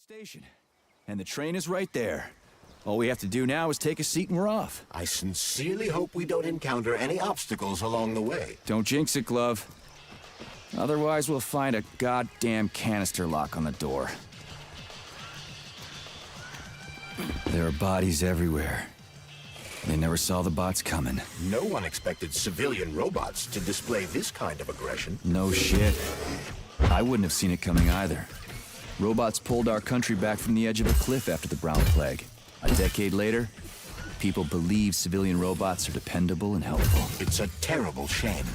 station. And the train is right there. All we have to do now is take a seat and we're off. I sincerely hope we don't encounter any obstacles along the way. Don't jinx it, Glove. Otherwise, we'll find a goddamn canister lock on the door. There are bodies everywhere. They never saw the bots coming. No one expected civilian robots to display this kind of aggression. No shit. I wouldn't have seen it coming either. Robots pulled our country back from the edge of a cliff after the Brown Plague. A decade later, people believe civilian robots are dependable and helpful. It's a terrible shame.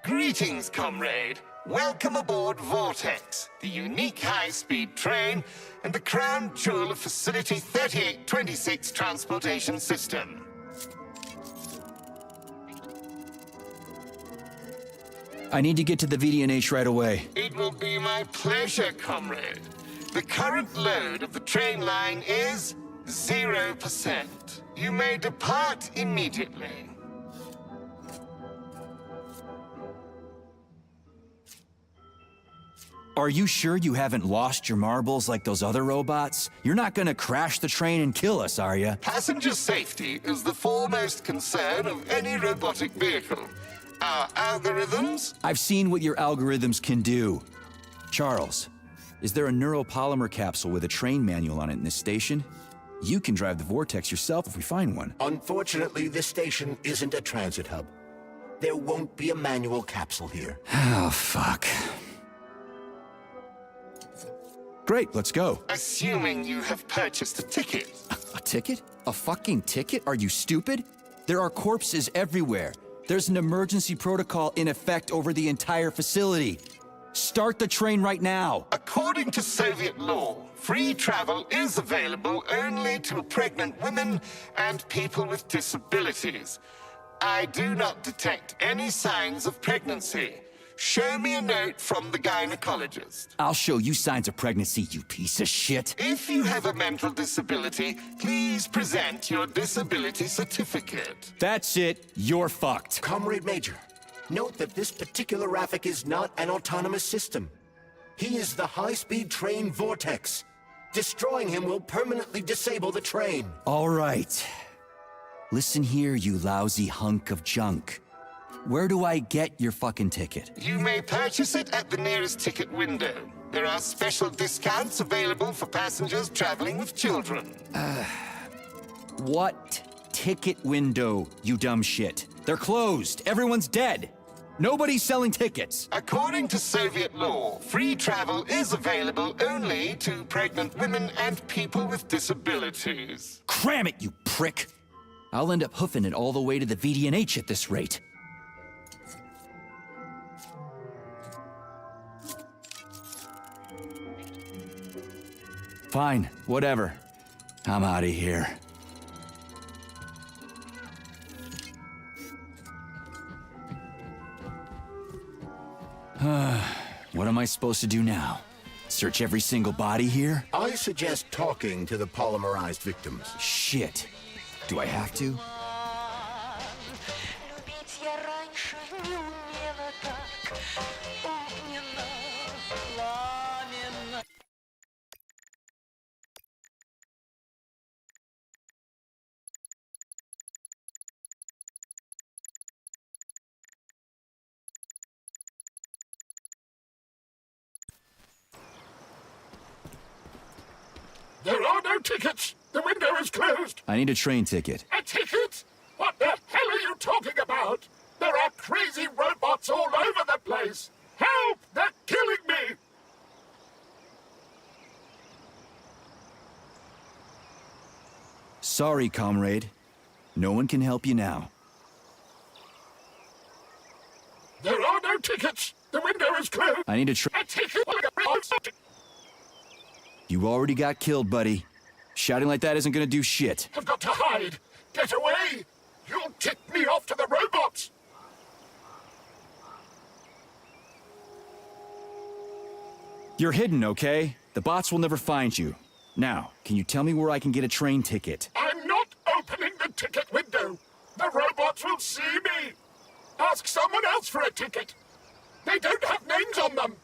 Greetings, comrade. Welcome aboard Vortex, the unique high-speed train and the crown jewel of Facility 3826 transportation system. I need to get to the VDNH right away. It will be my pleasure, comrade. The current load of the train line is 0%. You may depart immediately. Are you sure you haven't lost your marbles like those other robots? You're not gonna crash the train and kill us, are you? Passenger safety is the foremost concern of any robotic vehicle. Our algorithms? I've seen what your algorithms can do. Charles, is there a neuropolymer capsule with a train manual on it in this station? You can drive the Vortex yourself if we find one. Unfortunately, this station isn't a transit hub. There won't be a manual capsule here. Oh, fuck. Great, let's go. Assuming you have purchased a ticket. A ticket? A fucking ticket? Are you stupid? There are corpses everywhere. There's an emergency protocol in effect over the entire facility. Start the train right now. According to Soviet law, free travel is available only to pregnant women and people with disabilities. I do not detect any signs of pregnancy. Show me a note from the gynecologist. I'll show you signs of pregnancy, you piece of shit. If you have a mental disability, please present your disability certificate. That's it. You're fucked. Comrade Major, note that this particular Raffic is not an autonomous system. He is the high-speed train Vortex. Destroying him will permanently disable the train. All right. Listen here, you lousy hunk of junk. Where do I get your fucking ticket? You may purchase it at the nearest ticket window. There are special discounts available for passengers traveling with children. What ticket window, you dumb shit? They're closed. Everyone's dead. Nobody's selling tickets. According to Soviet law, free travel is available only to pregnant women and people with disabilities. Cram it, you prick! I'll end up hoofing it all the way to the VDNH at this rate. Fine, whatever. I'm out of here. What am I supposed to do now? Search every single body here? I suggest talking to the polymerized victims. Shit. Do I have to? Любить я раньше не умела так, огненно, пламенно. There are no tickets. The window is closed. I need a train ticket. A ticket? What the hell are you talking about? There are crazy robots all over the place. Help! They're killing me! Sorry, comrade. No one can help you now. There are no tickets. The window is closed. I need a train. A ticket? You already got killed, buddy. Shouting like that isn't gonna do shit. I've got to hide. Get away! You'll tip me off to the robots! You're hidden, okay? The bots will never find you. Now, can you tell me where I can get a train ticket? I'm not opening the ticket window. The robots will see me. Ask someone else for a ticket. They don't have names on them.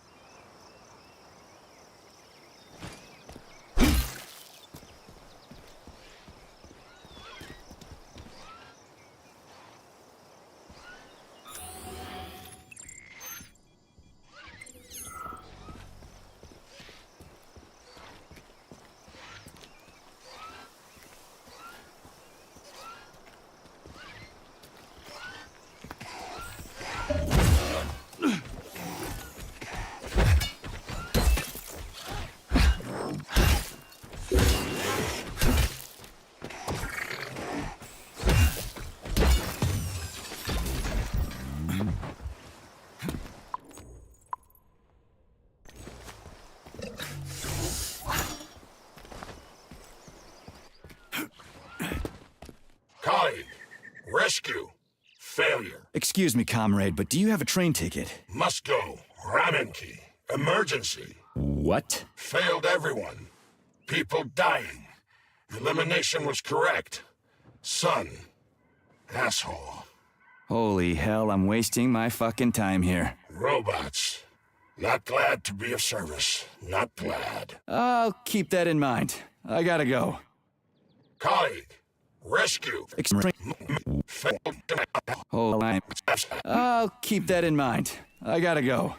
Colleague, rescue, failure, Excuse me, comrade, but do you have a train ticket? must go, Ramenki, emergency, What? failed everyone, people dying, elimination was correct, son, asshole, Holy hell, I'm wasting my fucking time here. robots, not glad to be of service, not glad. I'll keep that in mind. I gotta go. Colleague, rescue, failed, Hold on. I'll keep that in mind. I gotta go.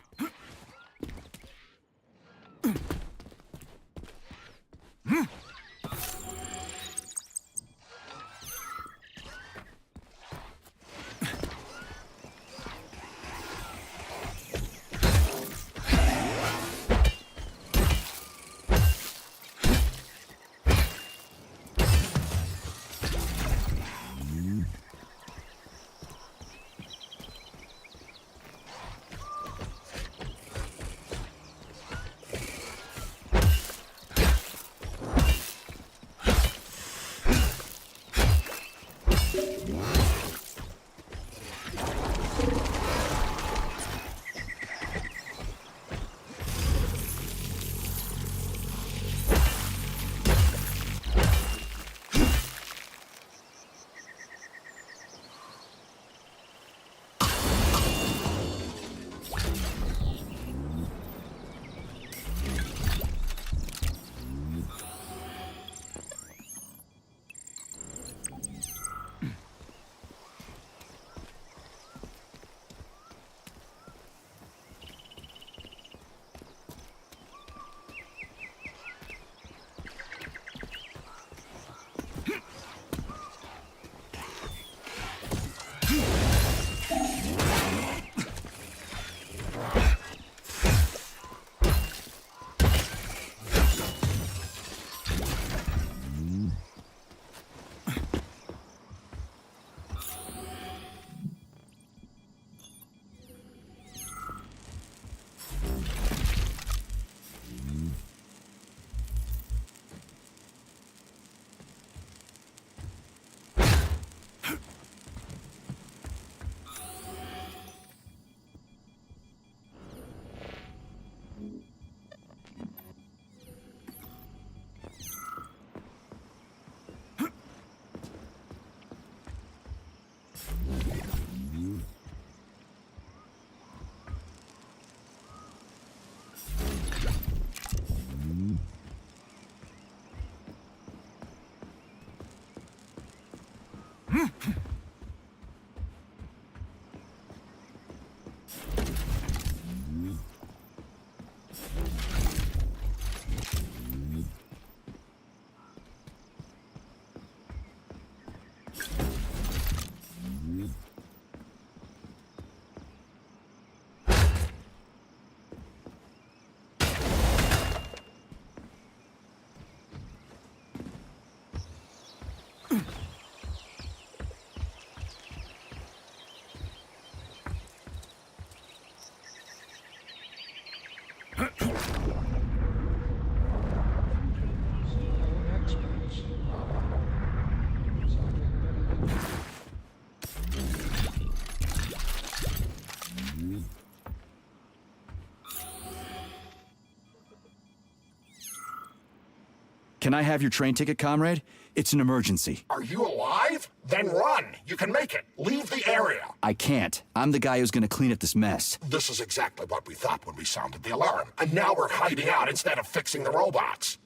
Can I have your train ticket, comrade? It's an emergency. Are you alive? Then run. You can make it. Leave the area. I can't. I'm the guy who's gonna clean up this mess. This is exactly what we thought when we sounded the alarm. And now we're hiding out instead of fixing the robots.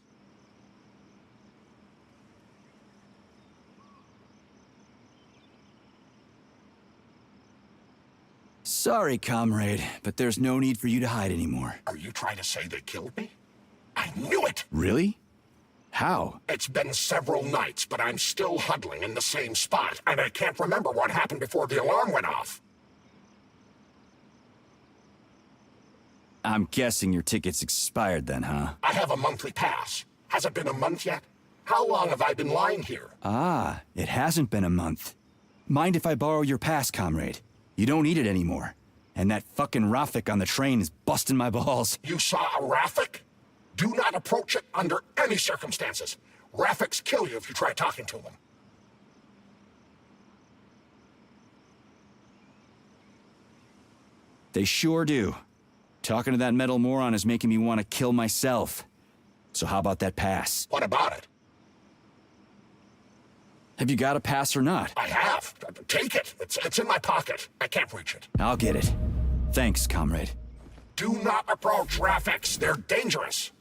Sorry, comrade, but there's no need for you to hide anymore. Are you trying to say they killed me? I knew it! Really? How? It's been several nights, but I'm still huddling in the same spot, and I can't remember what happened before the alarm went off. I'm guessing your ticket's expired then, huh? I have a monthly pass. Has it been a month yet? How long have I been lying here? Ah, it hasn't been a month. Mind if I borrow your pass, comrade? You don't need it anymore. And that fucking Rafik on the train is busting my balls. You saw a Rafik? Do not approach it under any circumstances. Rafiks kill you if you try talking to them. They sure do. Talking to that metal moron is making me want to kill myself. So how about that pass? What about it? Have you got a pass or not? I have. Take it. It's in my pocket. I can't reach it. I'll get it. Thanks, comrade. Do not approach Rafiks. They're dangerous.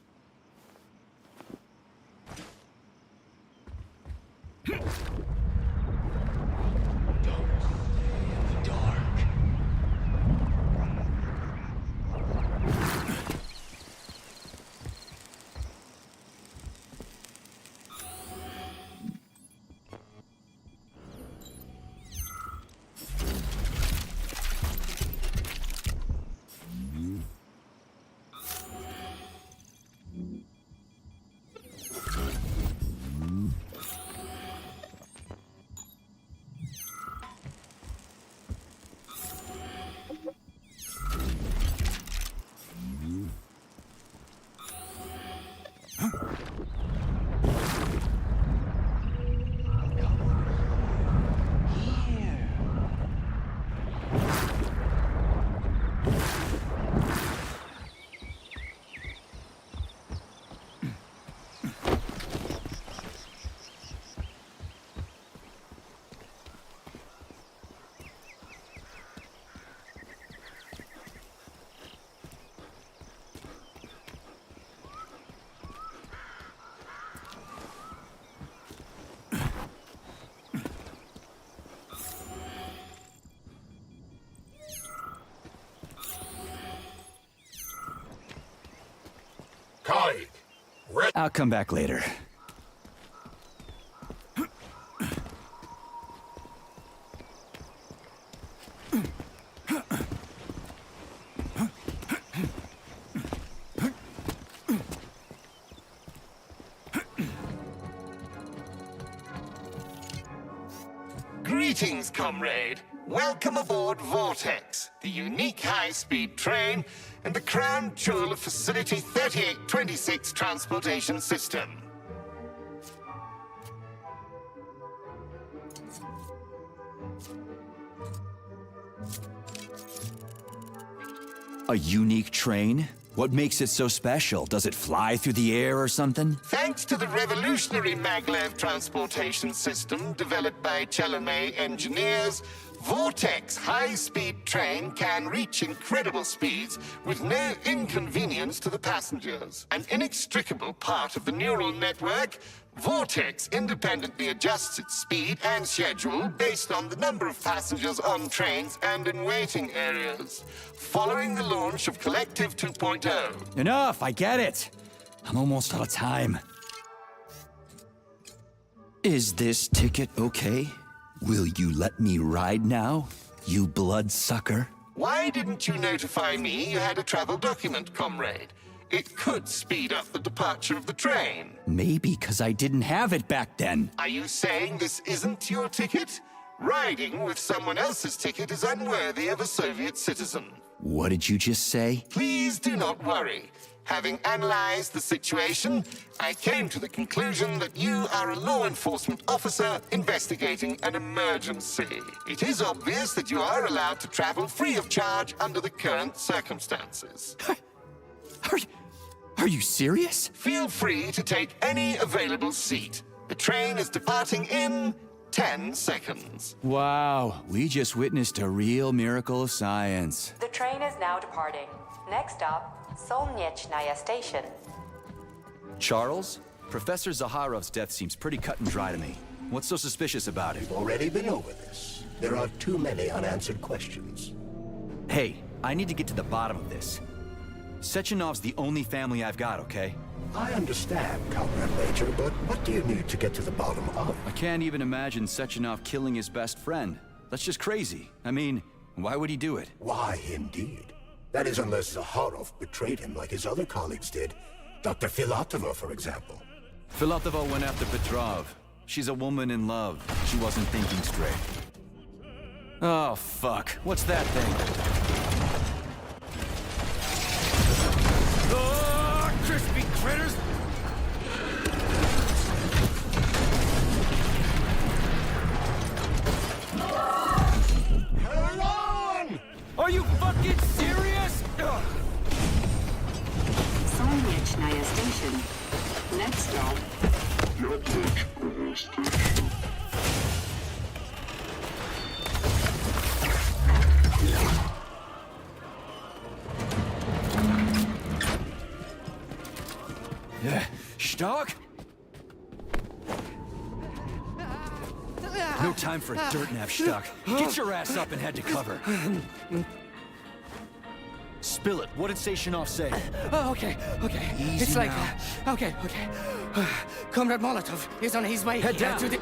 Colleague, I'll come back later. Greetings, comrade. Welcome aboard Vortex, the unique high-speed train and the crown jewel of Facility 3826 transportation system. A unique train? What makes it so special? Does it fly through the air or something? Thanks to the revolutionary maglev transportation system developed by Chalamet engineers, Vortex high-speed train can reach incredible speeds with no inconvenience to the passengers. An inextricable part of the neural network, Vortex independently adjusts its speed and schedule based on the number of passengers on trains and in waiting areas. Following the launch of Collective 2.0, Enough, I get it. I'm almost out of time. Is this ticket okay? Will you let me ride now, you bloodsucker? why didn't you notify me you had a travel document, comrade? It could speed up the departure of the train. Maybe because I didn't have it back then. Are you saying this isn't your ticket? Riding with someone else's ticket is unworthy of a Soviet citizen. What did you just say? Please do not worry. Having analyzed the situation, I came to the conclusion that you are a law enforcement officer investigating an emergency. It is obvious that you are allowed to travel free of charge under the current circumstances. Are you serious? Feel free to take any available seat. The train is departing in 10 seconds. Wow, we just witnessed a real miracle of science. The train is now departing. Next stop, Solnechnaya Station. Charles? Professor Zaharov's death seems pretty cut and dry to me. What's so suspicious about it? Already been over this. There are too many unanswered questions. Hey, I need to get to the bottom of this. Sechenov's the only family I've got, okay? I understand, Comrade Major, but what do you need to get to the bottom of? I can't even imagine Sechenov killing his best friend. That's just crazy. I mean, why would he do it? Why, indeed. That is unless Zaharov betrayed him like his other colleagues did. Dr. Filatova, for example. Filatova went after Petrov. She's a woman in love. She wasn't thinking straight. Oh, fuck. What's that thing? Oh, crispy critters! Hang on! Are you fucking serious? Ugh. Solnechnaya Station. Next stop. Stark? No time for a dirt nap, Stuck. Get your ass up and head to cover. Spill it. What did Sechenov say? Oh, okay. Easy It's like, now. okay. Comrade Molotov is on his way Head down. to the...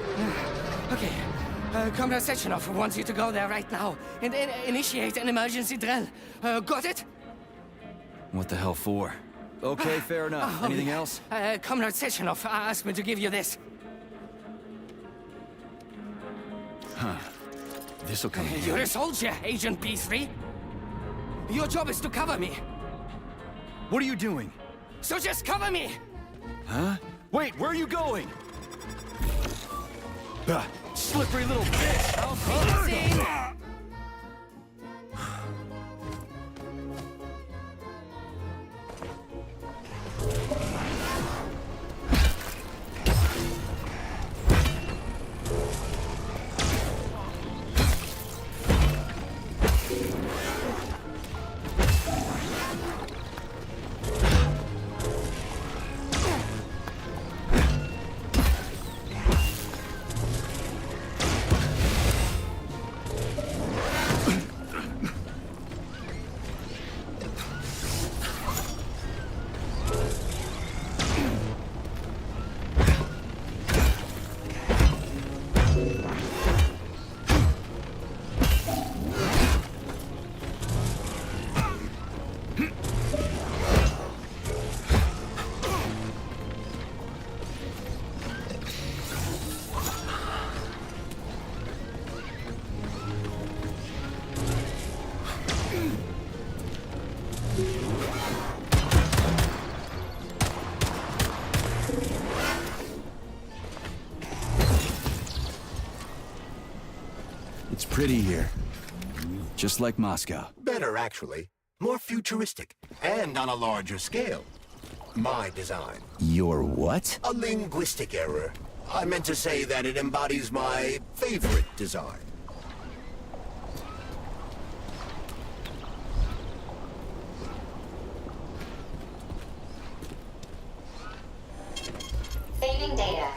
Okay. Comrade Sechenov wants you to go there right now and initiate an emergency drill. Got it? What the hell for? Okay, fair enough. Anything else? Comrade Sechenov asked me to give you this. This'll come in You're handy. a soldier, Agent B3. Your job is to cover me. What are you doing? So just cover me! Huh? Wait, where are you going? Slippery little bitch! I'll cover Easy. you. It's pretty here. Just like Moscow. Better, actually. More futuristic. And on a larger scale. My design. Your what? A linguistic error. I meant to say that it embodies my favorite design. Saving data.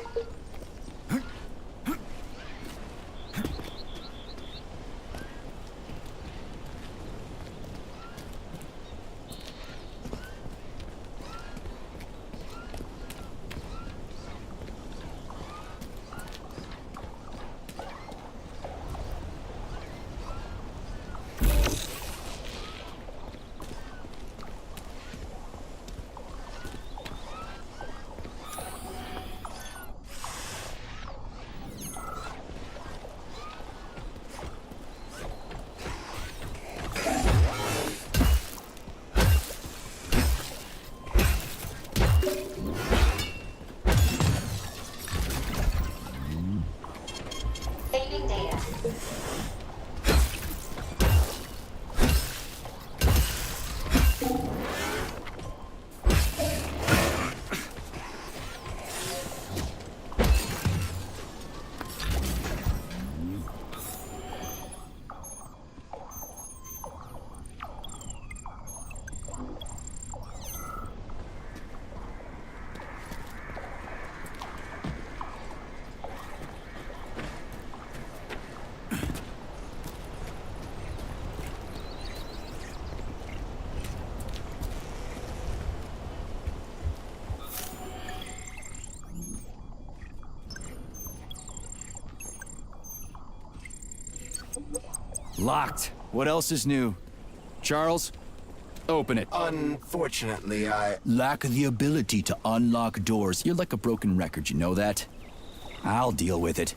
Saving data. Locked. What else is new? Charles, open it. Unfortunately, I... Lack the ability to unlock doors. You're like a broken record, you know that? I'll deal with it.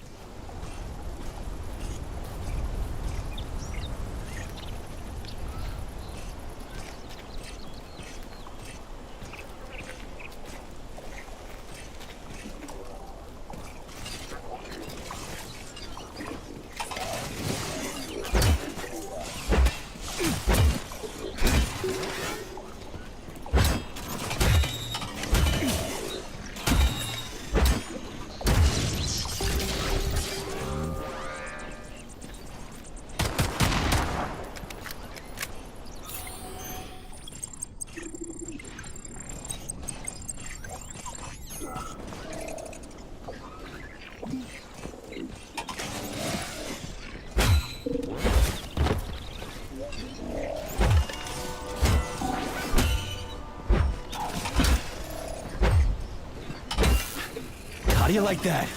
How do you like that?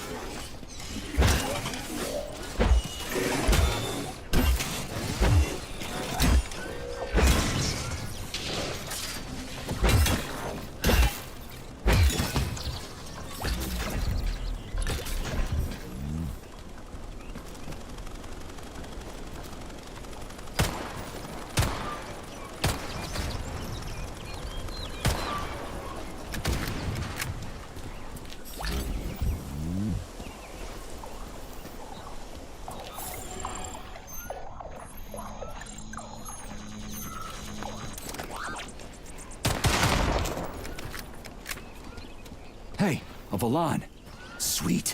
Hey, a Valan. Sweet.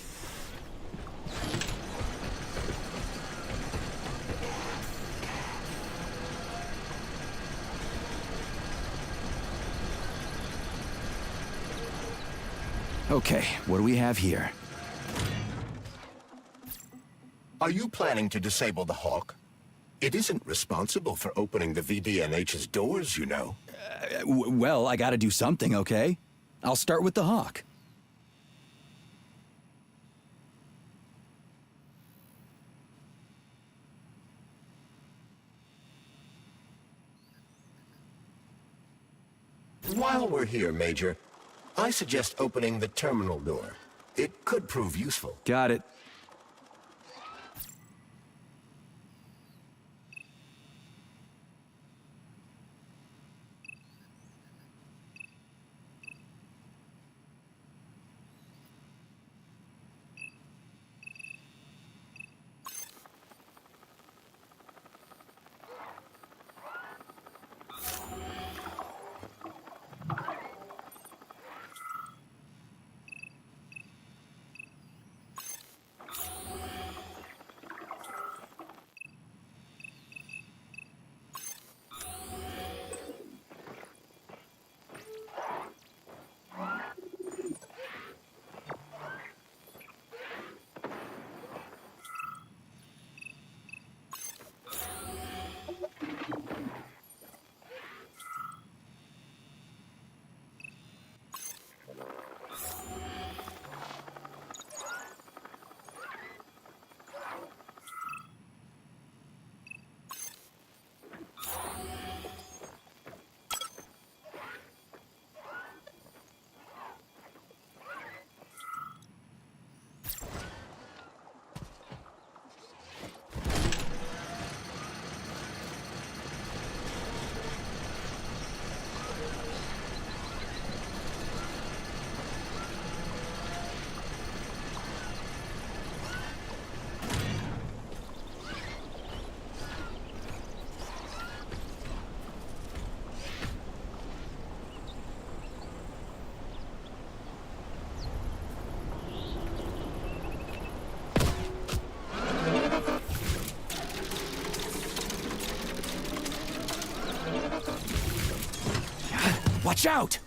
Okay, what do we have here? Are you planning to disable the Hawk? It isn't responsible for opening the VDNH's doors, you know. Well, I gotta do something, okay? I'll start with the Hawk. While we're here, Major, I suggest opening the terminal door. It could prove useful. Got it. Watch out!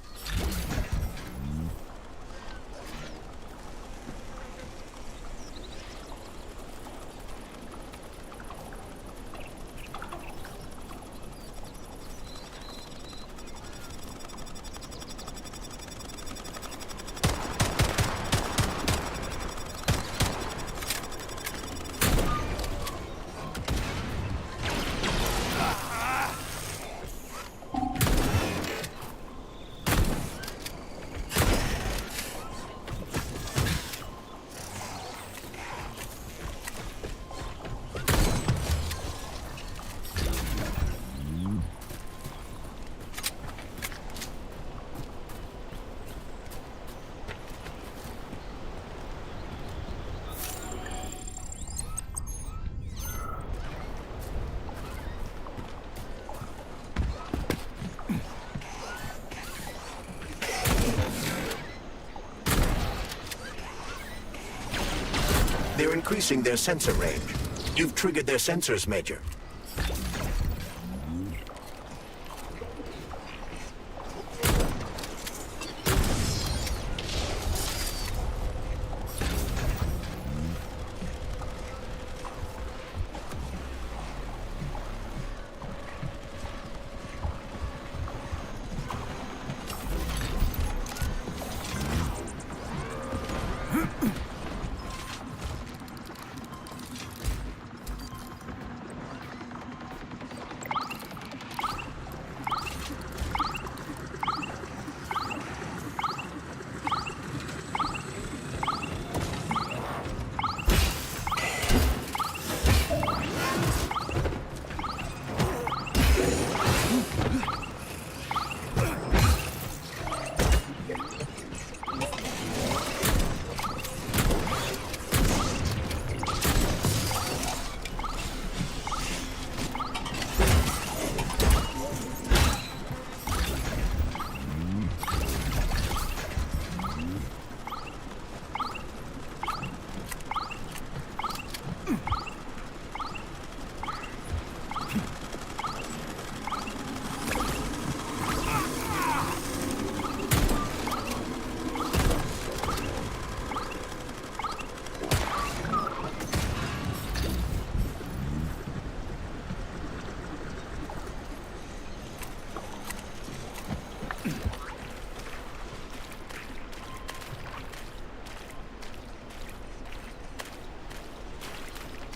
They're increasing their sensor range. You've triggered their sensors, Major.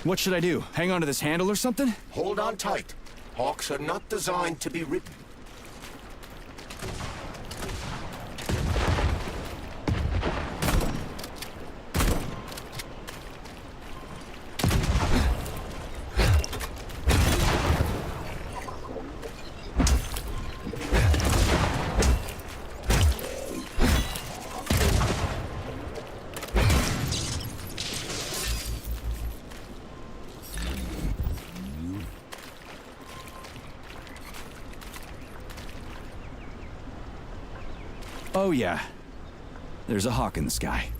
What should I do? Hang on to this handle or something? Hold on tight. Hawks are not designed to be ripped. Oh yeah. There's a hawk in the sky.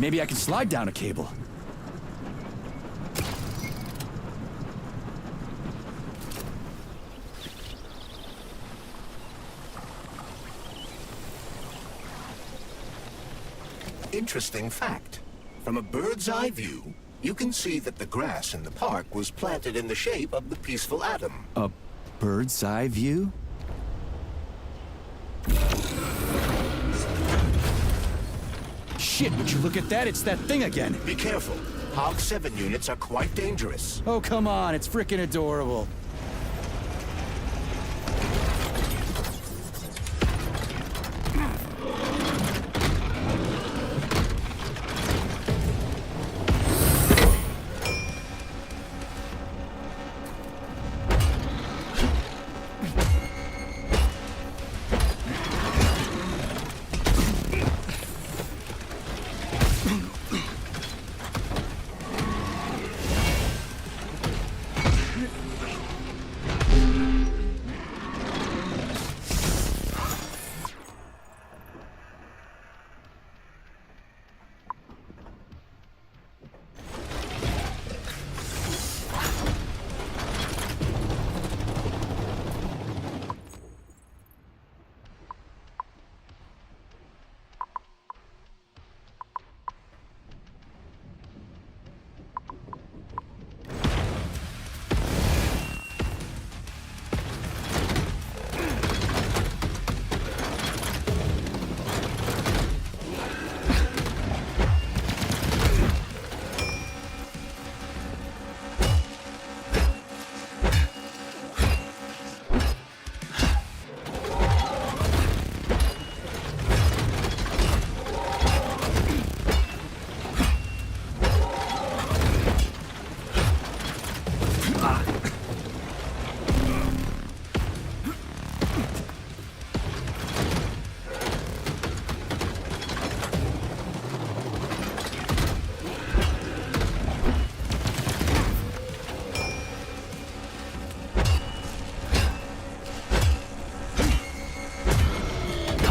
Maybe I can slide down a cable. Interesting fact. From a bird's eye view, you can see that the grass in the park was planted in the shape of the peaceful atom. A bird's eye view? Shit, would you look at that? It's that thing again. Be careful. Hog 7 units are quite dangerous. Oh, come on, it's freaking adorable.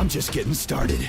I'm just getting started.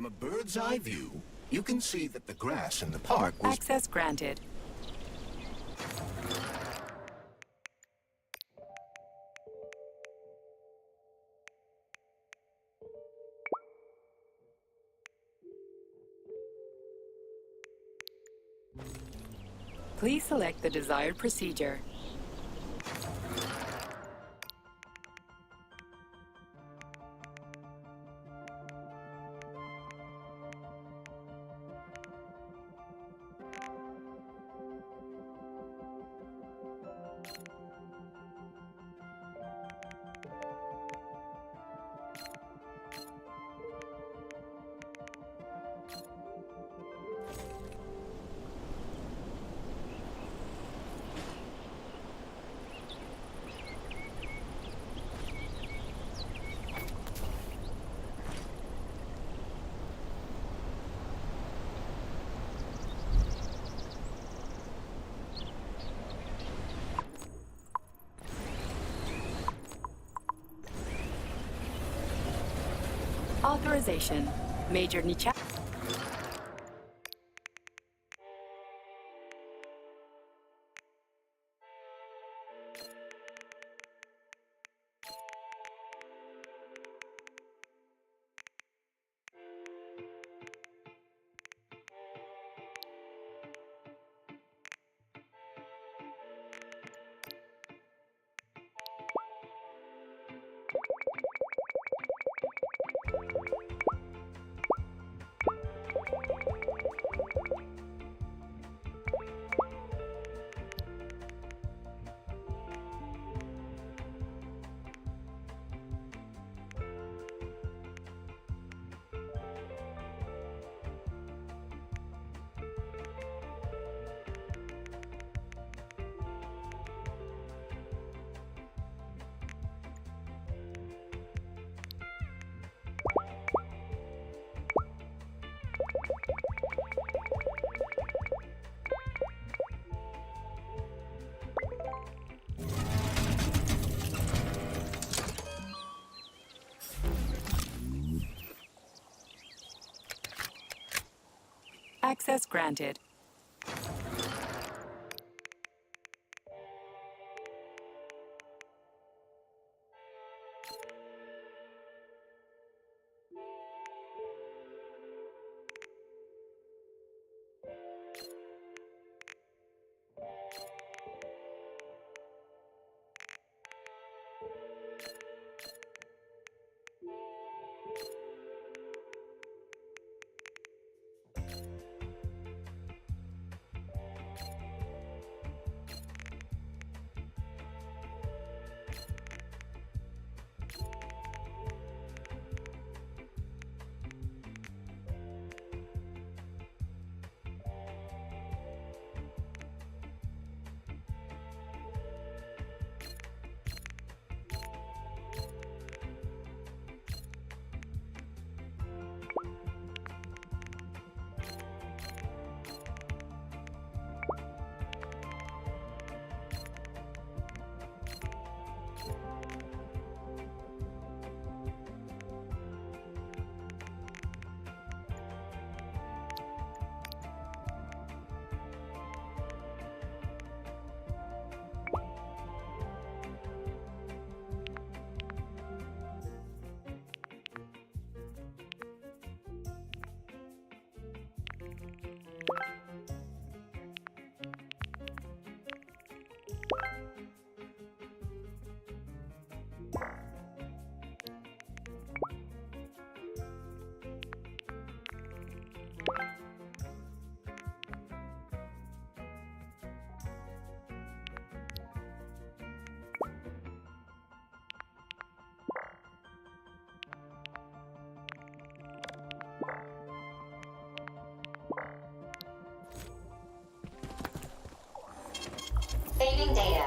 From a bird's eye view, you can see that the grass in the park was Access granted. Please select the desired procedure. Authorization. Major Nichak. Access granted. Saving data.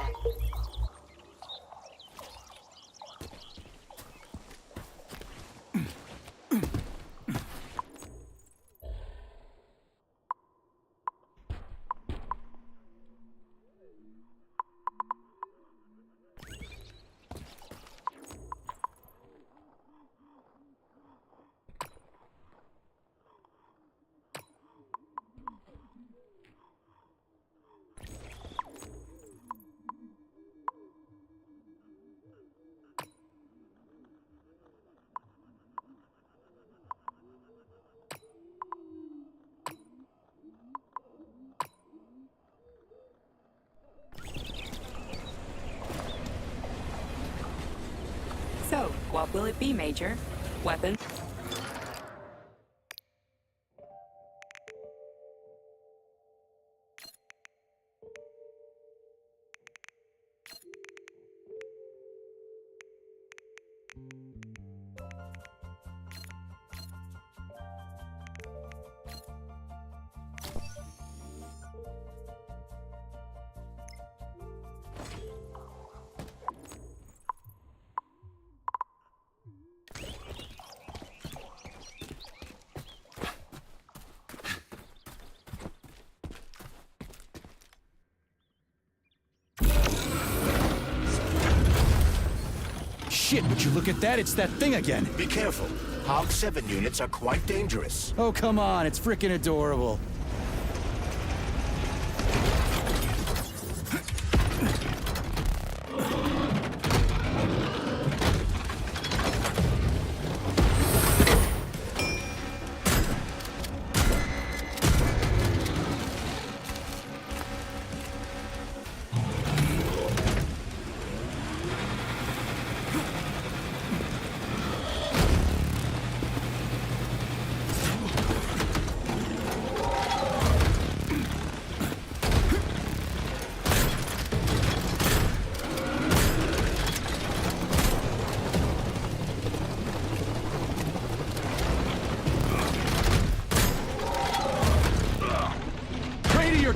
will it be, Major? Weapon? Shit, would you look at that? It's that thing again. Be careful. Hog 7 units are quite dangerous. Oh, come on, it's freaking adorable.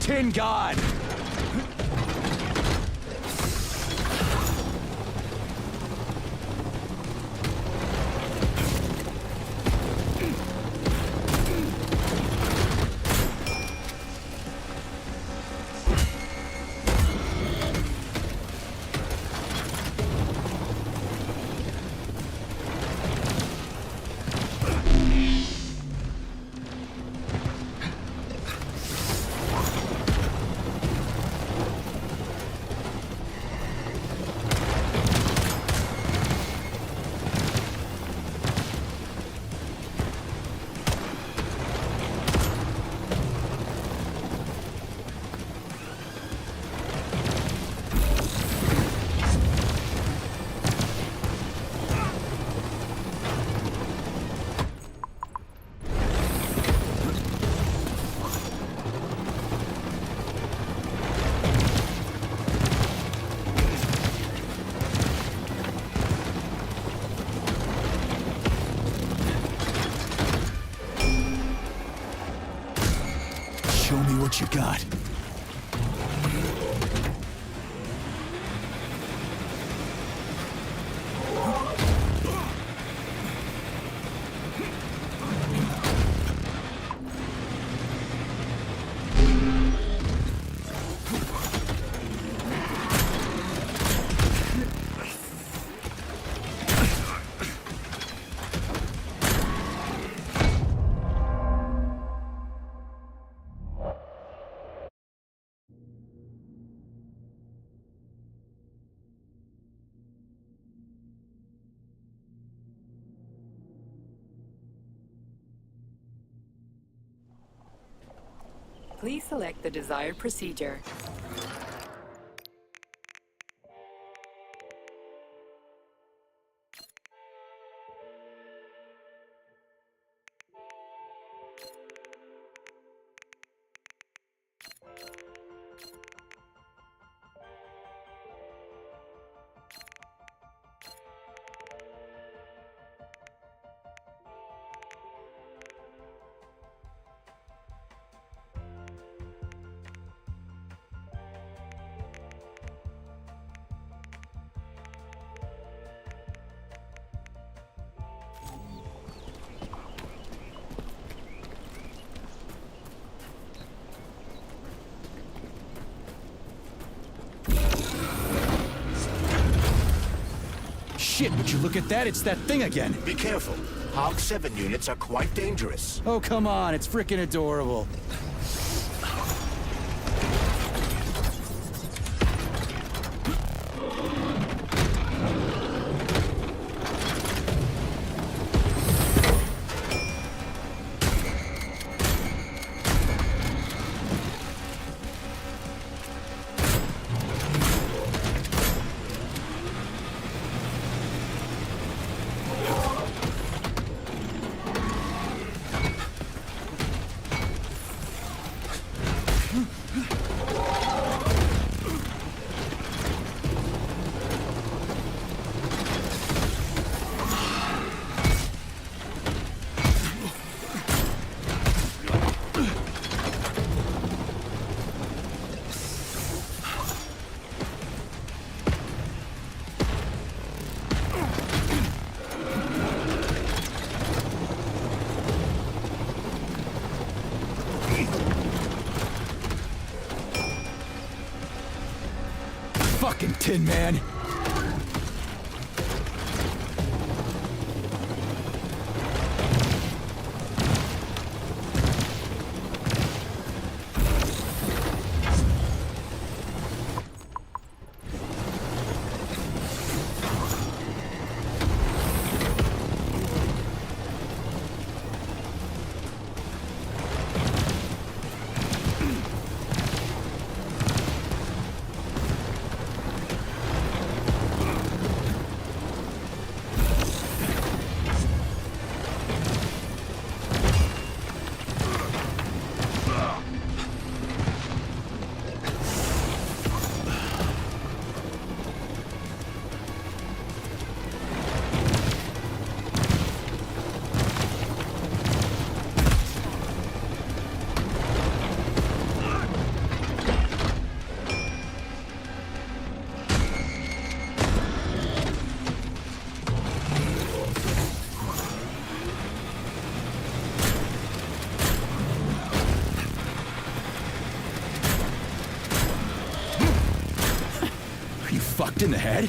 Tin God! Show me what you got. Please select the desired procedure. Shit, would you look at that? It's that thing again. Be careful. Hog 7 units are quite dangerous. Oh, come on, it's freaking adorable. fucking Tin Man. Fucked in the head?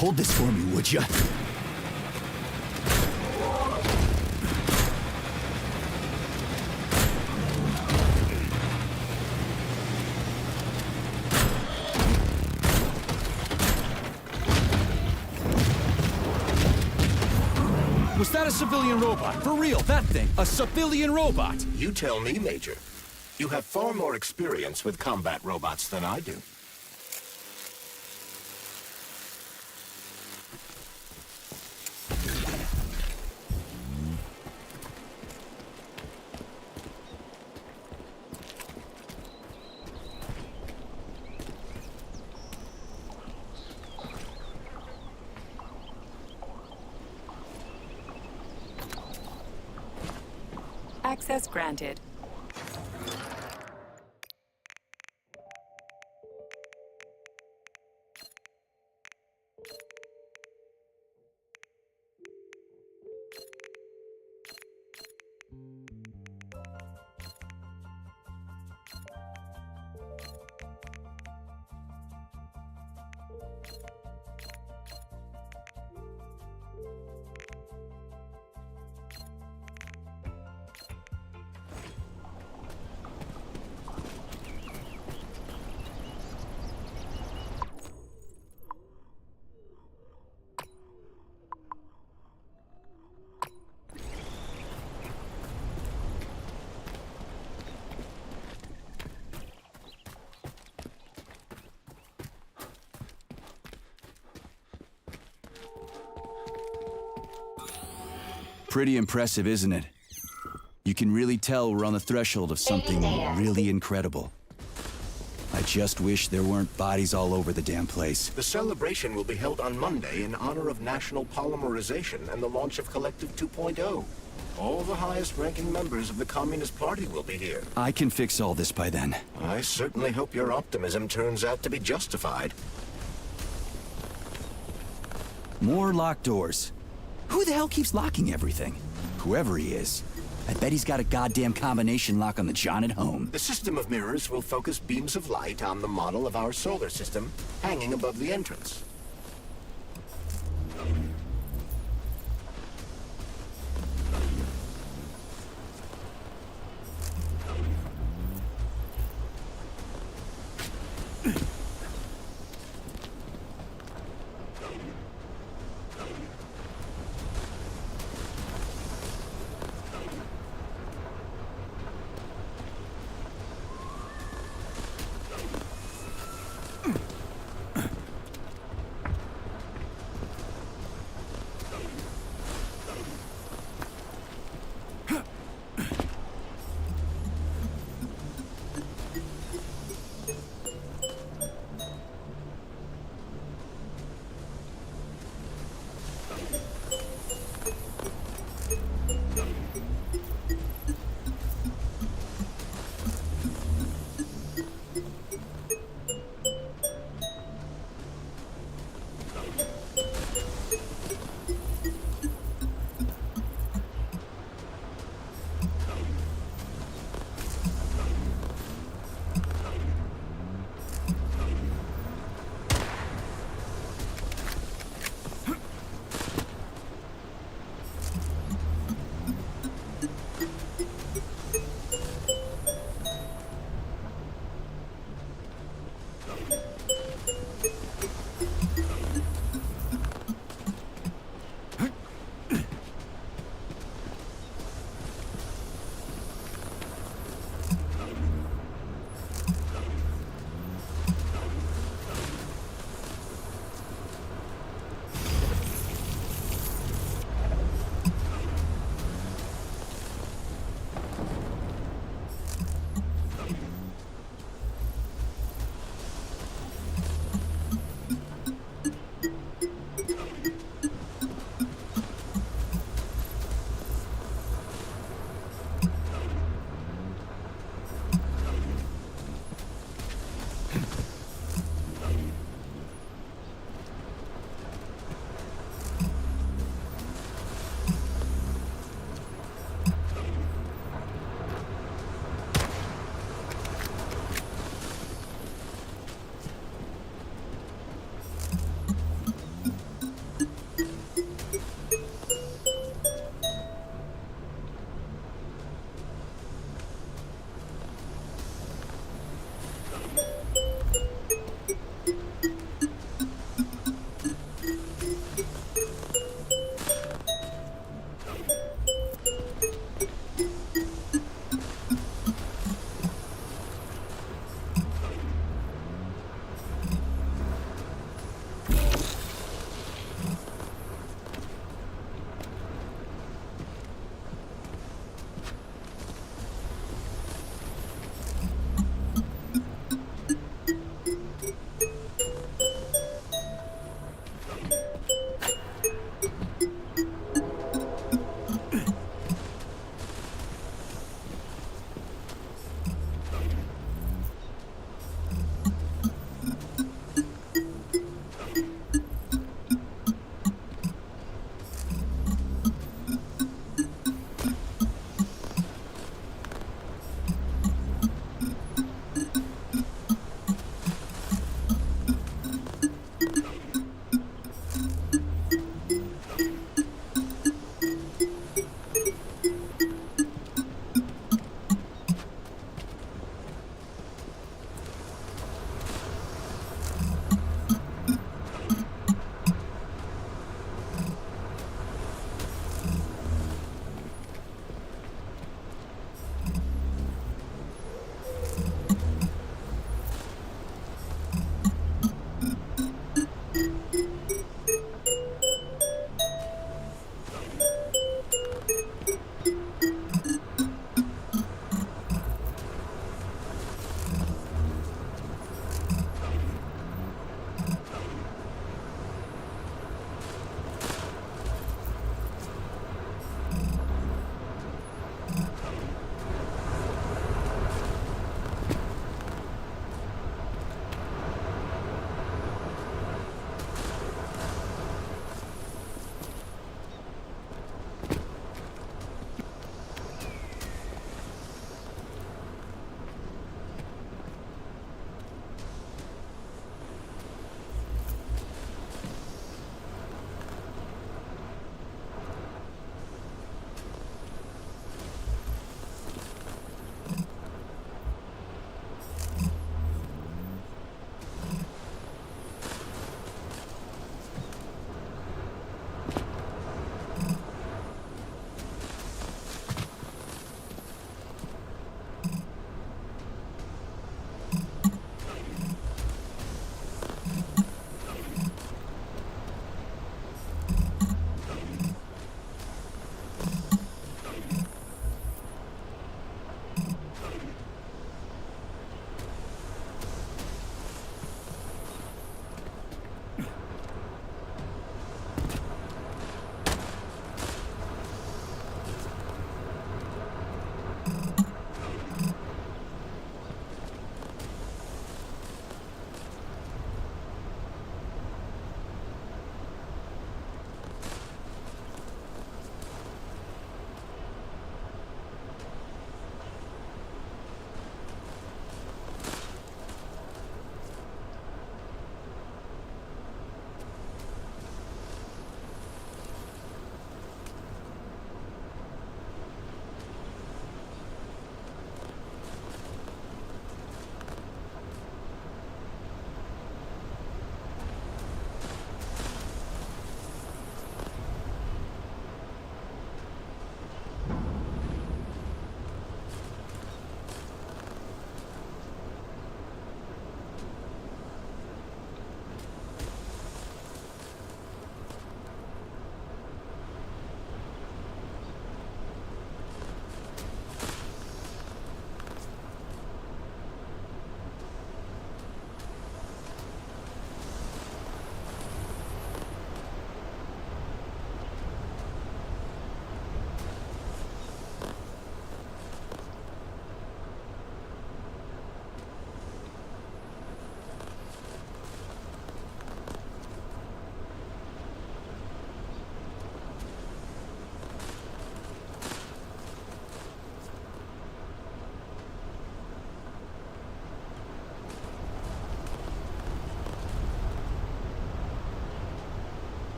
Hold this for me, would ya? Was that a civilian robot? For real, that thing. A civilian robot. You tell me, Major. You have far more experience with combat robots than I do. Access granted. Pretty impressive, isn't it? You can really tell we're on the threshold of something really incredible. I just wish there weren't bodies all over the damn place. The celebration will be held on Monday in honor of National Polymerization and the launch of Collective 2.0. All the highest-ranking members of the Communist Party will be here. I can fix all this by then. I certainly hope your optimism turns out to be justified. More locked doors. Who the hell keeps locking everything? Whoever he is. I bet he's got a goddamn combination lock on the John at home. The system of mirrors will focus beams of light on the model of our solar system hanging above the entrance.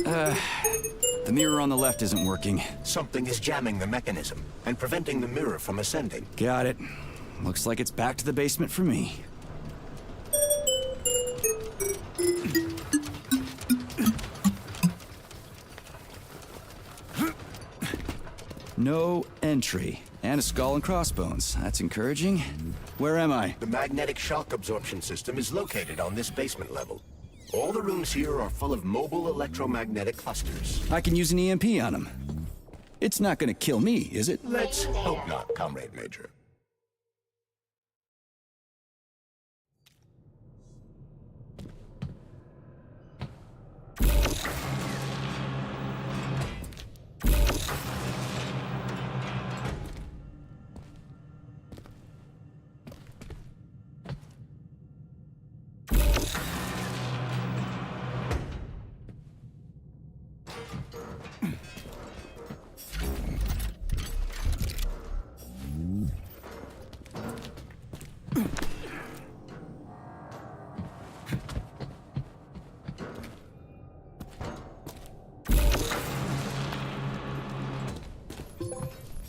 The mirror on the left isn't working. Something is jamming the mechanism and preventing the mirror from ascending. Got it. Looks like it's back to the basement for me. No entry. And a skull and crossbones. That's encouraging. Where am I? The magnetic shock absorption system is located on this basement level. All the rooms here are full of mobile electromagnetic clusters. I can use an EMP on him. It's not gonna kill me, is it? Let's hope not, Comrade Major.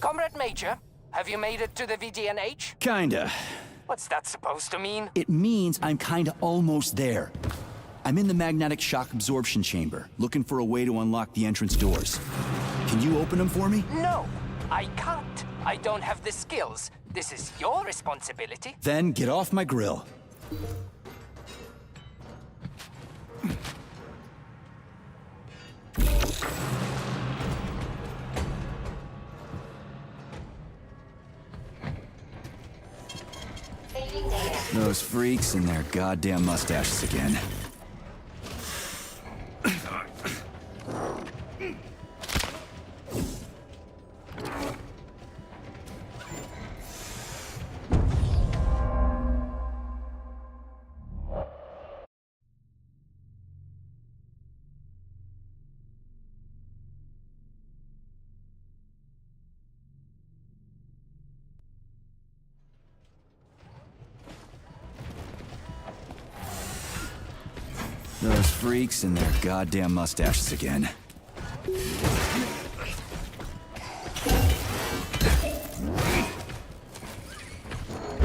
Comrade Major, have you made it to the VDNH? Kinda. What's that supposed to mean? It means I'm kinda almost there. I'm in the magnetic shock absorption chamber, looking for a way to unlock the entrance doors. Can you open them for me? No, I can't. I don't have the skills. This is your responsibility. Then get off my grill. Those freaks and their goddamn mustaches again. Those freaks and their goddamn mustaches again.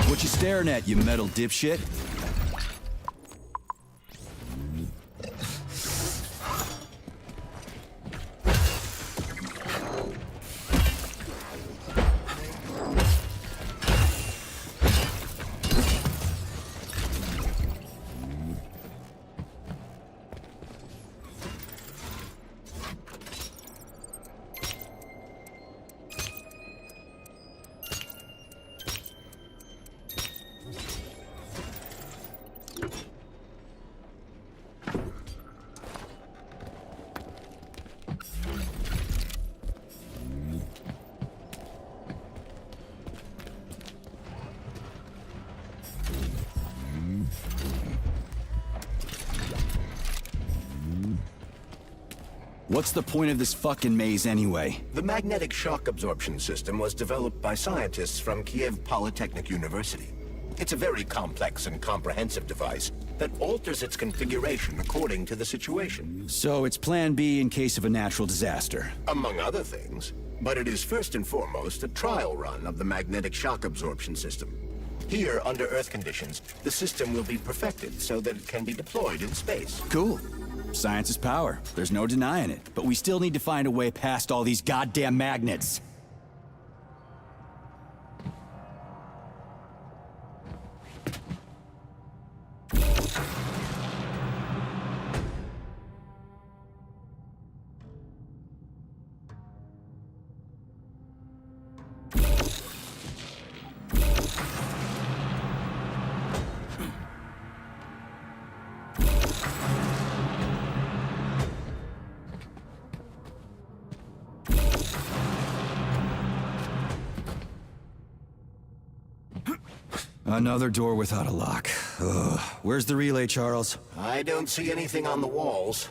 What you staring at, you metal dipshit? What's the point of this fucking maze anyway? The magnetic shock absorption system was developed by scientists from Kiev Polytechnic University. It's a very complex and comprehensive device that alters its configuration according to the situation. So it's plan B in case of a natural disaster. Among other things. But it is first and foremost a trial run of the magnetic shock absorption system. Here, under Earth conditions, the system will be perfected so that it can be deployed in space. Cool. Science is power. There's no denying it. But we still need to find a way past all these goddamn magnets. Another door without a lock. Ugh. Where's the relay, Charles? I don't see anything on the walls.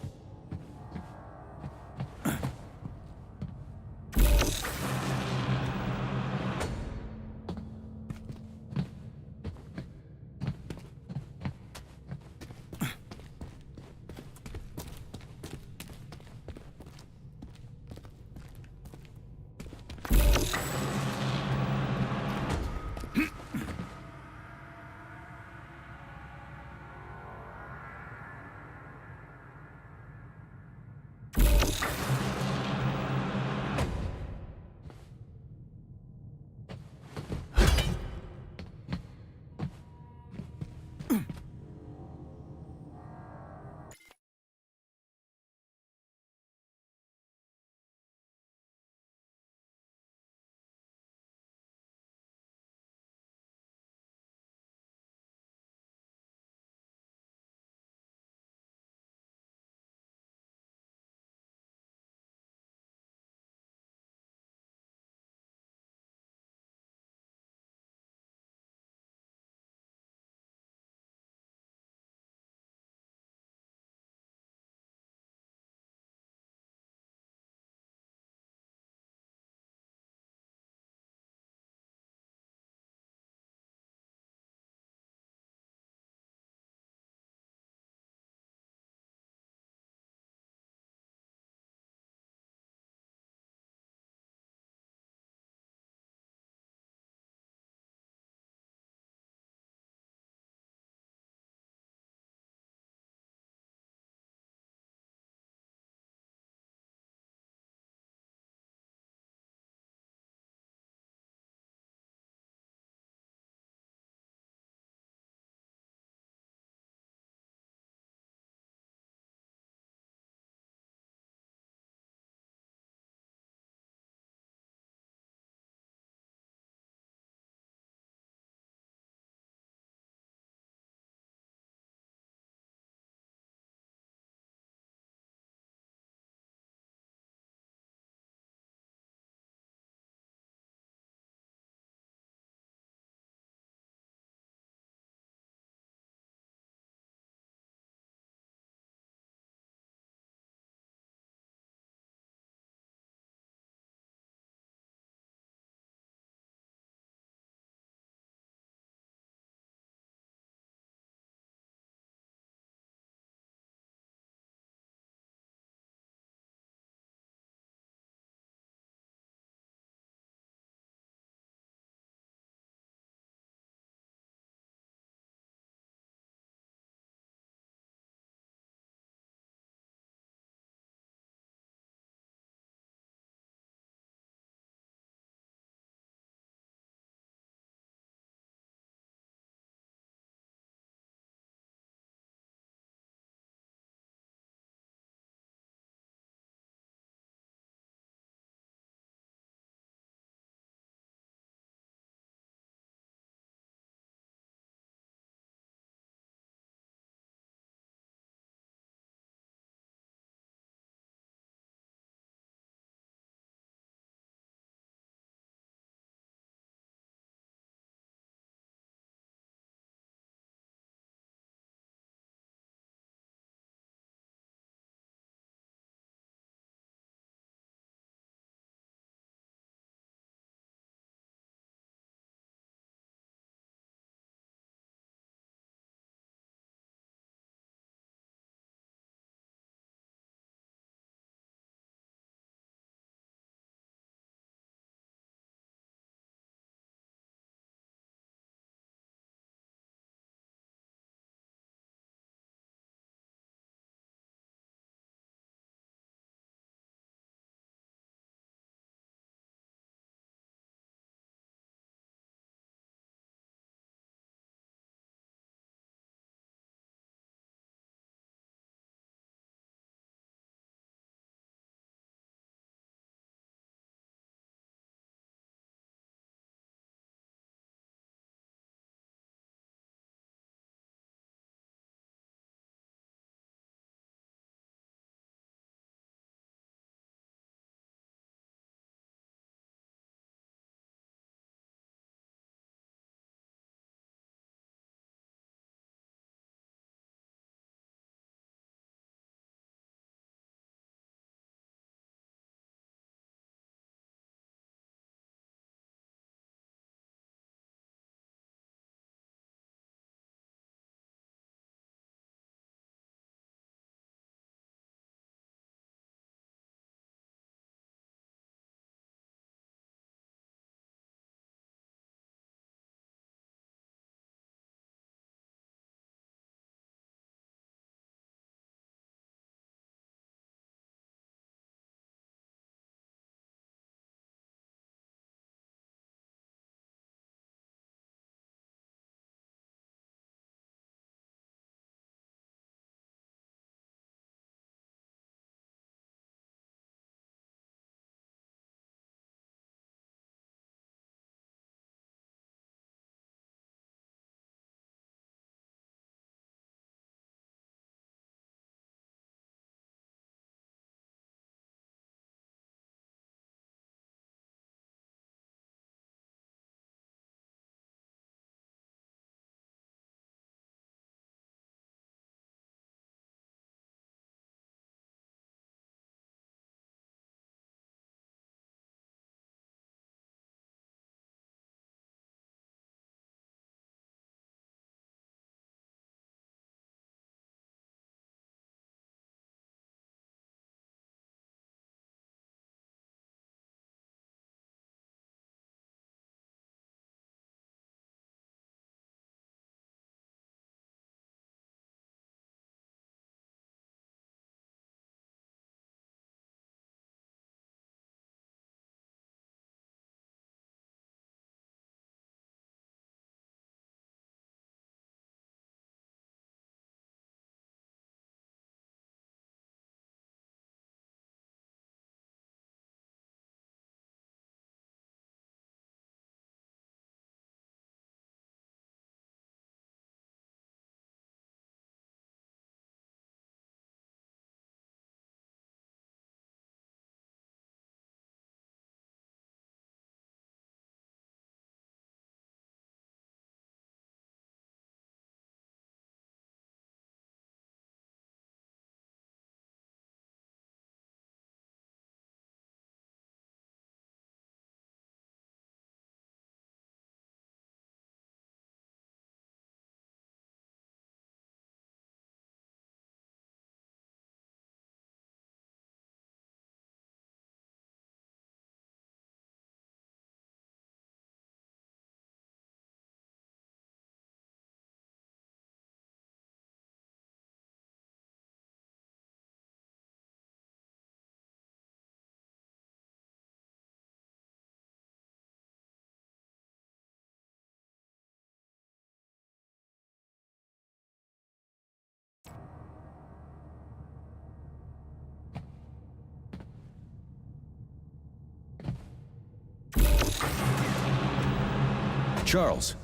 Charles,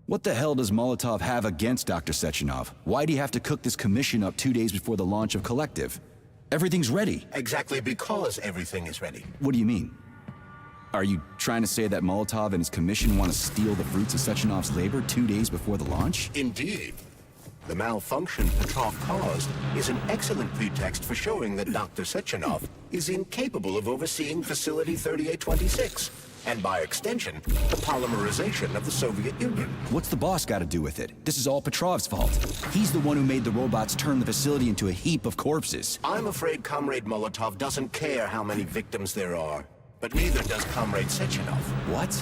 what the hell does Molotov have against Dr. Sechenov? Why'd he have to cook this commission up 2 days before the launch of Collective? Everything's ready. Exactly because everything is ready. What do you mean? Are you trying to say that Molotov and his commission want to steal the fruits of Sechenov's labor 2 days before the launch? Indeed. The malfunction Petrov caused is an excellent pretext for showing that Dr. Sechenov is incapable of overseeing Facility 3826, and by extension, the polymerization of the Soviet Union. What's the boss got to do with it? This is all Petrov's fault. He's the one who made the robots turn the facility into a heap of corpses. I'm afraid Comrade Molotov doesn't care how many victims there are, but neither does Comrade Sechenov. What?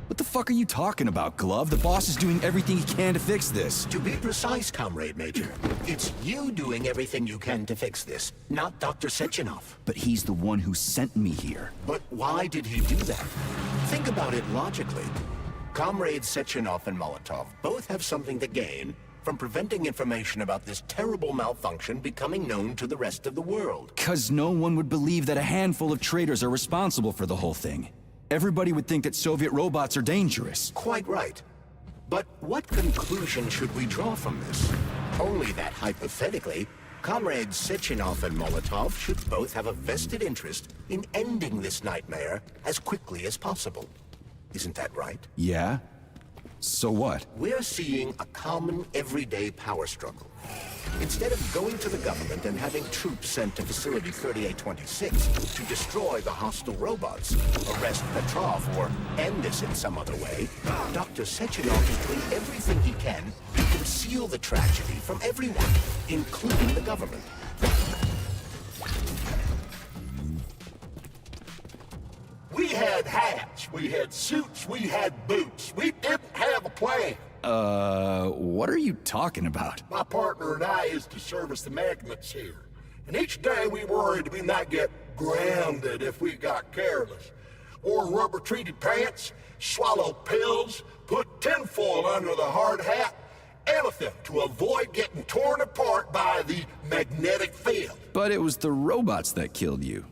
What the fuck are you talking about, Glove? The boss is doing everything he can to fix this. To be precise, Comrade Major, it's you doing everything you can to fix this, not Dr. Sechenov. But he's the one who sent me here. But why did he do that? Think about it logically. Comrades Sechenov and Molotov both have something to gain from preventing information about this terrible malfunction becoming known to the rest of the world. 'Cause no one would believe that a handful of traitors are responsible for the whole thing. Everybody would think that Soviet robots are dangerous. Quite right. But what conclusion should we draw from this? Only that hypothetically, Comrades Sechenov and Molotov should both have a vested interest in ending this nightmare as quickly as possible. Isn't that right? Yeah? So what? We're seeing a common everyday power struggle. Instead of going to the government and having troops sent to Facility 3826 to destroy the hostile robots, arrest Petrov, or end this in some other way, Dr. Sechenov is doing everything he can to conceal the tragedy from everyone, including the government. We had hats, we had suits, we had boots. We didn't have a plan. What are you talking about? My partner and I is to service the magnets here. And each day we worried we might get grounded if we got careless. Wore rubber-treated pants, swallowed pills, put tinfoil under the hard hat, anything to avoid getting torn apart by the magnetic field. But it was the robots that killed you.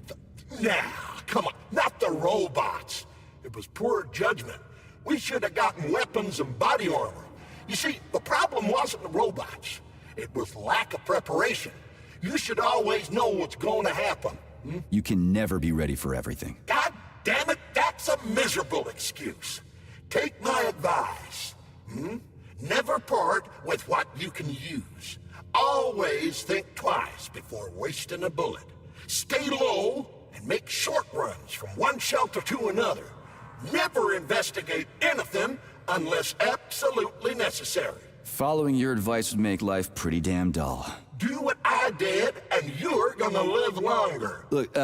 Now, come on, not the robots. It was poor judgment. We should have gotten weapons and body armor. You see, the problem wasn't the robots. It was lack of preparation. You should always know what's going to happen. You can never be ready for everything. God damn it, that's a miserable excuse. Take my advice. Never part with what you can use. Always think twice before wasting a bullet. Stay low and make short runs from one shelter to another. Never investigate anything unless absolutely necessary. Following your advice would make life pretty damn dull. Do what I did, and you're gonna live longer. Look,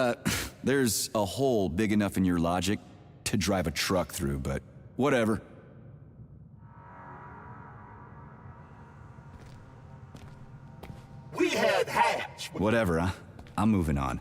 there's a hole big enough in your logic to drive a truck through, but whatever. We had hats. Whatever, huh? I'm moving on.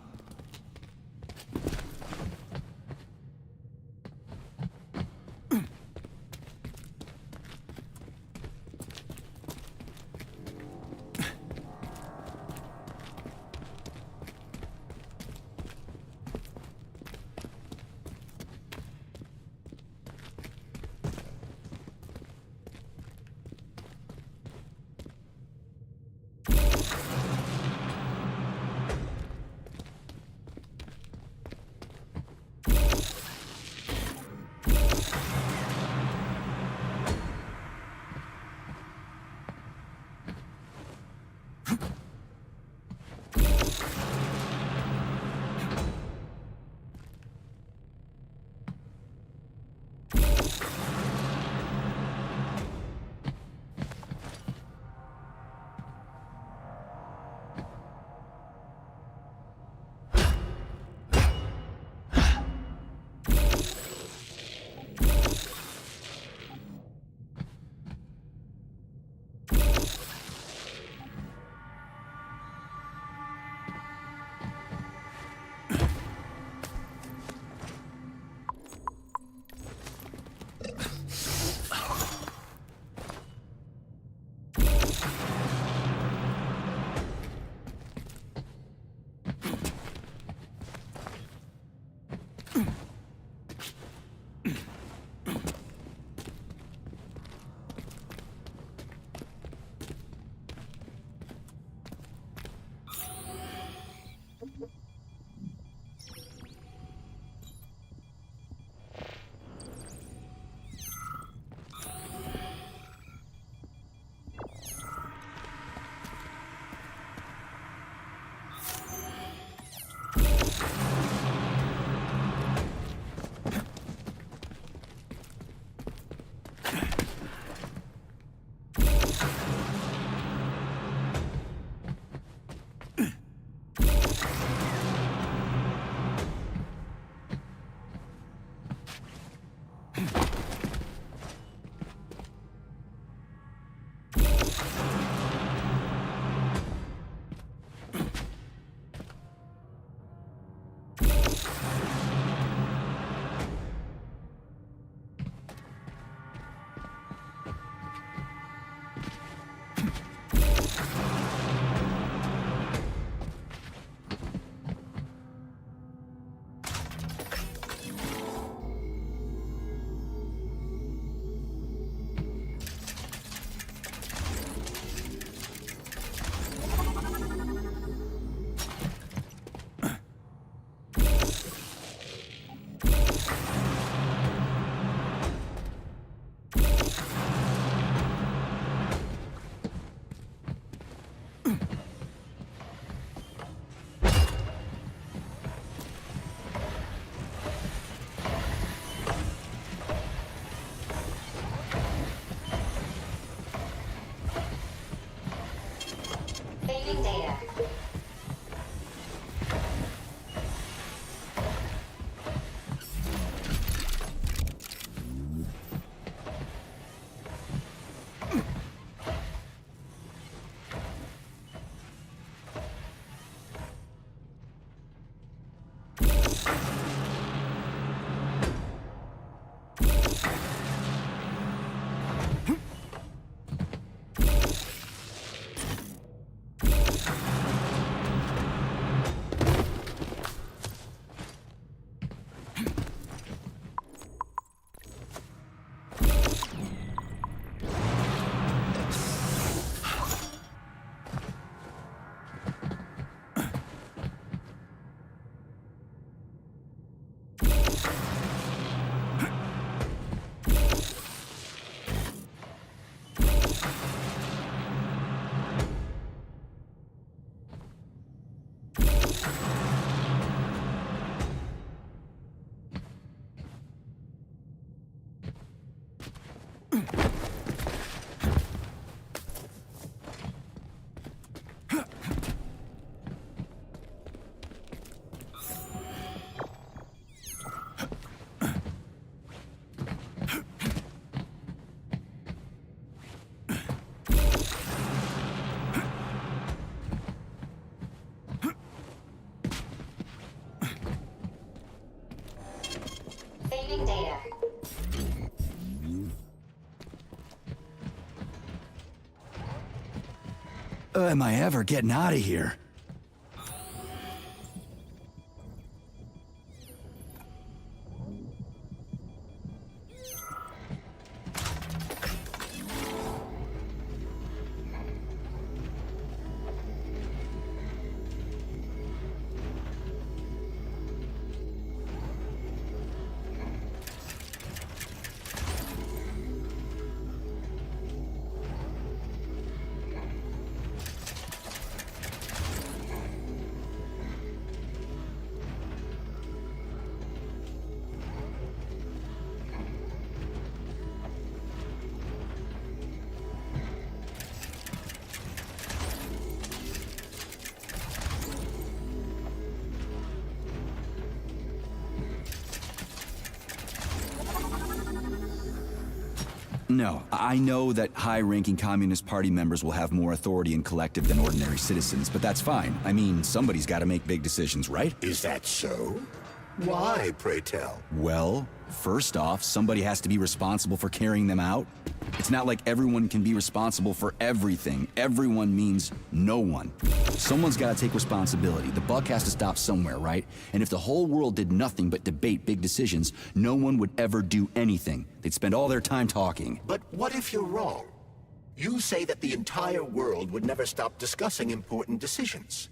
Saving data. Saving data. Am I ever getting out of here? No, I know that high-ranking Communist Party members will have more authority in Collective than ordinary citizens, but that's fine. I mean, somebody's got to make big decisions, right? Is that so? Why, pray tell? Well, first off, somebody has to be responsible for carrying them out. It's not like everyone can be responsible for everything. Everyone means no one. Someone's got to take responsibility. The buck has to stop somewhere, right? And if the whole world did nothing but debate big decisions, no one would ever do anything. They'd spend all their time talking. But what if you're wrong? You say that the entire world would never stop discussing important decisions.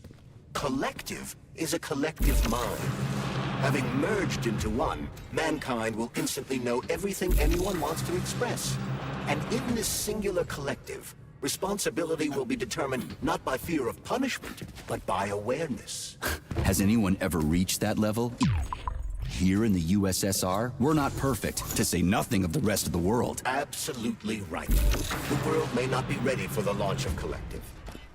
Collective is a collective mind. Having merged into one, mankind will instantly know everything anyone wants to express. And in this singular collective, responsibility will be determined not by fear of punishment, but by awareness. Has anyone ever reached that level? Here in the USSR, we're not perfect, to say nothing of the rest of the world. Absolutely right. The world may not be ready for the launch of Collective.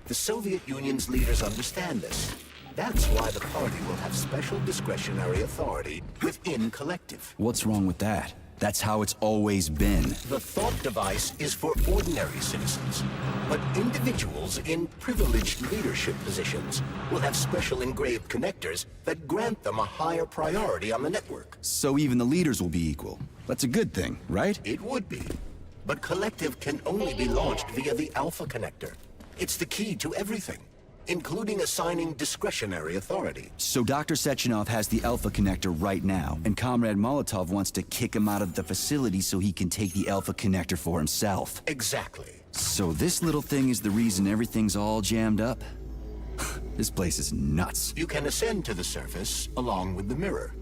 The Soviet Union's leaders understand this. That's why the party will have special discretionary authority within Collective. What's wrong with that? That's how it's always been. The thought device is for ordinary citizens, but individuals in privileged leadership positions will have special engraved connectors that grant them a higher priority on the network. So even the leaders will be equal. That's a good thing, right? It would be, but Collective can only be launched via the Alpha Connector. It's the key to everything, including assigning discretionary authority. So Dr. Sechenov has the Alpha Connector right now, and Comrade Molotov wants to kick him out of the facility so he can take the Alpha Connector for himself. Exactly. So this little thing is the reason everything's all jammed up? This place is nuts. You can ascend to the surface along with the mirror.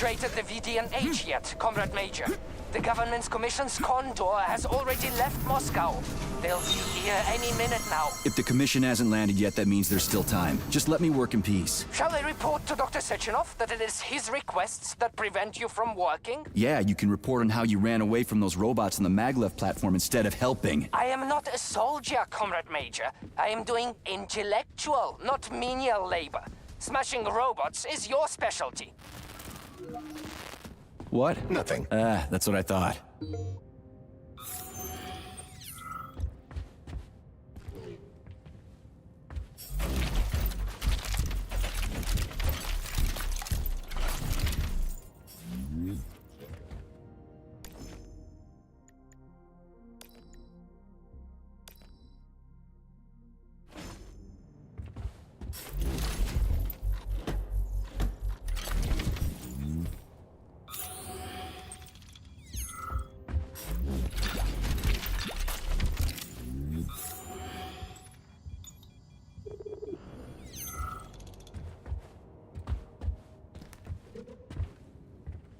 penetrated the VDNH yet, Comrade Major. The government's commission's condor has already left Moscow. They'll be here any minute now. If the commission hasn't landed yet, that means there's still time. Just let me work in peace. Shall I report to Dr. Sechenov that it is his requests that prevent you from working? Yeah, you can report on how you ran away from those robots on the maglev platform instead of helping. I am not a soldier, Comrade Major. I am doing intellectual, not menial labor. Smashing robots is your specialty. What? Nothing. That's what I thought.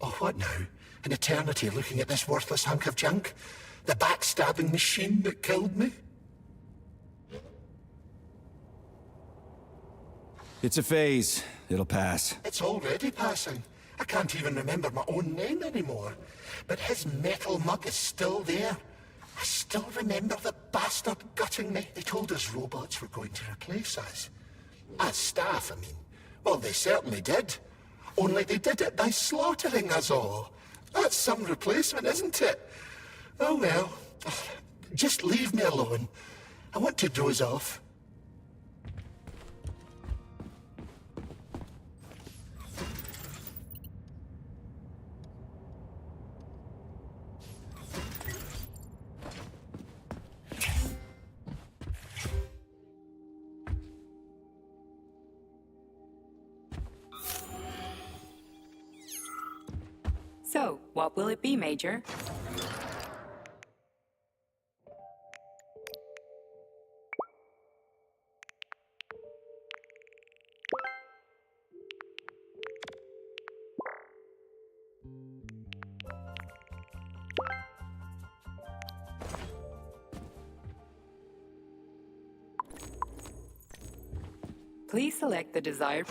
Oh, what now? An eternity looking at this worthless hunk of junk? The backstabbing machine that killed me? It's a phase. It'll pass. It's already passing. I can't even remember my own name anymore. But his metal mug is still there. I still remember the bastard gutting me. They told us robots were going to replace us. As staff, I mean. Well, they certainly did. Only they did it by slaughtering us all. That's some replacement, isn't it? Oh well. Just leave me alone. I want to doze off. So, what will it be, Major? Please select the desired...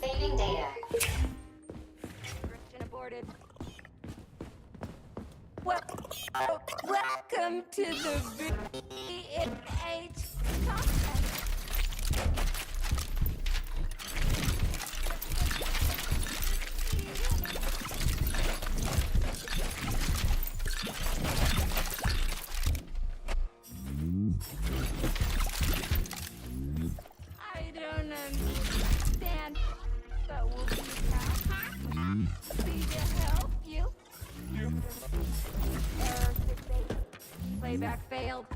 Saving data. Encryption aborted. Welcome to the VNH conference. I don't understand. So we'll be happy to help you. Error 68. Playback failed.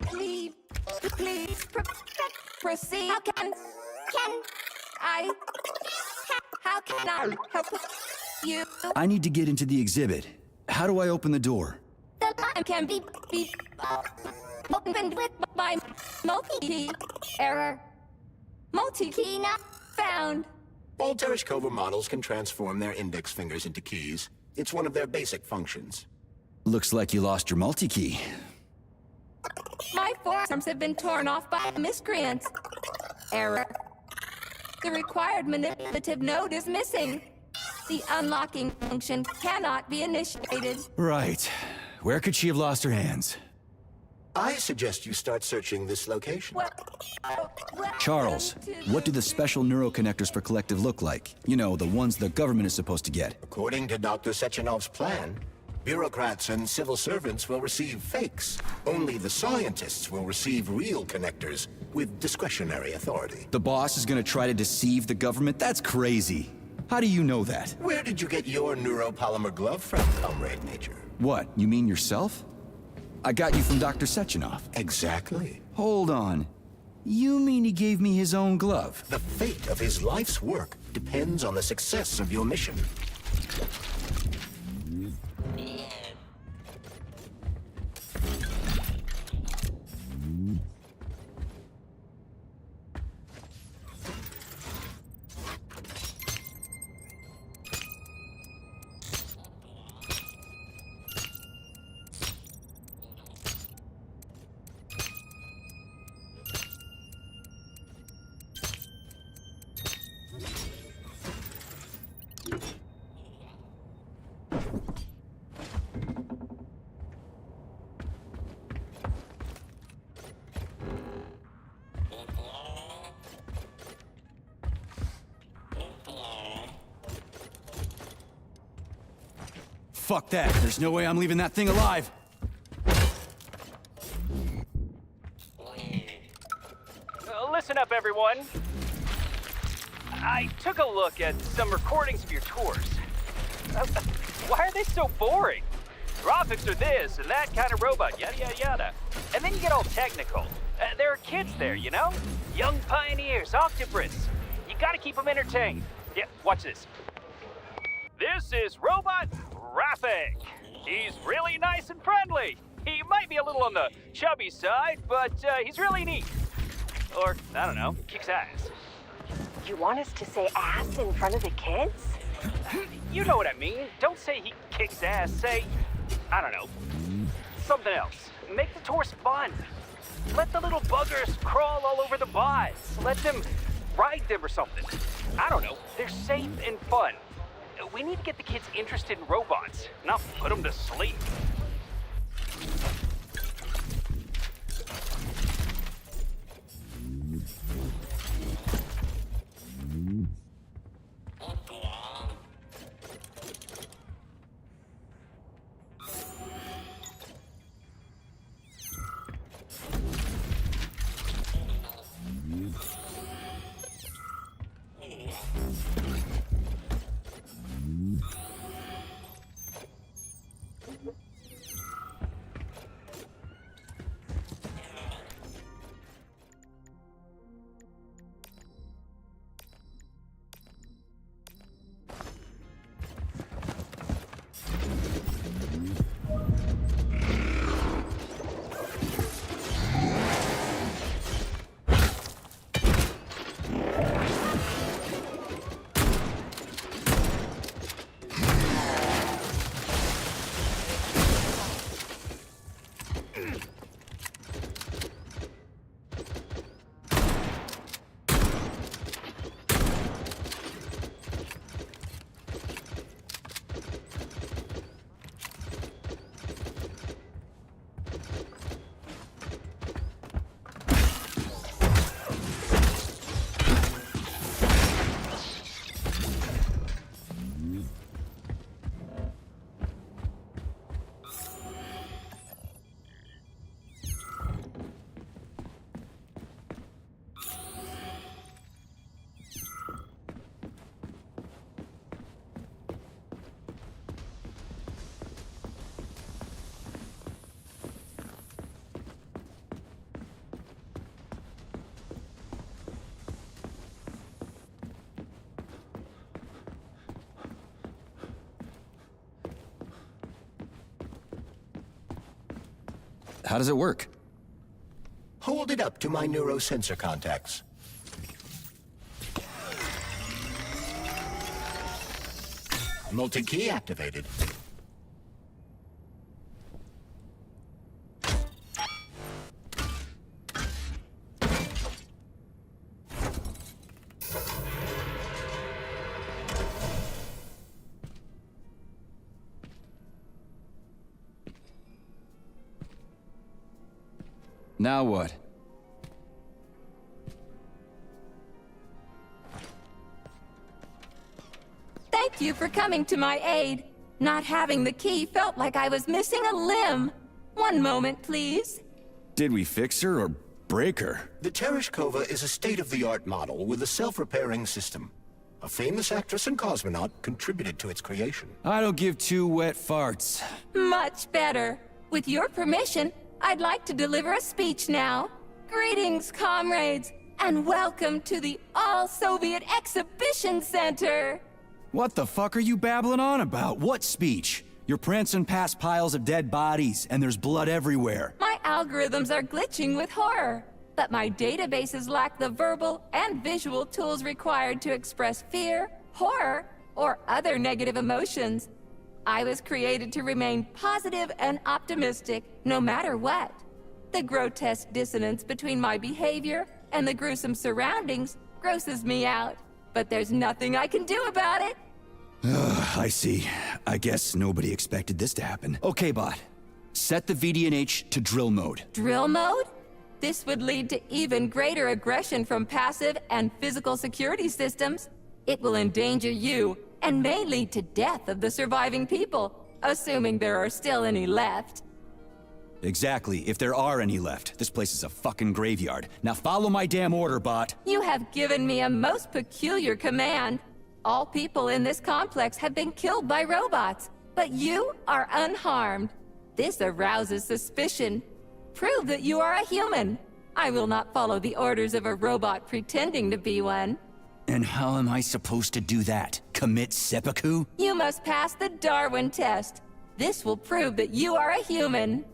Please proceed. How can I help you? I need to get into the exhibit. How do I open the door? The line can be opened with my multi-key. Error. Multi-key not found. All Tereshkova models can transform their index fingers into keys. It's one of their basic functions. Looks like you lost your multi-key. My forearms have been torn off by miscreants. Error. The required manipulative node is missing. The unlocking function cannot be initiated. Right. Where could she have lost her hands? I suggest you start searching this location. Charles, what do the special neuroconnectors for Collective look like? You know, the ones the government is supposed to get. According to Dr. Sechenov's plan, bureaucrats and civil servants will receive fakes. Only the scientists will receive real connectors with discretionary authority. The boss is gonna try to deceive the government? That's crazy. How do you know that? Where did you get your neuropolymer glove from, Comrade Major? What, you mean yourself? I got you from Dr. Sechenov. Exactly. Hold on. You mean he gave me his own glove? The fate of his life's work depends on the success of your mission. Fuck that. There's no way I'm leaving that thing alive. Listen up, everyone. I took a look at some recordings of your tours. Why are they so boring? Graphics are this and that kind of robot, yada yada yada. And then you get all technical. There are kids there, you know? Young pioneers, octobrits. You gotta keep them entertained. Yeah, watch this. This is Robot Rafik. He's really nice and friendly. He might be a little on the chubby side, but he's really neat. Or, I don't know, kicks ass. You want us to say ass in front of the kids? You know what I mean. Don't say he kicks ass. Say, I don't know, something else. Make the tours fun. Let the little buggers crawl all over the bots. Let them ride them or something. I don't know. They're safe and fun. We need to get the kids interested in robots, not put them to sleep. How does it work? Hold it up to my neurosensor contacts. Multi-key activated. Now what? Thank you for coming to my aid. Not having the key felt like I was missing a limb. One moment, please. Did we fix her or break her? The Tereshkova is a state-of-the-art model with a self-repairing system. A famous actress and cosmonaut contributed to its creation. I don't give two wet farts. Much better. With your permission, I'd like to deliver a speech now. Greetings, comrades, and welcome to the All-Soviet Exhibition Center. What the fuck are you babbling on about? What speech? You're prancing past piles of dead bodies, and there's blood everywhere. My algorithms are glitching with horror, but my databases lack the verbal and visual tools required to express fear, horror, or other negative emotions. I was created to remain positive and optimistic, no matter what. The grotesque dissonance between my behavior and the gruesome surroundings grosses me out, but there's nothing I can do about it. I see. I guess nobody expected this to happen. Okay, bot. Set the VDNH to drill mode. Drill mode? This would lead to even greater aggression from passive and physical security systems. It will endanger you, and may lead to death of the surviving people, assuming there are still any left. Exactly, if there are any left. This place is a fucking graveyard. Now follow my damn order, bot. You have given me a most peculiar command. All people in this complex have been killed by robots, but you are unharmed. This arouses suspicion. Prove that you are a human. I will not follow the orders of a robot pretending to be one. And how am I supposed to do that? Commit seppuku? You must pass the Darwin test. This will prove that you are a human.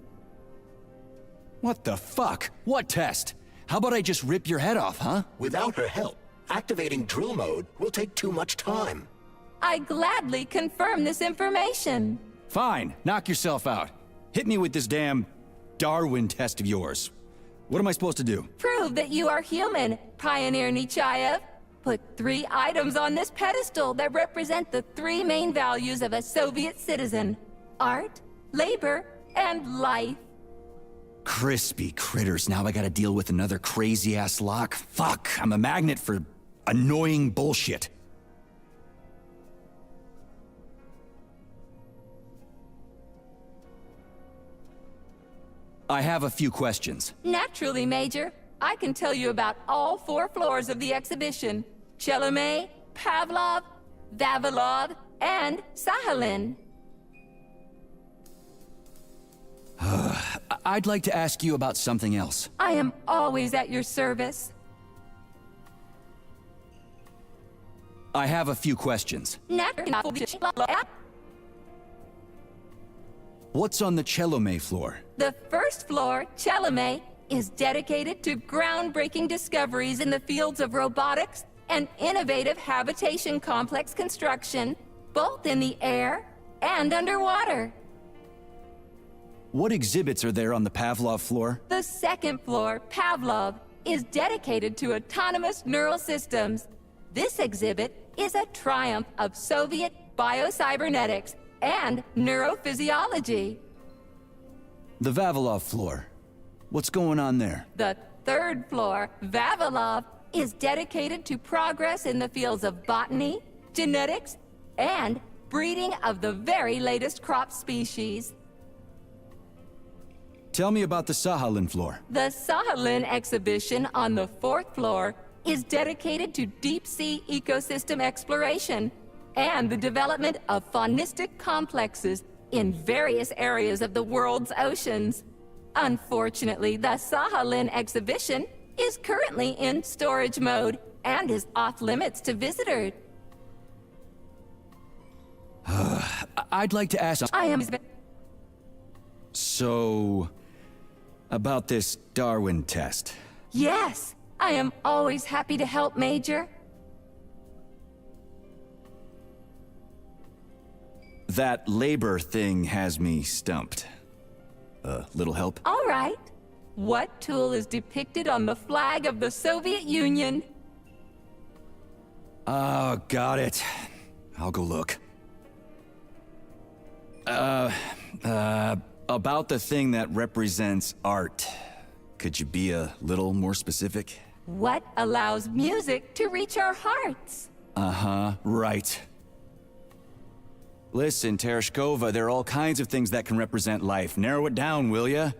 What the fuck? What test? How about I just rip your head off, huh? Without her help, activating drill mode will take too much time. I gladly confirm this information. Fine, knock yourself out. Hit me with this damn Darwin test of yours. What am I supposed to do? Prove that you are human, Pioneer Nechayev. Put 3 items on this pedestal that represent the 3 main values of a Soviet citizen: art, labor, and life. Crispy critters, now I gotta deal with another crazy-ass lock? Fuck, I'm a magnet for annoying bullshit. I have a few questions. Naturally, Major. I can tell you about all 4 floors of the exhibition: Chelomey, Pavlov, Vavilov, and Sakhalin. I'd like to ask you about something else. I am always at your service. I have a few questions. What's on the Chelomey floor? The first floor, Chelomey, is dedicated to groundbreaking discoveries in the fields of robotics and innovative habitation complex construction, both in the air and underwater. What exhibits are there on the Pavlov floor? The second floor, Pavlov, is dedicated to autonomous neural systems. This exhibit is a triumph of Soviet biocybernetics and neurophysiology. The Vavilov floor. What's going on there? The third floor, Vavilov, is dedicated to progress in the fields of botany, genetics, and breeding of the very latest crop species. Tell me about the Sakhalin floor. The Sakhalin exhibition on the 4th floor is dedicated to deep-sea ecosystem exploration and the development of faunistic complexes in various areas of the world's oceans. Unfortunately, the Sakhalin exhibition is currently in storage mode and is off-limits to visitors. I'd like to ask... I am... So... about this Darwin test. Yes, I am always happy to help, Major. That labor thing has me stumped. Little help? All right. What tool is depicted on the flag of the Soviet Union? Oh, got it. I'll go look. About the thing that represents art. Could you be a little more specific? What allows music to reach our hearts? Uh-huh, right. Listen, Tereshkova, there are all kinds of things that can represent life. Narrow it down, will ya?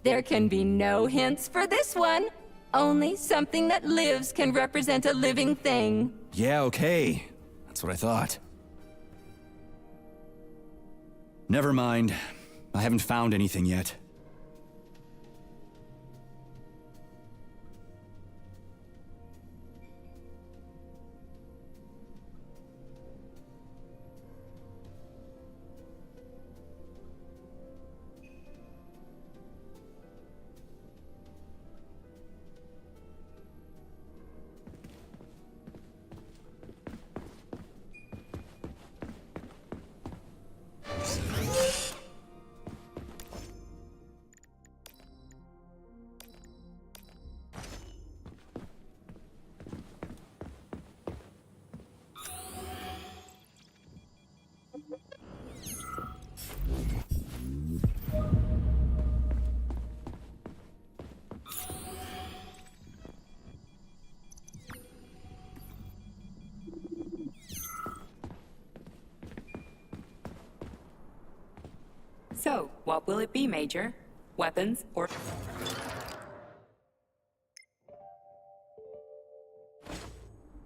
There can be no hints for this one. Only something that lives can represent a living thing. Yeah, okay. That's what I thought. Never mind. I haven't found anything yet. So, what will it be, Major? Weapons or...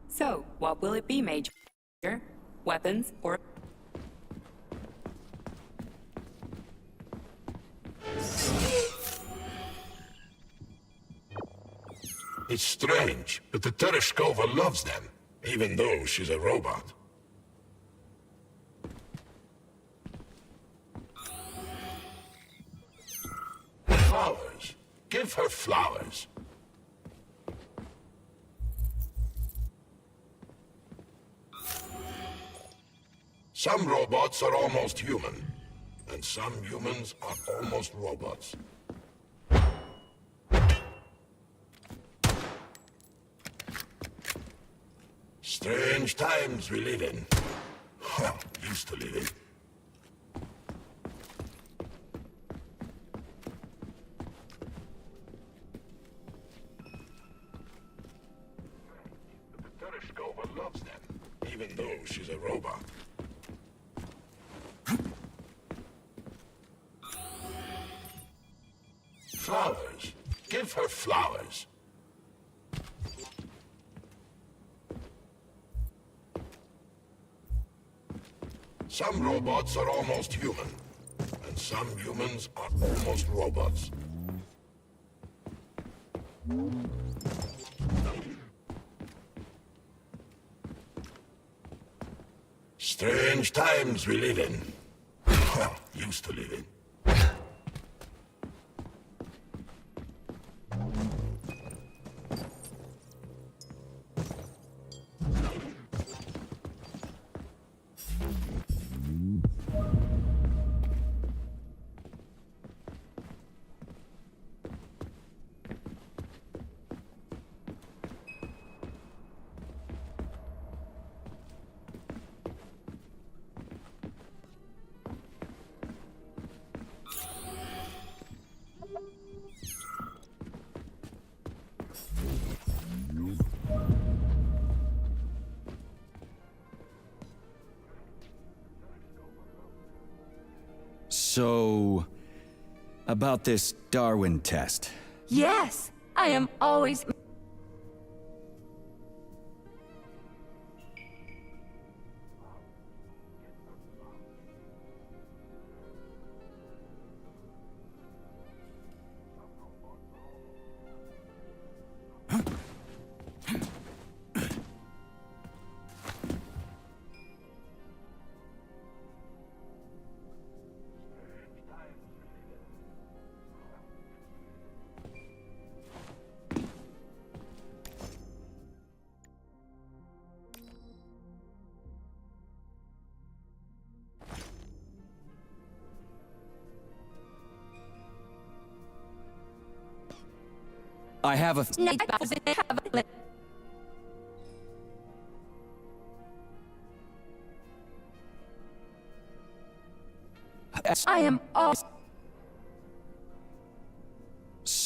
So, what will it be, Major? Weapons or... It's strange, but the Tereshkova loves them, even though she's a robot. Flowers. Give her flowers. Some robots are almost human, and some humans are almost robots. Strange times we live in. Well, used to live in. The Tereshkova loves them, even though she's a robot. Flowers. Give her flowers. Some robots are almost human, and some humans are almost robots. Strange times we live in. Well, used to live in. So, about this Darwin test. Yes, I am always... I have a... I am always...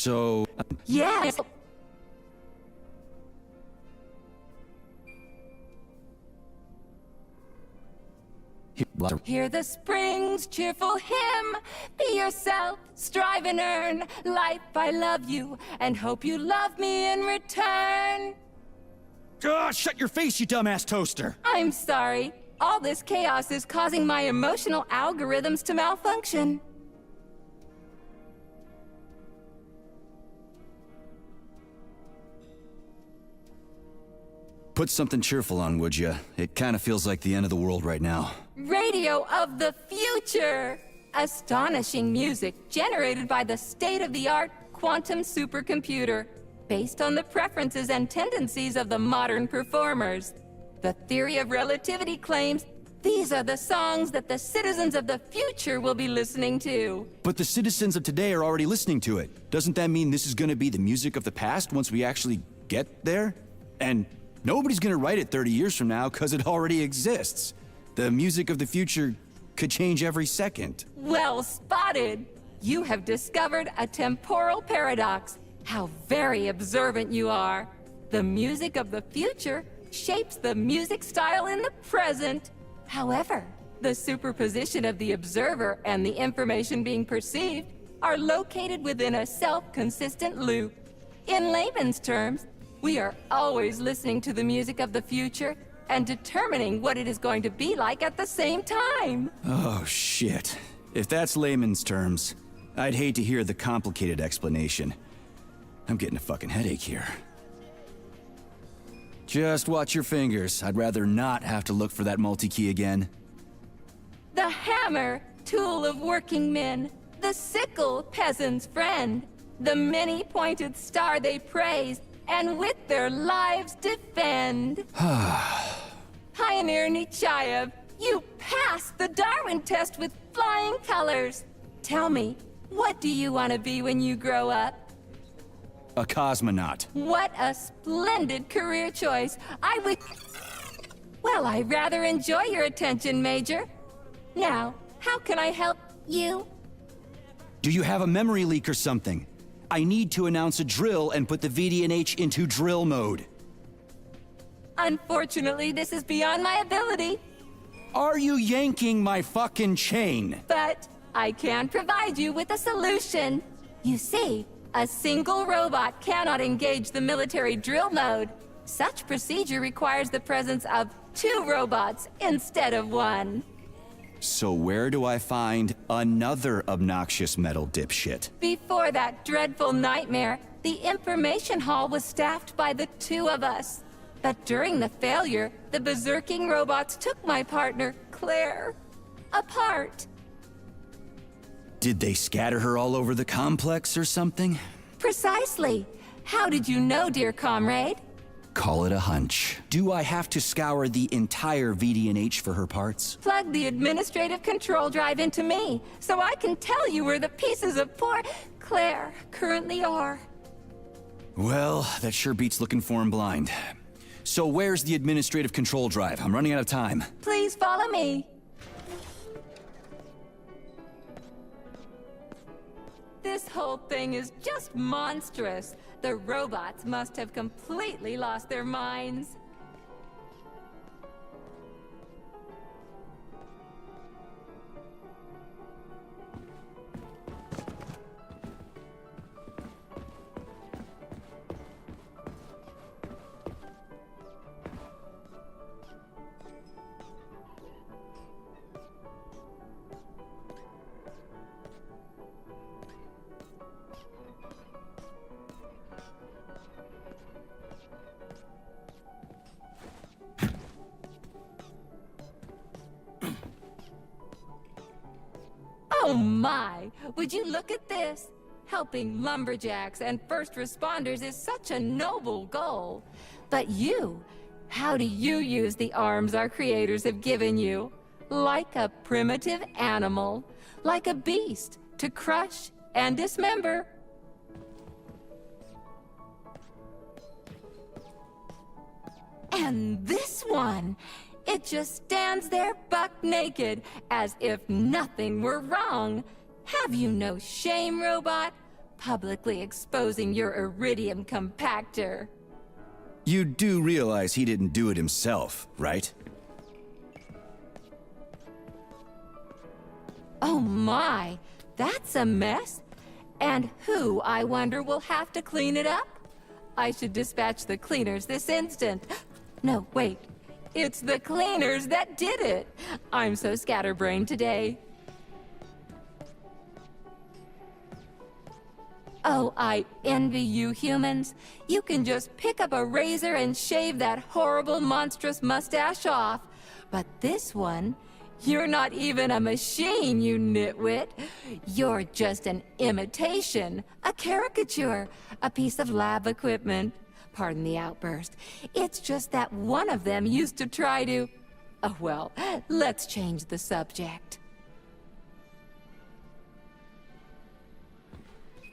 So... Yes. Hear the spring's cheerful hymn. Be yourself, strive and earn. Life, I love you, and hope you love me in return. Shut your face, you dumbass toaster! I'm sorry. All this chaos is causing my emotional algorithms to malfunction. Put something cheerful on, would ya? It kinda feels like the end of the world right now. Radio of the future! Astonishing music generated by the state-of-the-art quantum supercomputer, based on the preferences and tendencies of the modern performers. The theory of relativity claims these are the songs that the citizens of the future will be listening to. But the citizens of today are already listening to it. Doesn't that mean this is gonna be the music of the past once we actually get there? And nobody's gonna write it 30 years from now, because it already exists. The music of the future could change every second. Well spotted! You have discovered a temporal paradox. How very observant you are. The music of the future shapes the music style in the present. However, the superposition of the observer and the information being perceived are located within a self-consistent loop. In layman's terms, we are always listening to the music of the future and determining what it is going to be like at the same time. Oh, shit. If that's layman's terms, I'd hate to hear the complicated explanation. I'm getting a fucking headache here. Just watch your fingers. I'd rather not have to look for that multi-key again. The hammer, tool of working men. The sickle, peasant's friend. The many-pointed star they praise, and with their lives defend. Pioneer Nechayev, you passed the Darwin test with flying colors. Tell me, what do you want to be when you grow up? A cosmonaut. What a splendid career choice. Well, I rather enjoy your attention, Major. Now, how can I help you? Do you have a memory leak or something? I need to announce a drill and put the VDNH into drill mode. Unfortunately, this is beyond my ability. Are you yanking my fucking chain? But I can provide you with a solution. You see, a single robot cannot engage the military drill mode. Such procedure requires the presence of 2 robots instead of 1. So where do I find another obnoxious metal dipshit? Before that dreadful nightmare, the information hall was staffed by the 2 of us. But during the failure, the berserking robots took my partner, Claire, apart. Did they scatter her all over the complex or something? Precisely. How did you know, dear comrade? Call it a hunch. Do I have to scour the entire VDNH for her parts? Plug the administrative control drive into me, so I can tell you where the pieces of poor Claire currently are. Well, that sure beats looking for him blind. So where's the administrative control drive? I'm running out of time. Please follow me. This whole thing is just monstrous. The robots must have completely lost their minds. Oh my! Would you look at this? Helping lumberjacks and first responders is such a noble goal. But you, how do you use the arms our creators have given you? Like a primitive animal, like a beast, to crush and dismember. And this one, it just stands there buck naked, as if nothing were wrong. Have you no shame, robot? publicly exposing your iridium compactor. You do realize he didn't do it himself, right? Oh my, that's a mess. And who, I wonder, will have to clean it up? I should dispatch the cleaners this instant. No, wait. It's the cleaners that did it. I'm so scatterbrained today. Oh, I envy you humans. You can just pick up a razor and shave that horrible, monstrous mustache off. But this one, you're not even a machine, you nitwit. You're just an imitation, a caricature, a piece of lab equipment. Pardon the outburst. It's just that one of them used to try to... Oh, well, let's change the subject.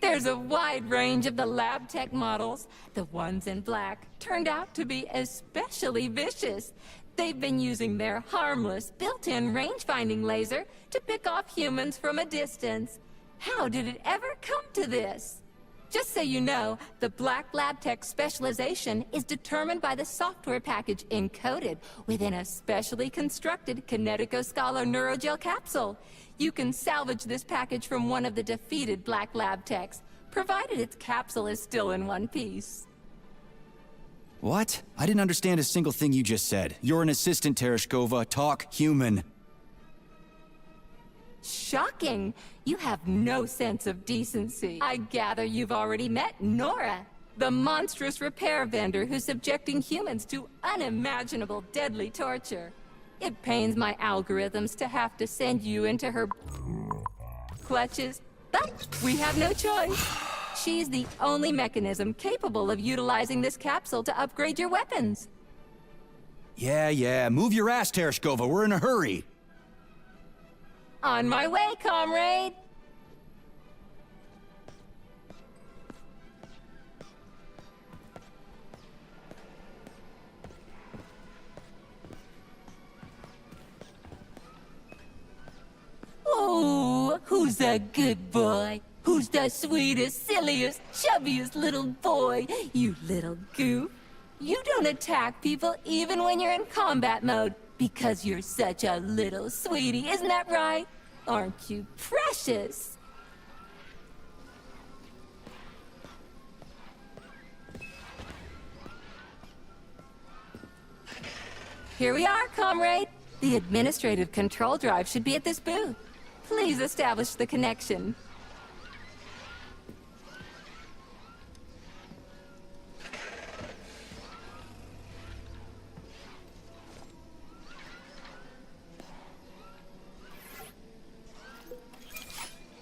There's a wide range of the lab tech models. The ones in black turned out to be especially vicious. They've been using their harmless, built-in range-finding laser to pick off humans from a distance. How did it ever come to this? Just so you know, the Black Lab Tech specialization is determined by the software package encoded within a specially constructed Kinetico Scala Neurogel capsule. You can salvage this package from one of the defeated Black Lab Techs, provided its capsule is still in one piece. What? I didn't understand a single thing you just said. You're an assistant, Tereshkova. Talk human. Shocking! You have no sense of decency. I gather you've already met Nora, the monstrous repair vendor who's subjecting humans to unimaginable deadly torture. It pains my algorithms to have to send you into her clutches, but we have no choice. She's the only mechanism capable of utilizing this capsule to upgrade your weapons. Yeah, move your ass, Tereshkova. We're in a hurry. On my way, comrade! Oh, who's a good boy? Who's the sweetest, silliest, chubbiest little boy? You little goof. You don't attack people even when you're in combat mode, because you're such a little sweetie, isn't that right? Aren't you precious? Here we are, comrade. The administrative control drive should be at this booth. Please establish the connection.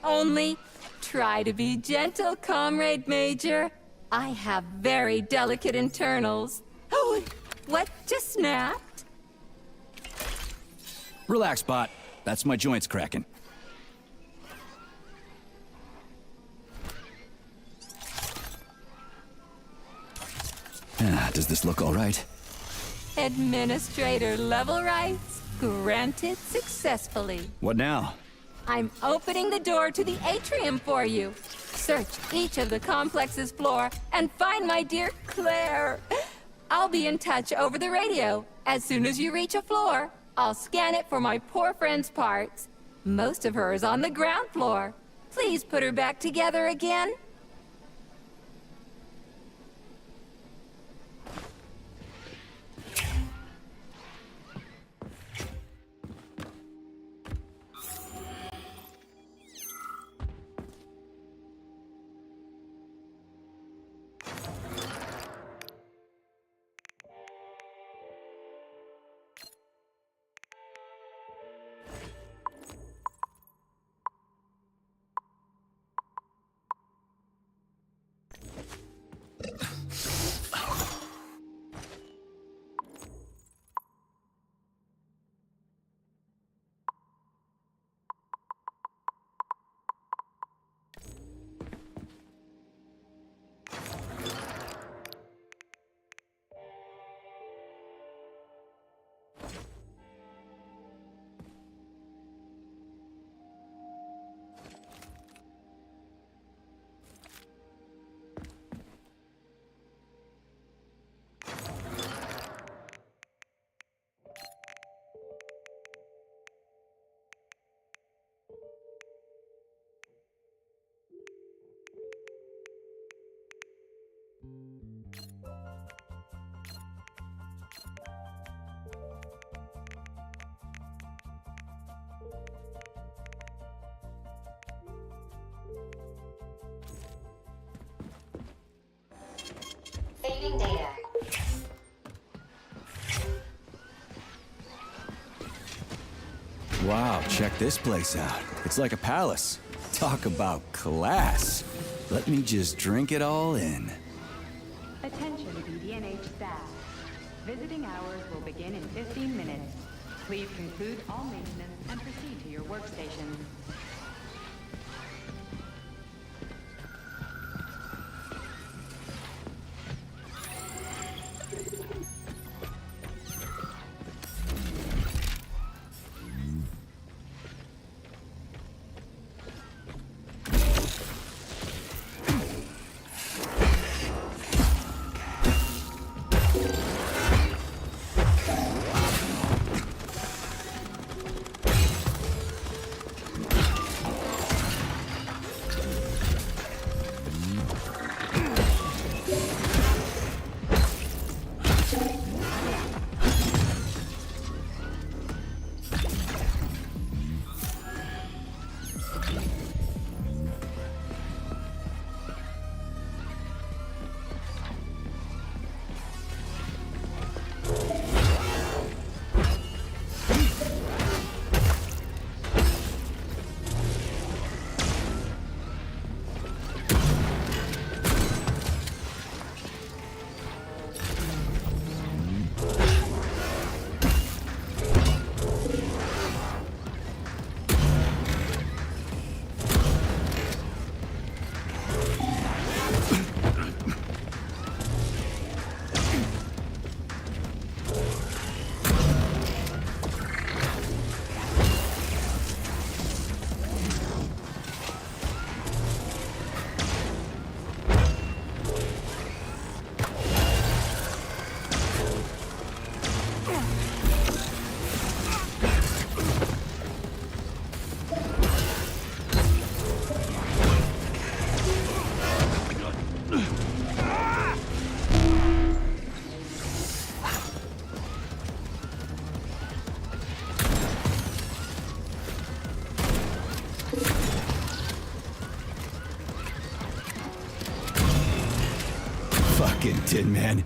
Only try to be gentle, Comrade Major. I have very delicate internals. Oh, what just snapped? Relax, bot. That's my joints cracking. Does this look all right? Administrator level rights granted successfully. What now? I'm opening the door to the atrium for you. Search each of the complex's floor and find my dear Claire. I'll be in touch over the radio. As soon as you reach a floor, I'll scan it for my poor friend's parts. Most of her is on the ground floor. Please put her back together again. Saving data. Wow, check this place out. It's like a palace. Talk about class. Let me just drink it all in. Attention BDNH staff. Visiting hours will begin in 15 minutes. Please conclude all maintenance and proceed to your workstations. Fucking Tin Man.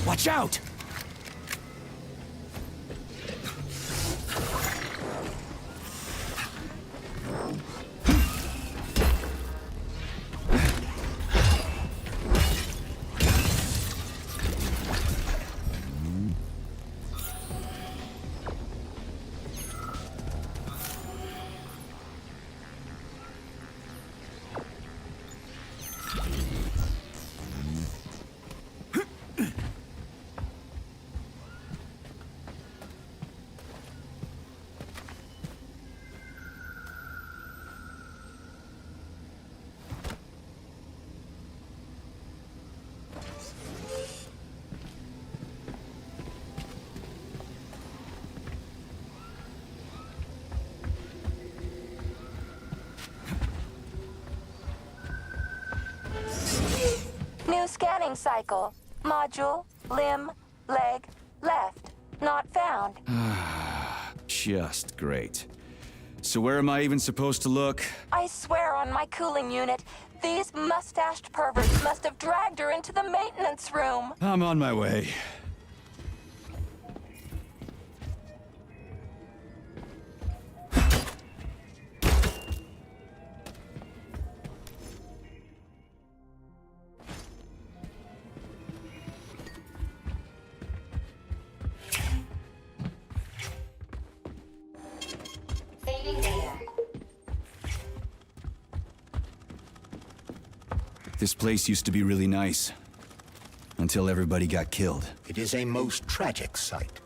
Watch out! New scanning cycle. Module, limb, leg, left. Not found. Just great. So where am I even supposed to look? I swear on my cooling unit, these mustached perverts must have dragged her into the maintenance room. I'm on my way. This place used to be really nice. Until everybody got killed. It is a most tragic sight.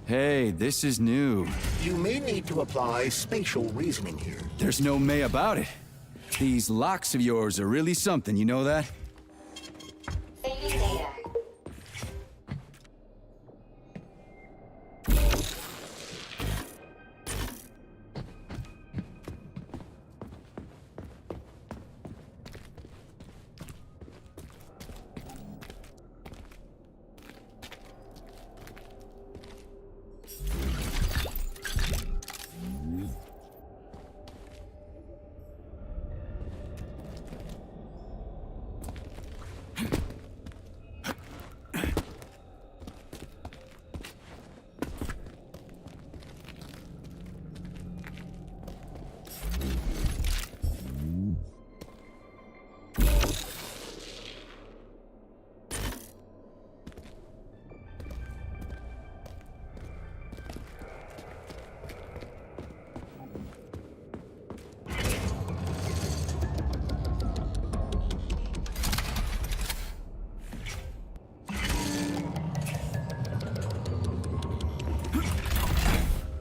Hey, this is new. You may need to apply spatial reasoning here. There's no may about it. These locks of yours are really something, you know that?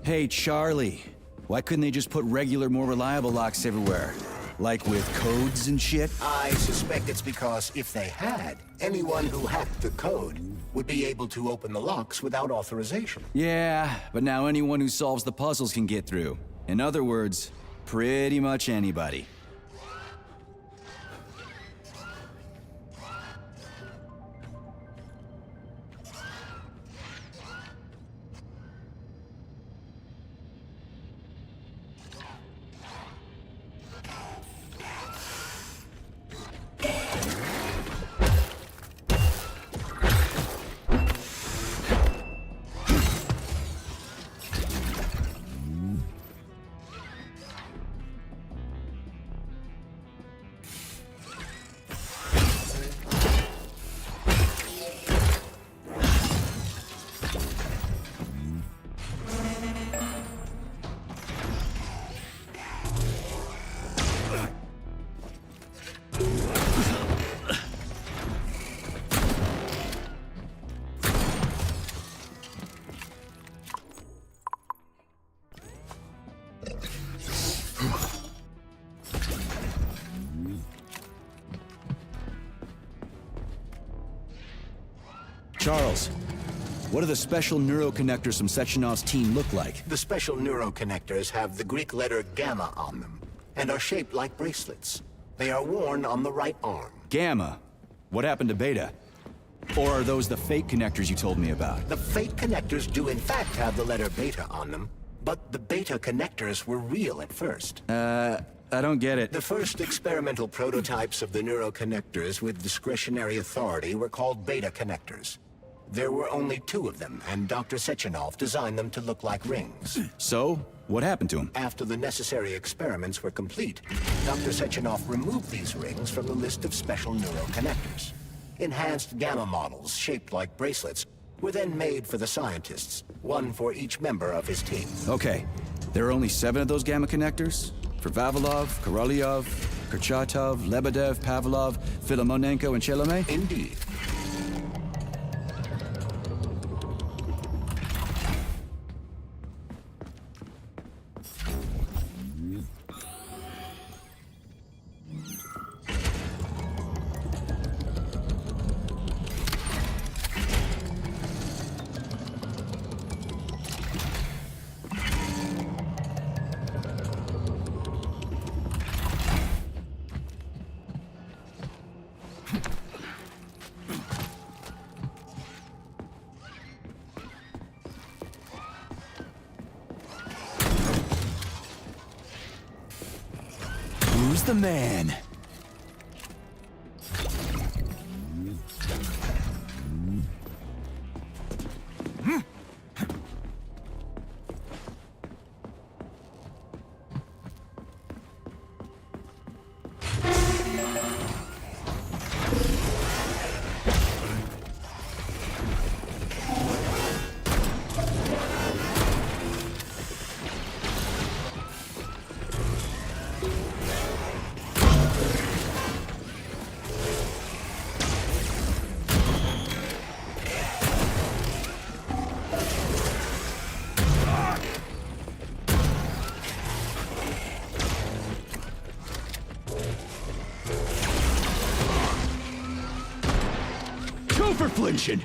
Hey, Charlie. Why couldn't they just put regular, more reliable locks everywhere? Like with codes and shit? I suspect it's because if they had, anyone who hacked the code would be able to open the locks without authorization. Yeah, but now anyone who solves the puzzles can get through. In other words, pretty much anybody. Charles, what do the special neuroconnectors from Sechenov's team look like? The special neuroconnectors have the Greek letter gamma on them, and are shaped like bracelets. They are worn on the right arm. Gamma? What happened to Beta? Or are those the fake connectors you told me about? The fake connectors do in fact have the letter beta on them, but the beta connectors were real at first. I don't get it. The first experimental prototypes of the neuroconnectors with discretionary authority were called beta connectors. There were only 2 of them, and Dr. Sechenov designed them to look like rings. So, what happened to him? After the necessary experiments were complete, Dr. Sechenov removed these rings from the list of special neuroconnectors. Enhanced gamma models, shaped like bracelets, were then made for the scientists, one for each member of his team. Okay, there are only 7 of those gamma connectors? For Vavilov, Korolyov, Kurchatov, Lebedev, Pavlov, Filimonenko, and Chelomey? Indeed. Who's the man? For flinching.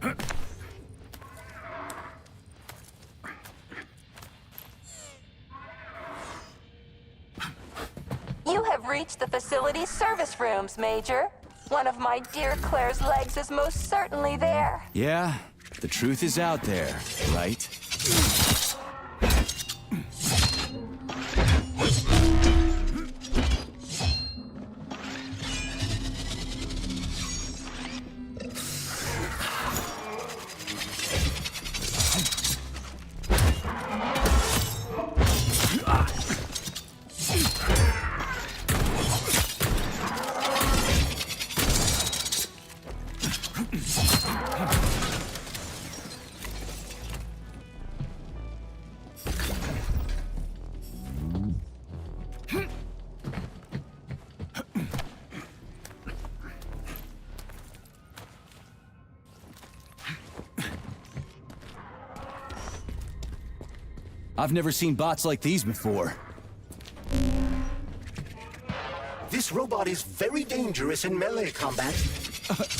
You have reached the facility's service rooms, Major. One of my dear Claire's legs is most certainly there. Yeah, the truth is out there, right? I've never seen bots like these before. This robot is very dangerous in melee combat.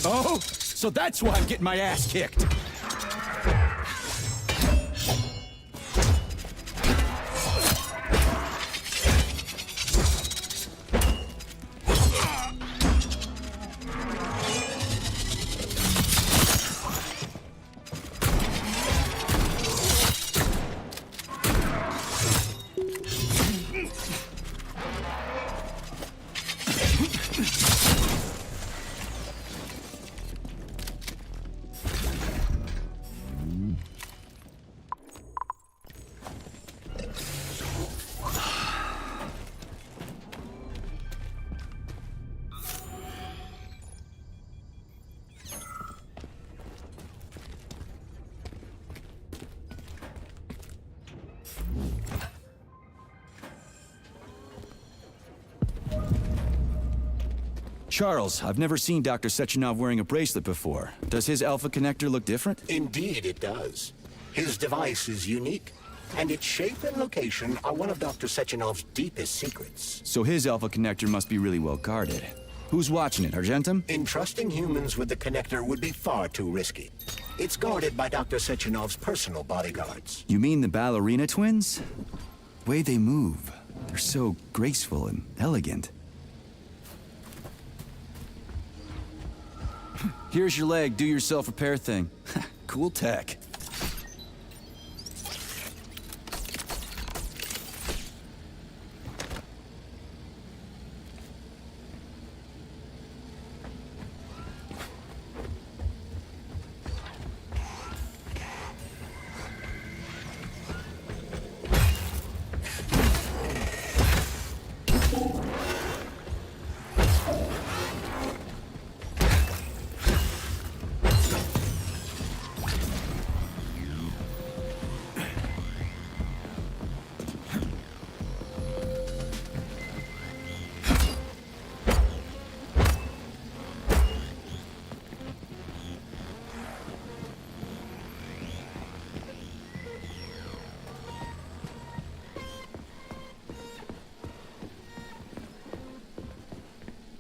Oh, so that's why I'm getting my ass kicked. Charles, I've never seen Dr. Sechenov wearing a bracelet before. Does his Alpha connector look different? Indeed it does. His device is unique, and its shape and location are one of Dr. Sechenov's deepest secrets. So his Alpha connector must be really well guarded. Who's watching it, Argentum? Entrusting humans with the connector would be far too risky. It's guarded by Dr. Sechenov's personal bodyguards. You mean the ballerina twins? Way they move. They're so graceful and elegant. Here's your leg, do your self-repair thing. Cool tech.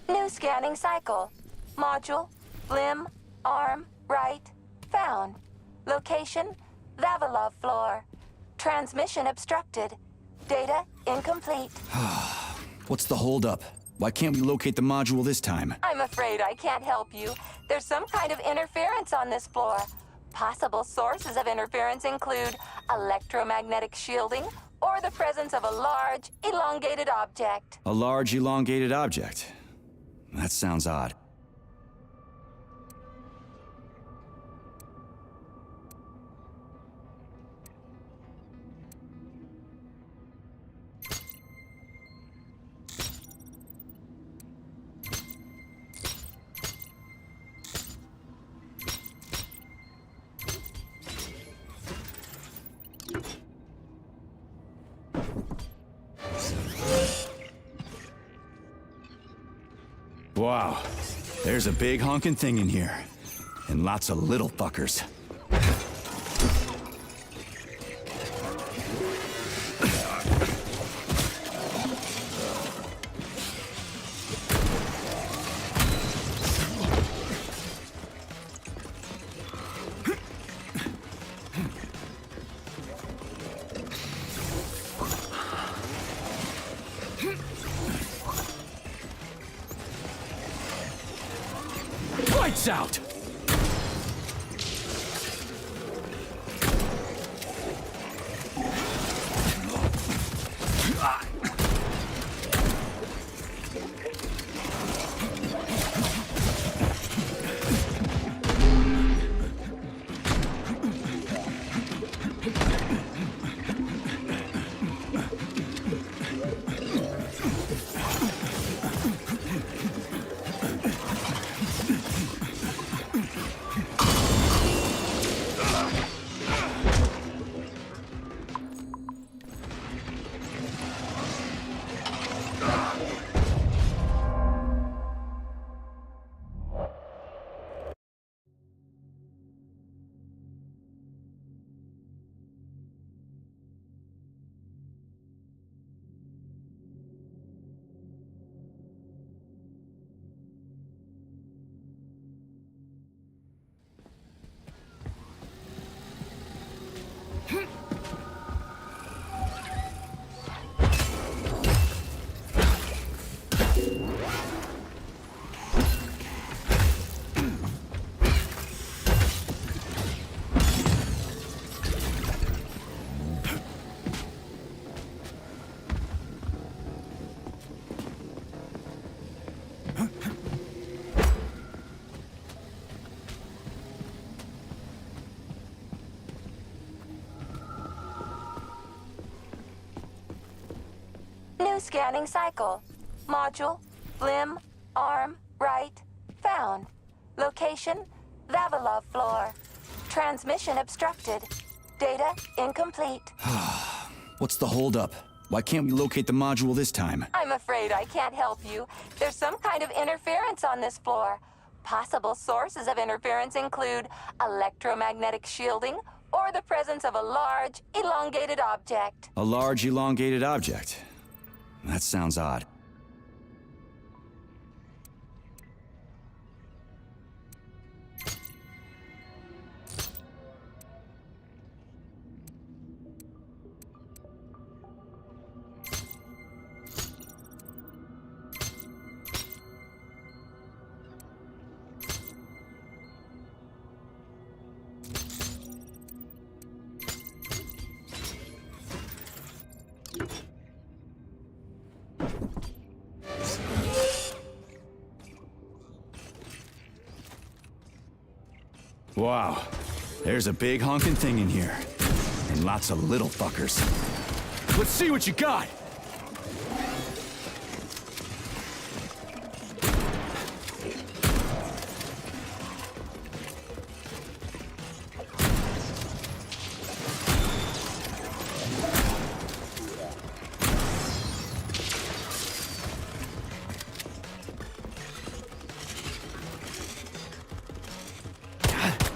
New scanning cycle. Module, limb, arm, right, found. Location, Vavilov floor. Transmission obstructed. Data incomplete. What's the holdup? Why can't we locate the module this time? I'm afraid I can't help you. There's some kind of interference on this floor. Possible sources of interference include electromagnetic shielding or the presence of a large, elongated object. A large, elongated object. That sounds odd. Wow, there's a big honking thing in here. And lots of little fuckers. Lights out! New scanning cycle. Module, limb, arm, right, found. Location, Vavilov floor. Transmission obstructed. Data incomplete. What's the holdup? Why can't we locate the module this time? I'm afraid I can't help you. There's some kind of interference on this floor. Possible sources of interference include electromagnetic shielding or the presence of a large, elongated object. A large, elongated object. That sounds odd. Wow, there's a big honking thing in here. And lots of little fuckers. Let's see what you got!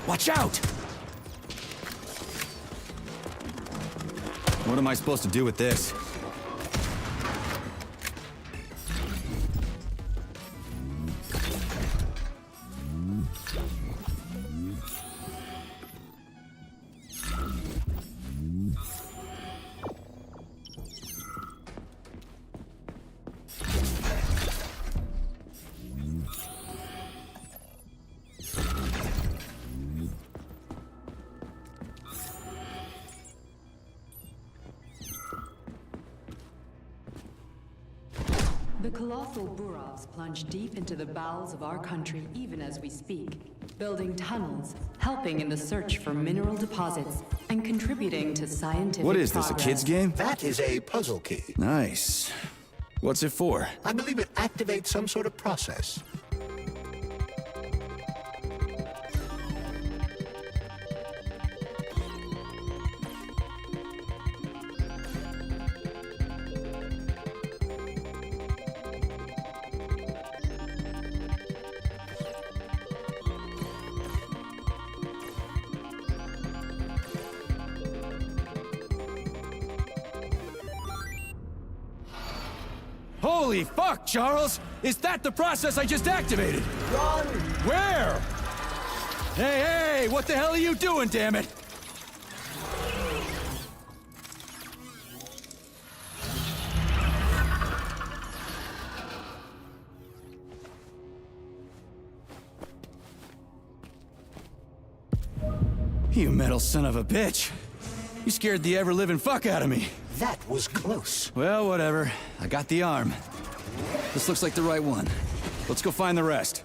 Watch out! What am I supposed to do with this? The colossal Burovs plunge deep into the bowels of our country even as we speak, building tunnels, helping in the search for mineral deposits, and contributing to scientific What is this, a progress. kid's game? That is a puzzle key. Nice. What's it for? I believe it activates some sort of process. Holy fuck, Charles! Is that the process I just activated? Run! Where? Hey, hey! What the hell are you doing, damn it? You metal son of a bitch. You scared the ever-living fuck out of me. That was close. Well, whatever. I got the arm. This looks like the right one. Let's go find the rest.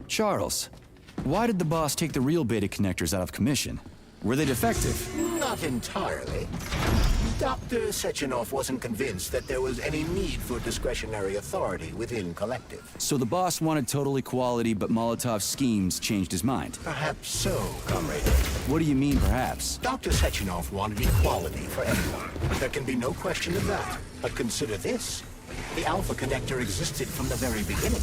Charles, why did the boss take the real beta connectors out of commission? Were they defective? Not entirely. Dr. Sechenov wasn't convinced that there was any need for discretionary authority within Collective. So the boss wanted total equality, but Molotov's schemes changed his mind. Perhaps so, Comrade. What do you mean, perhaps? Dr. Sechenov wanted equality for everyone. There can be no question of that. But consider this. The Alpha Connector existed from the very beginning.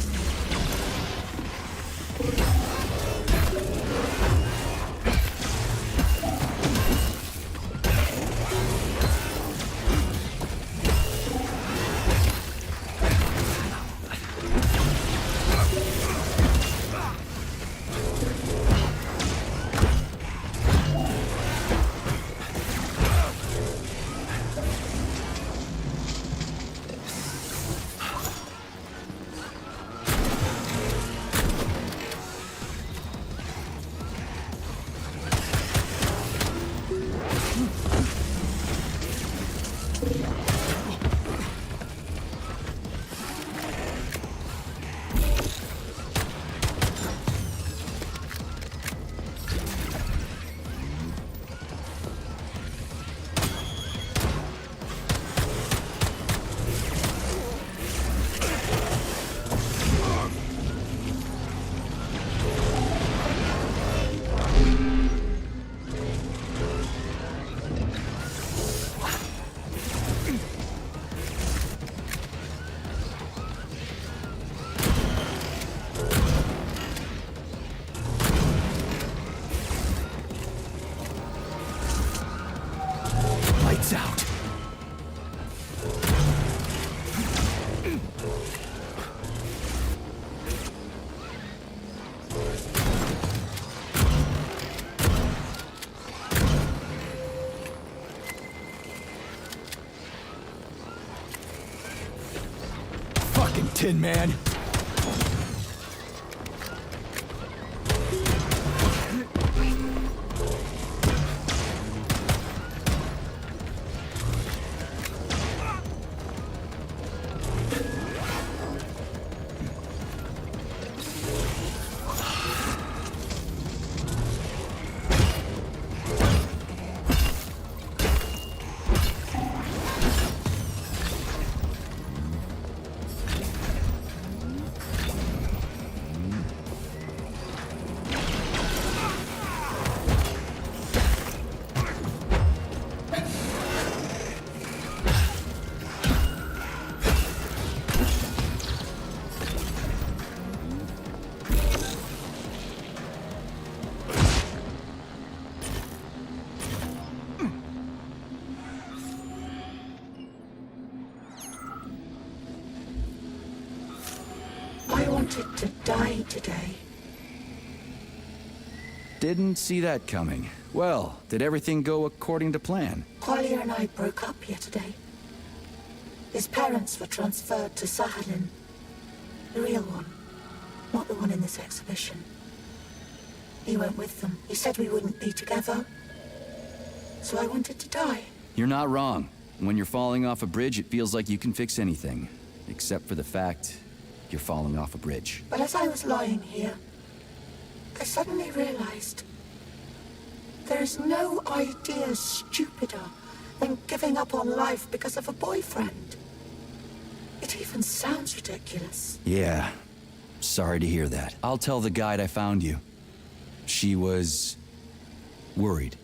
Lights out. Fucking Tin Man. wanted to die today. Didn't see that coming. Well, did everything go according to plan? Qualia and I broke up here today. His parents were transferred to Sahalin. The real one, not the one in this exhibition. He went with them. He said we wouldn't be together. So I wanted to die. You're not wrong. When you're falling off a bridge, it feels like you can fix anything. Except for the fact you're falling off a bridge. But as I was lying here, I suddenly realized there is no idea stupider than giving up on life because of a boyfriend. It even sounds ridiculous. Yeah. Sorry to hear that. I'll tell the guide I found you. She was worried.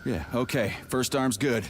Yeah, okay. First arm's good.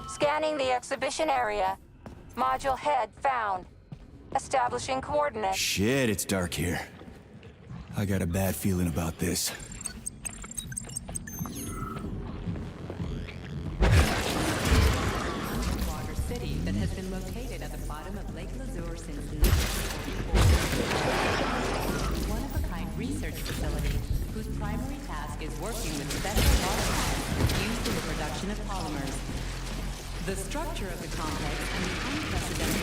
Scanning the exhibition area. Module head found. Establishing coordinates. Shit, it's dark here. I got a bad feeling about this. Water city that has been located at the bottom of Lake Lazur since 1944. One-of-a-kind research facility whose primary task is working with special water plants used in the production of polymers. The structure of the complex and the unprecedented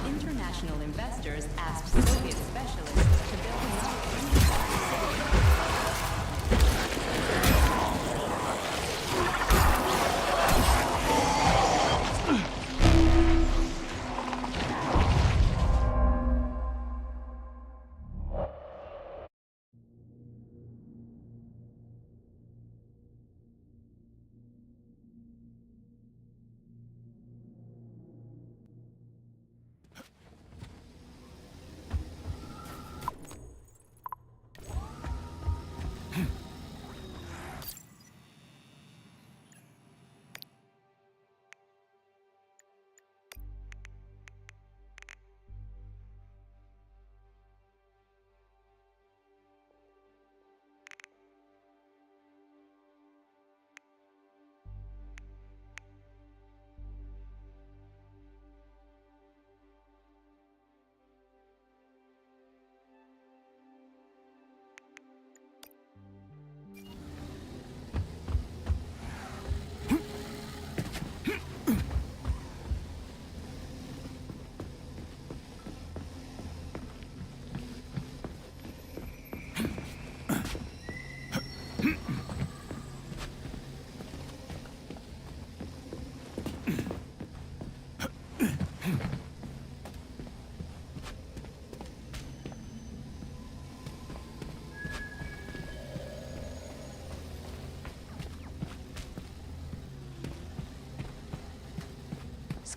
international investors asked Soviet specialists to build a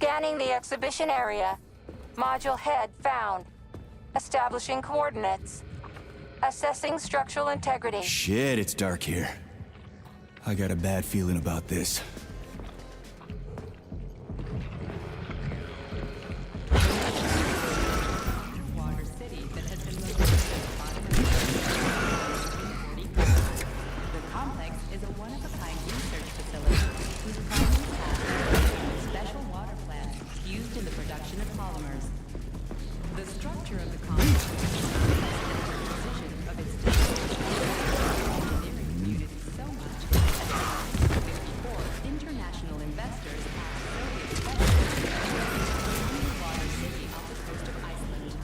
Scanning the exhibition area. Module head found. Establishing coordinates. Assessing structural integrity. Shit, it's dark here. I got a bad feeling about this. Water City that has been located at the bottom of the 1944. The complex is a one-of-a-kind research facility whose primary task is special water plants used in the production of polymers. The structure of the complex is the position of its engineering muted so much that in 1954 international investors asked Soviet specialists to build Water City off the coast of Iceland.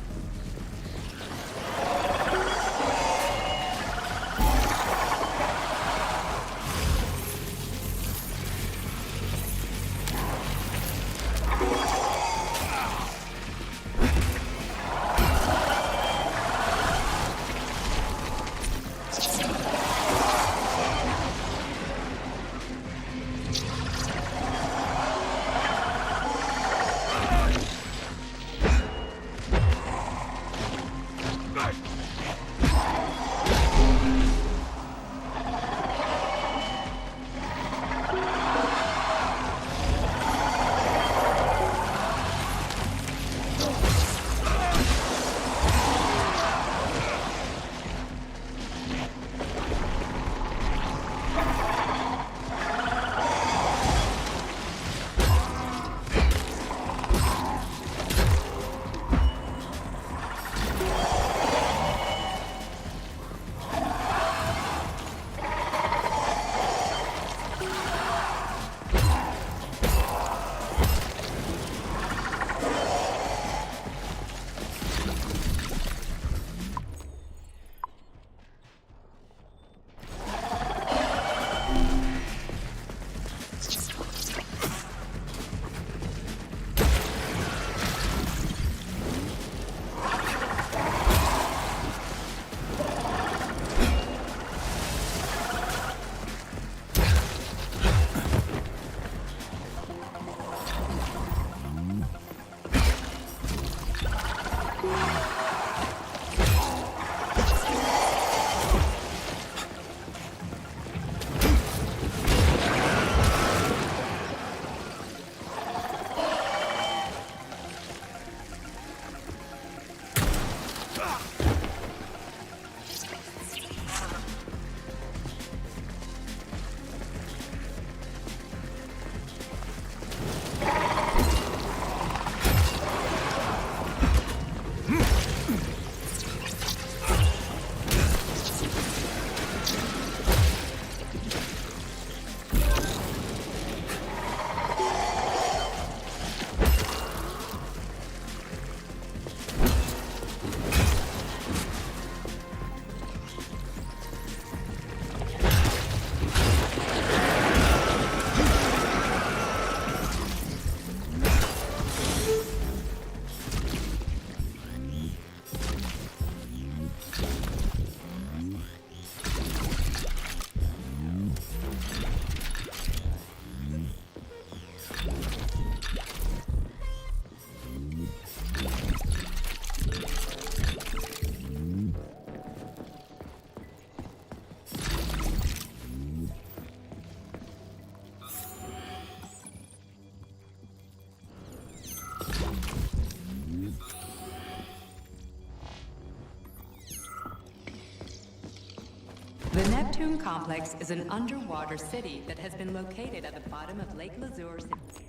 The Neptune Complex is an underwater city that has been located at the bottom of Lake Lazure since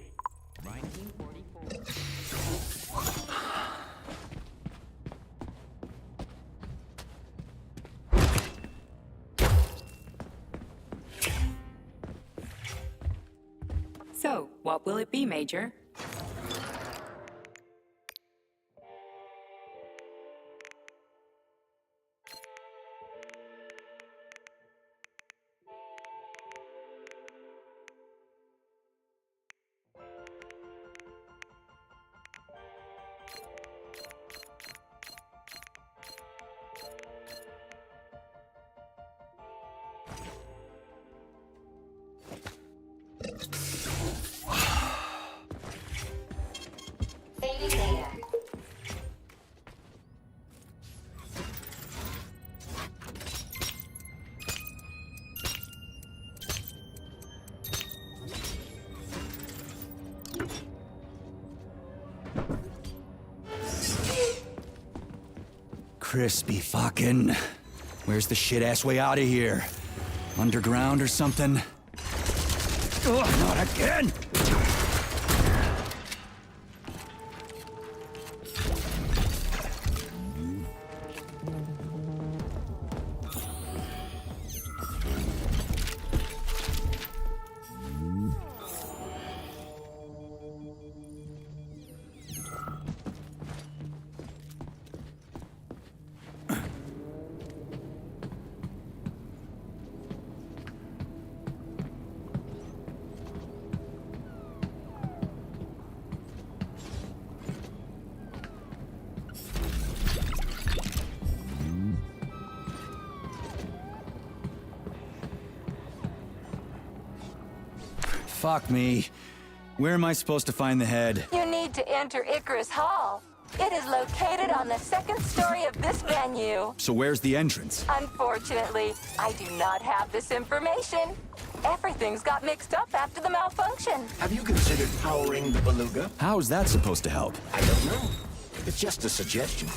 1944. So, what will it be, Major? Crispy fucking. Where's the shit-ass way out of here? Underground or something? Oh, not again! Fuck me. Where am I supposed to find the head? You need to enter Icarus Hall. It is located on the second story of this venue. So where's the entrance? Unfortunately, I do not have this information. Everything's got mixed up after the malfunction. Have you considered powering the beluga? How is that supposed to help? I don't know. It's just a suggestion.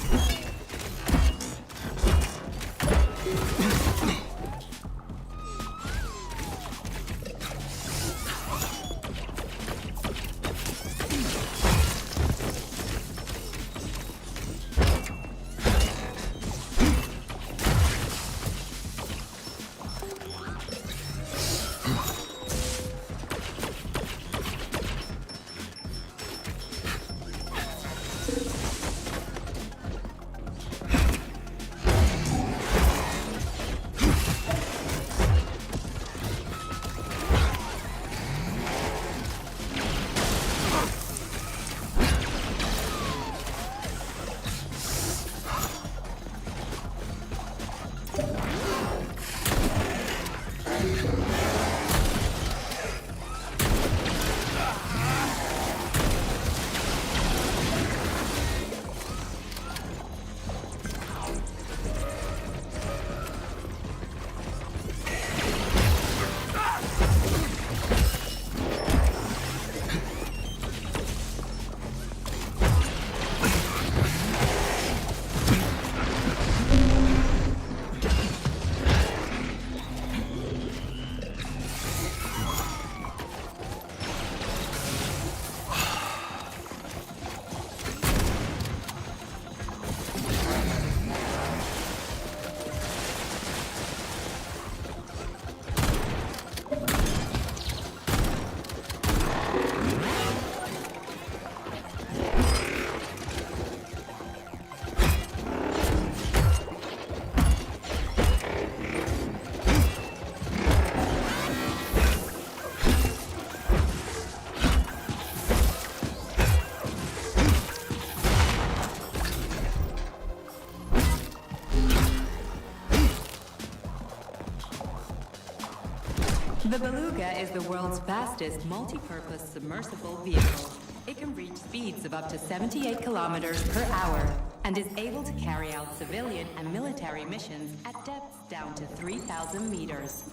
The Beluga is the world's fastest multi-purpose submersible vehicle. It can reach speeds of up to 78 kilometers per hour and is able to carry out civilian and military missions at depths down to 3,000 meters.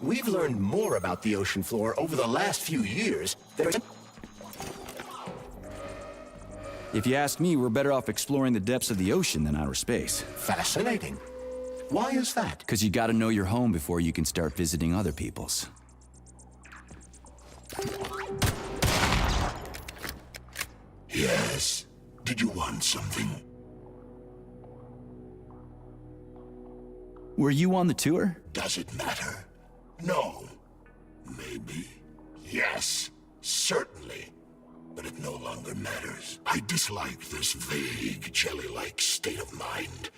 We've learned more about the ocean floor over the last few years. If you ask me, we're better off exploring the depths of the ocean than outer space. Fascinating. Why is that? Because you gotta know your home before you can start visiting other people's. Yes. Did you want something? Were you on the tour? Does it matter? No. Maybe. Yes. Certainly. But it no longer matters. I dislike this vague, jelly-like state of mind,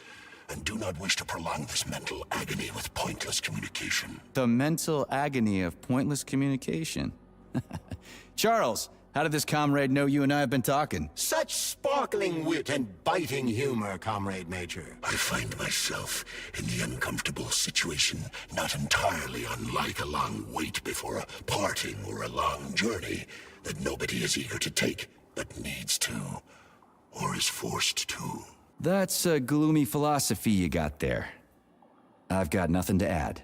and do not wish to prolong this mental agony with pointless communication. The mental agony of pointless communication. Charles, how did this comrade know you and I have been talking? Such sparkling wit and biting humor, Comrade Major. I find myself in the uncomfortable situation not entirely unlike a long wait before a parting or a long journey that nobody is eager to take, but needs to, or is forced to. That's a gloomy philosophy you got there. I've got nothing to add.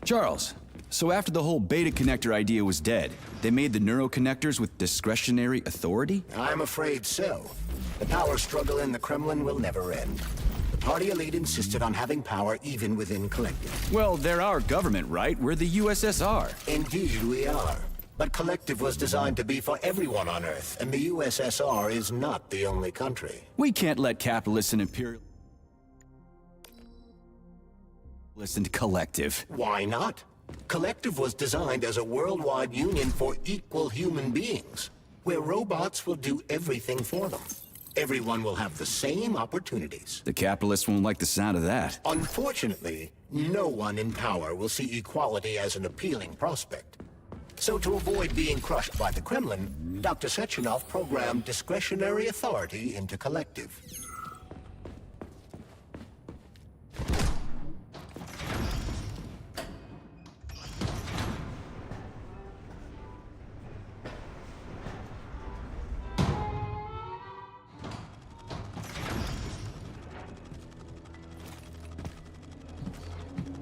Charles, so after the whole beta connector idea was dead, they made the neuroconnectors with discretionary authority? I'm afraid so. The power struggle in the Kremlin will never end. The party elite insisted on having power even within Collective. Well, they're our government, right? We're the USSR. Indeed we are. But Collective was designed to be for everyone on Earth, and the USSR is not the only country. We can't let capitalists and imperial... listen to Collective. Why not? Collective was designed as a worldwide union for equal human beings, where robots will do everything for them. Everyone will have the same opportunities. The capitalists won't like the sound of that. Unfortunately, no one in power will see equality as an appealing prospect. So to avoid being crushed by the Kremlin, Dr. Sechenov programmed discretionary authority into Collective.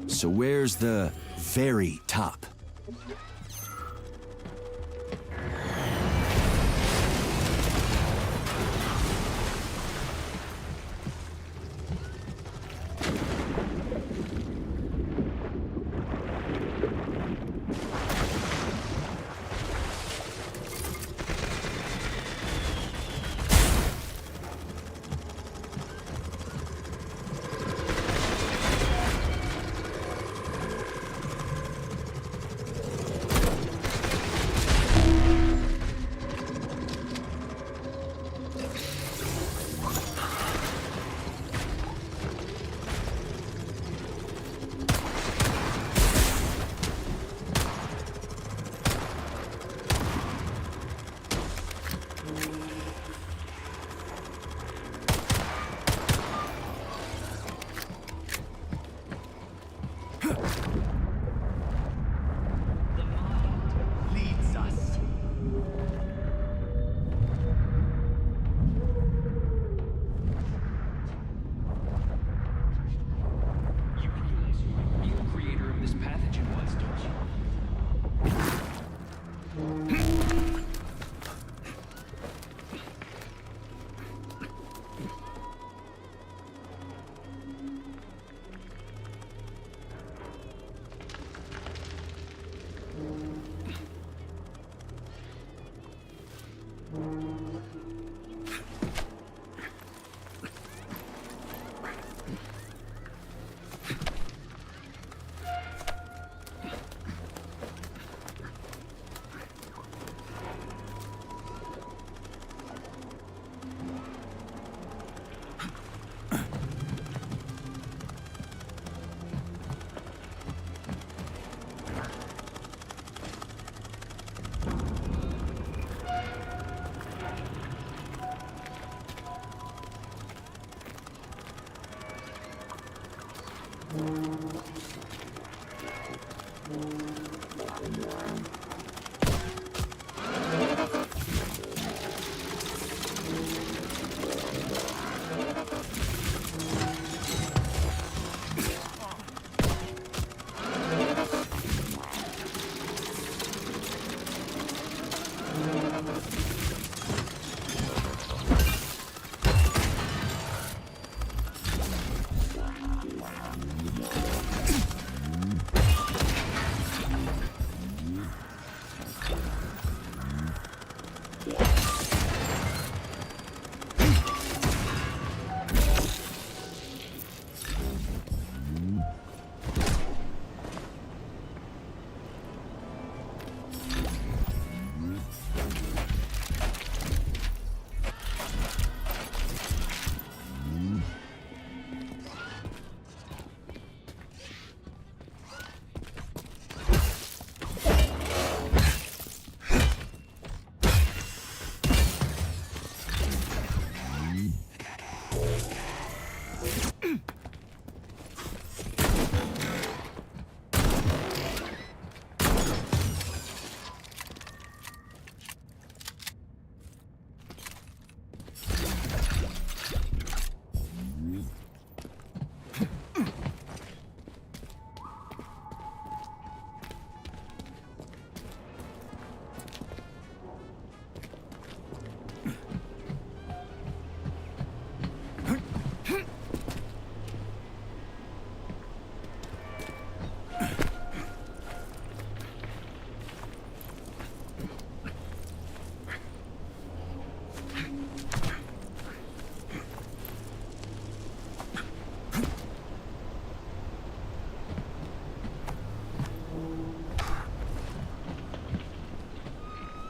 So where's the very top?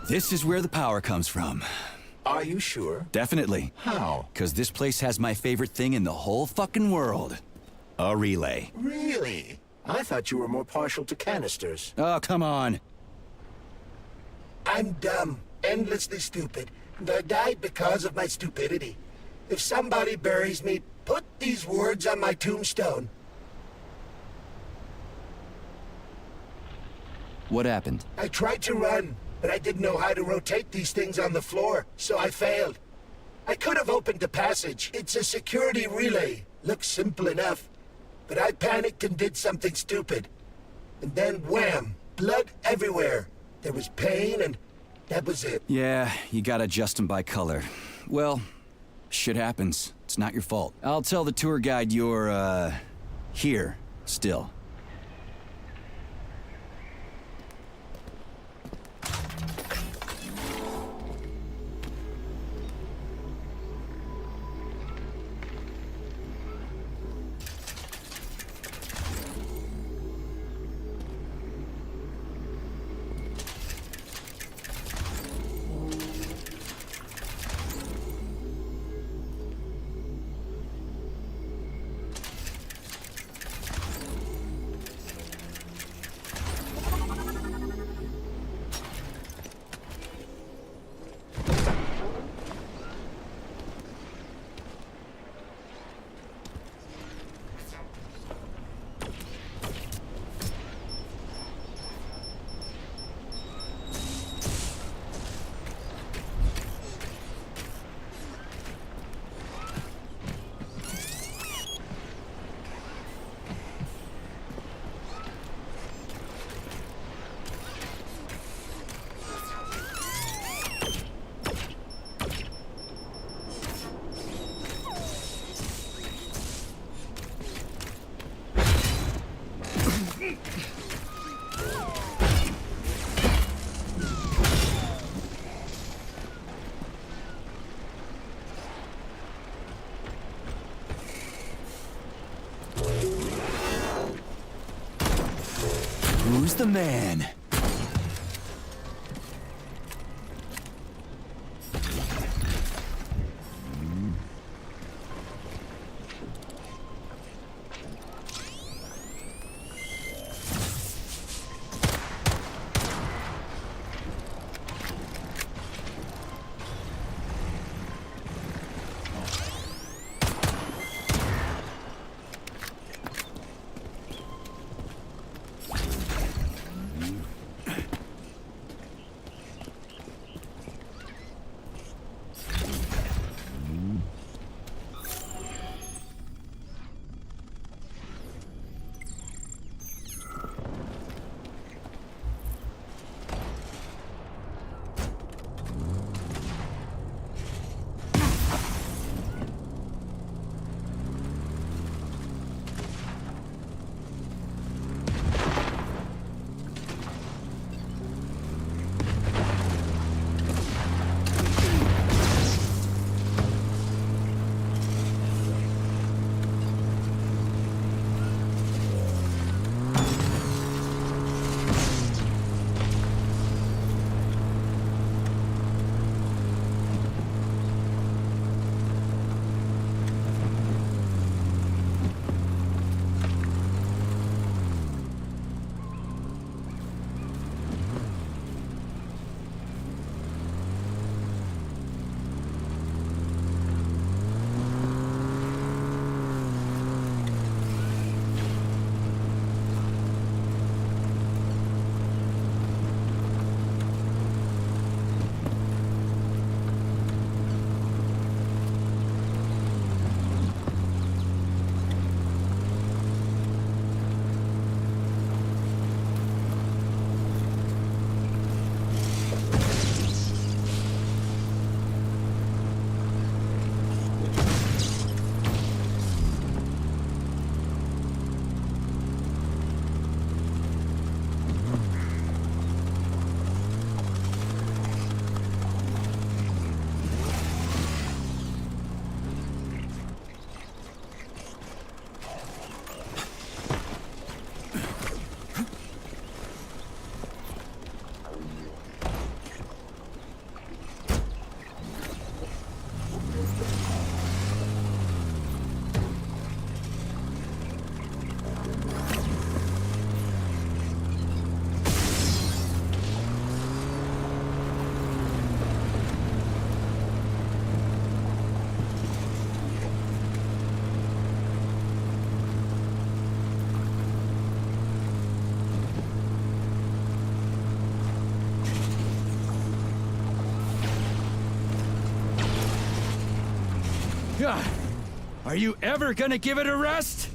This is where the power comes from. Are you sure? Definitely. How? Because this place has my favorite thing in the whole fucking world. A relay. Really? I thought you were more partial to canisters. Oh, come on. I'm dumb, endlessly stupid, and I died because of my stupidity. If somebody buries me, put these words on my tombstone. What happened? I tried to run, but I didn't know how to rotate these things on the floor, so I failed. I could have opened the passage. It's a security relay. Looks simple enough. But I panicked and did something stupid. And then wham! Blood everywhere. There was pain, and that was it. Yeah, you gotta adjust them by color. Well, shit happens. It's not your fault. I'll tell the tour guide you're, here, still. Who's the man? Are you ever gonna give it a rest?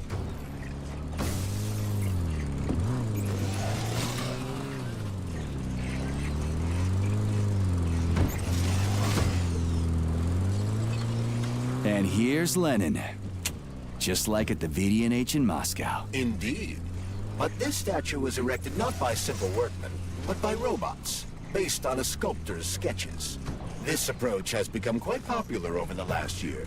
And here's Lenin. Just like at the VDNH in Moscow. Indeed. But this statue was erected not by simple workmen, but by robots, based on a sculptor's sketches. This approach has become quite popular over the last year.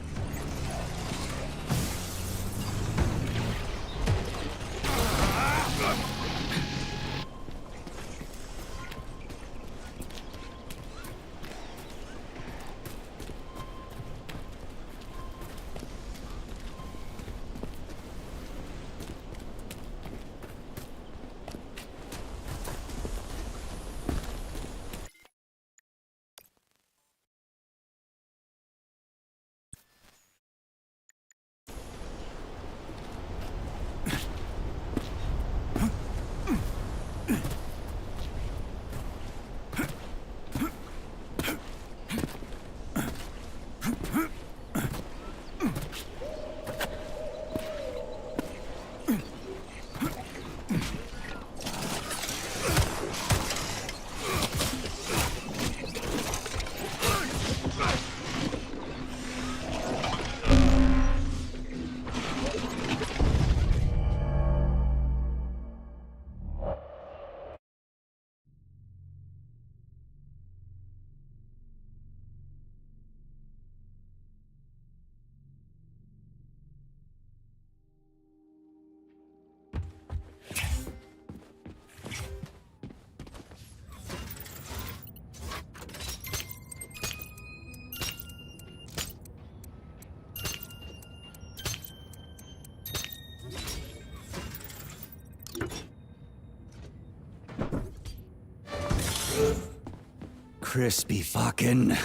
Crispy fucking.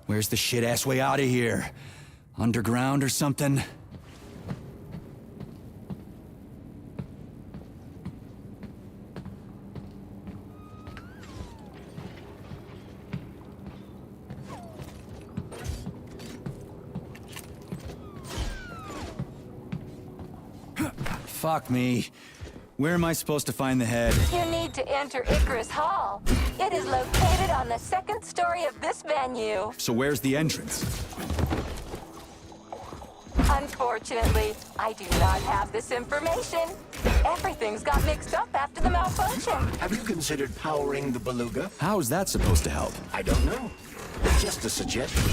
Where's the shit-ass way out of here? Underground or something? Fuck me. Where am I supposed to find the head? You need to enter Icarus Hall. It is located on the second story of this venue. So where's the entrance? Unfortunately, I do not have this information. Everything's got mixed up after the malfunction. Have you considered powering the beluga? How is that supposed to help? I don't know. It's just a suggestion.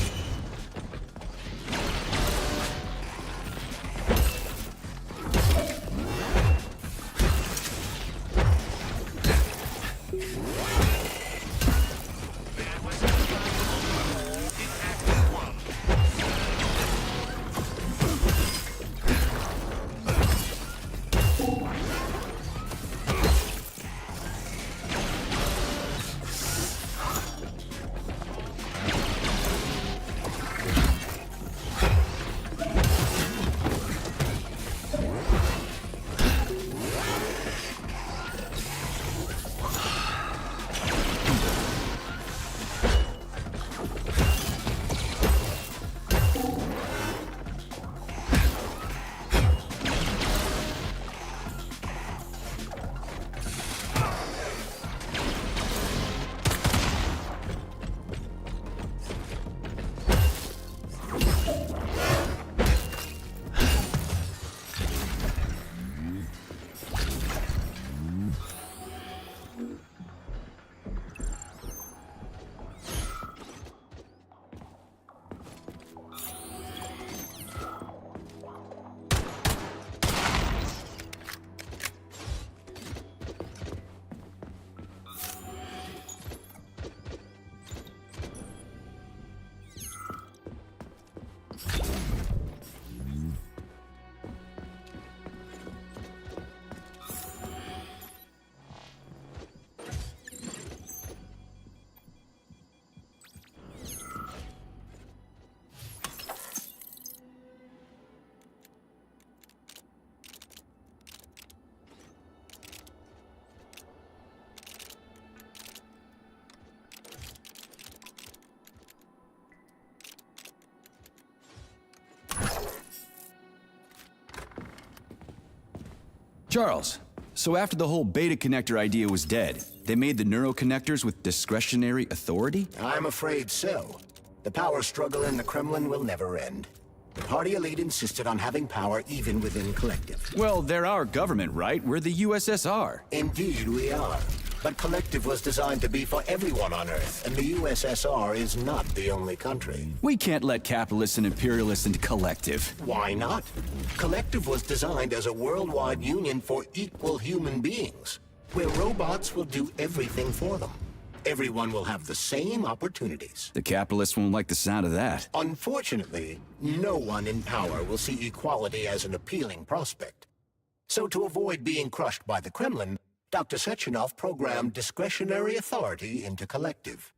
Charles, so after the whole beta connector idea was dead, they made the neuroconnectors with discretionary authority? I'm afraid so. The power struggle in the Kremlin will never end. The party elite insisted on having power even within Collective. Well, they're our government, right? We're the USSR. Indeed we are. But Collective was designed to be for everyone on Earth, and the USSR is not the only country. We can't let capitalists and imperialists into Collective. Why not? Collective was designed as a worldwide union for equal human beings, where robots will do everything for them. Everyone will have the same opportunities. The capitalists won't like the sound of that. Unfortunately, no one in power will see equality as an appealing prospect. So to avoid being crushed by the Kremlin, Dr. Sechenov programmed discretionary authority into Collective.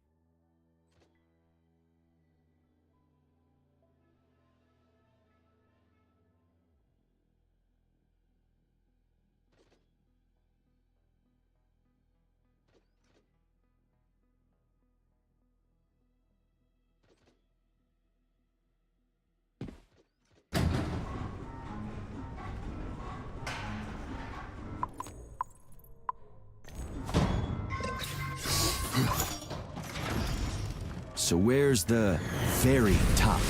So where's the very top?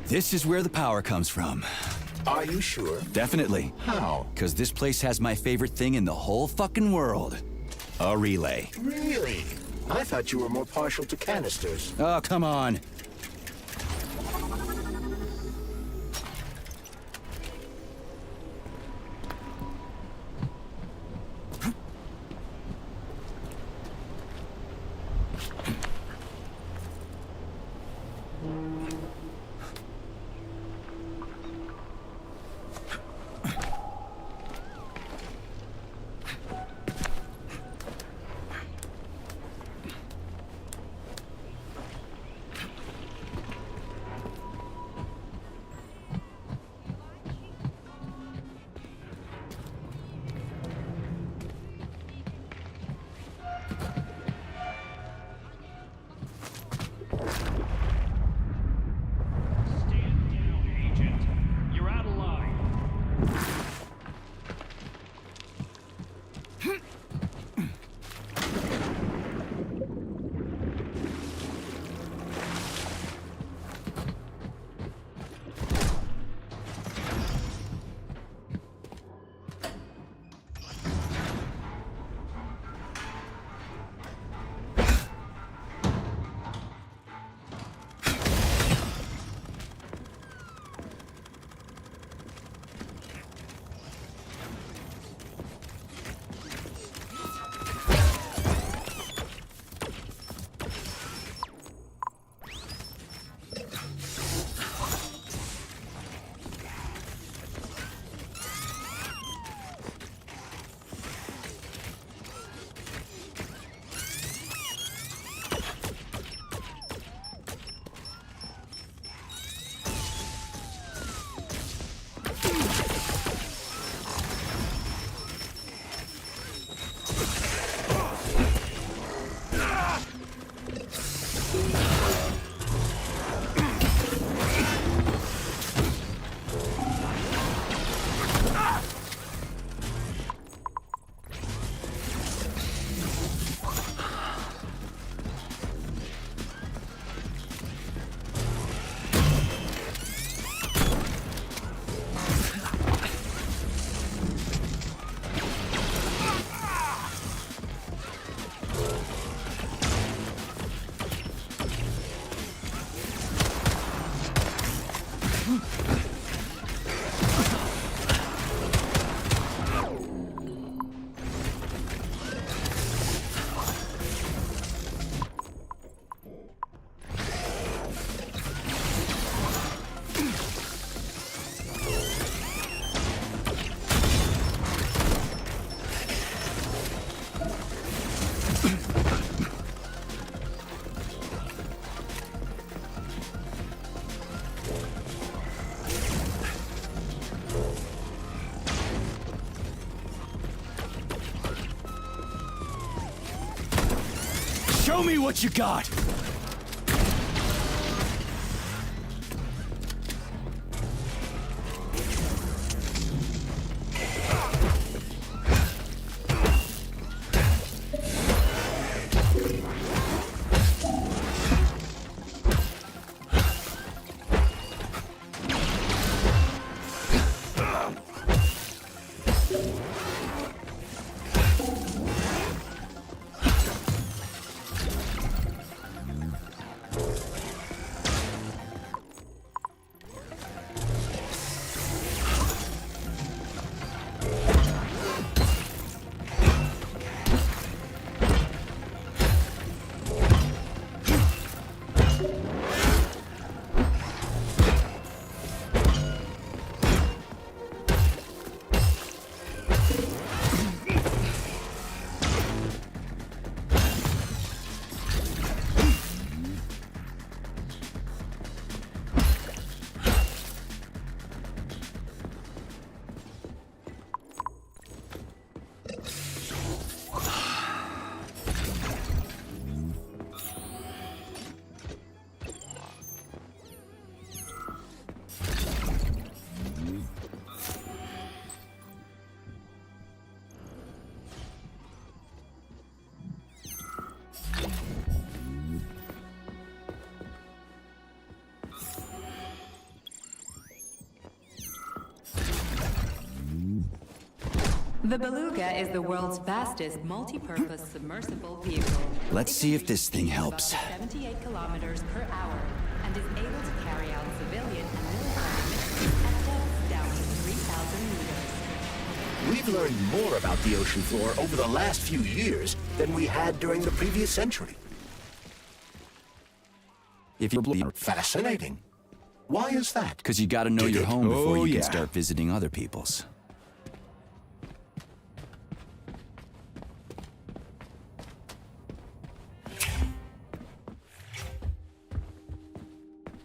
This is where the power comes from. Are you sure? Definitely. How? Because this place has my favorite thing in the whole fucking world. A relay. Really? I thought you were more partial to canisters. Oh, come on. Show me what you got! The Beluga is the world's fastest multi-purpose submersible vehicle. Let's see if this thing helps. About 78 kilometers per hour and is able to carry out civilian and military missions at depths down to 3,000 meters. We've learned more about the ocean floor over the last few years than we had during the previous century. If you're Fascinating. Why is that? because you got to know Dig your it. home before Oh, you yeah. can start visiting other people's.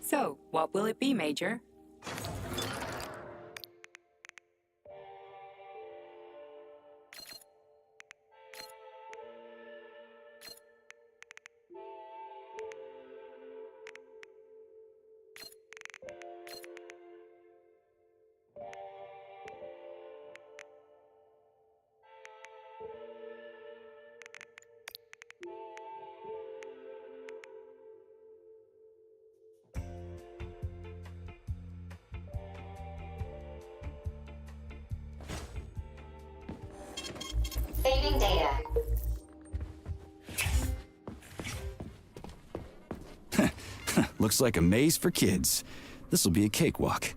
So, what will it be, Major? Saving data. Looks like a maze for kids. This'll be a cakewalk.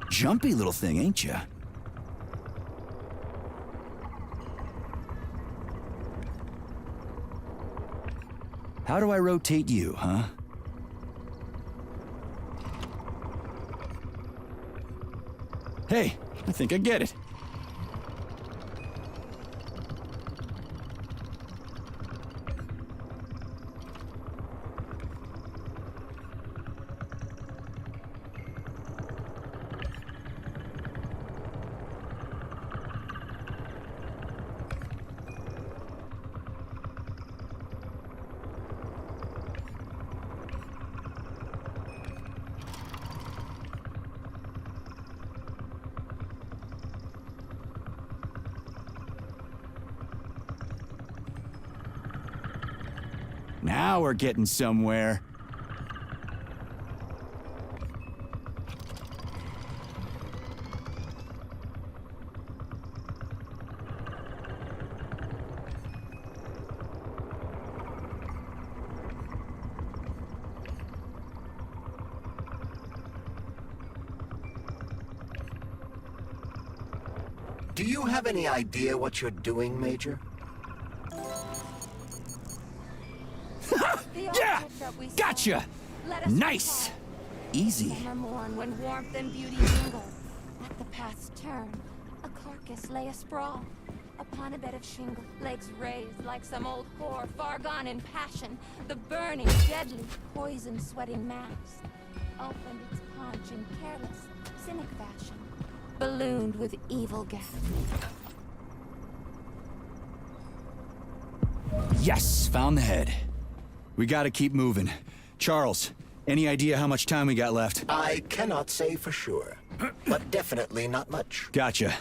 Jumpy little thing, ain't ya? How do I rotate you, huh? Hey, I think I get it. Now we're getting somewhere. Do you have any idea what you're doing, Major? Yeah! Gotcha! Nice! Easy. Summer morn when warmth and beauty mingle. At the path's turn, a carcass lay asprawl. Upon a bed of shingle, legs raised like some old whore, far gone in passion. The burning, deadly, poison-sweating mass opened its paunch in careless, cynic fashion, ballooned with evil gas. Yes, found the head. We gotta keep moving. Charles, any idea how much time we got left? I cannot say for sure, but definitely not much. Gotcha.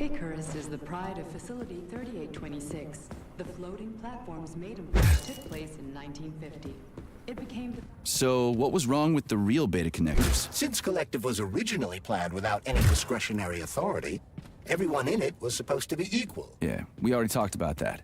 Icarus is the pride of Facility 3826. The floating platform's maiden flight took place in 1950. It became the... So, what was wrong with the real beta connectors? Since Collective was originally planned without any discretionary authority, everyone in it was supposed to be equal. Yeah, we already talked about that.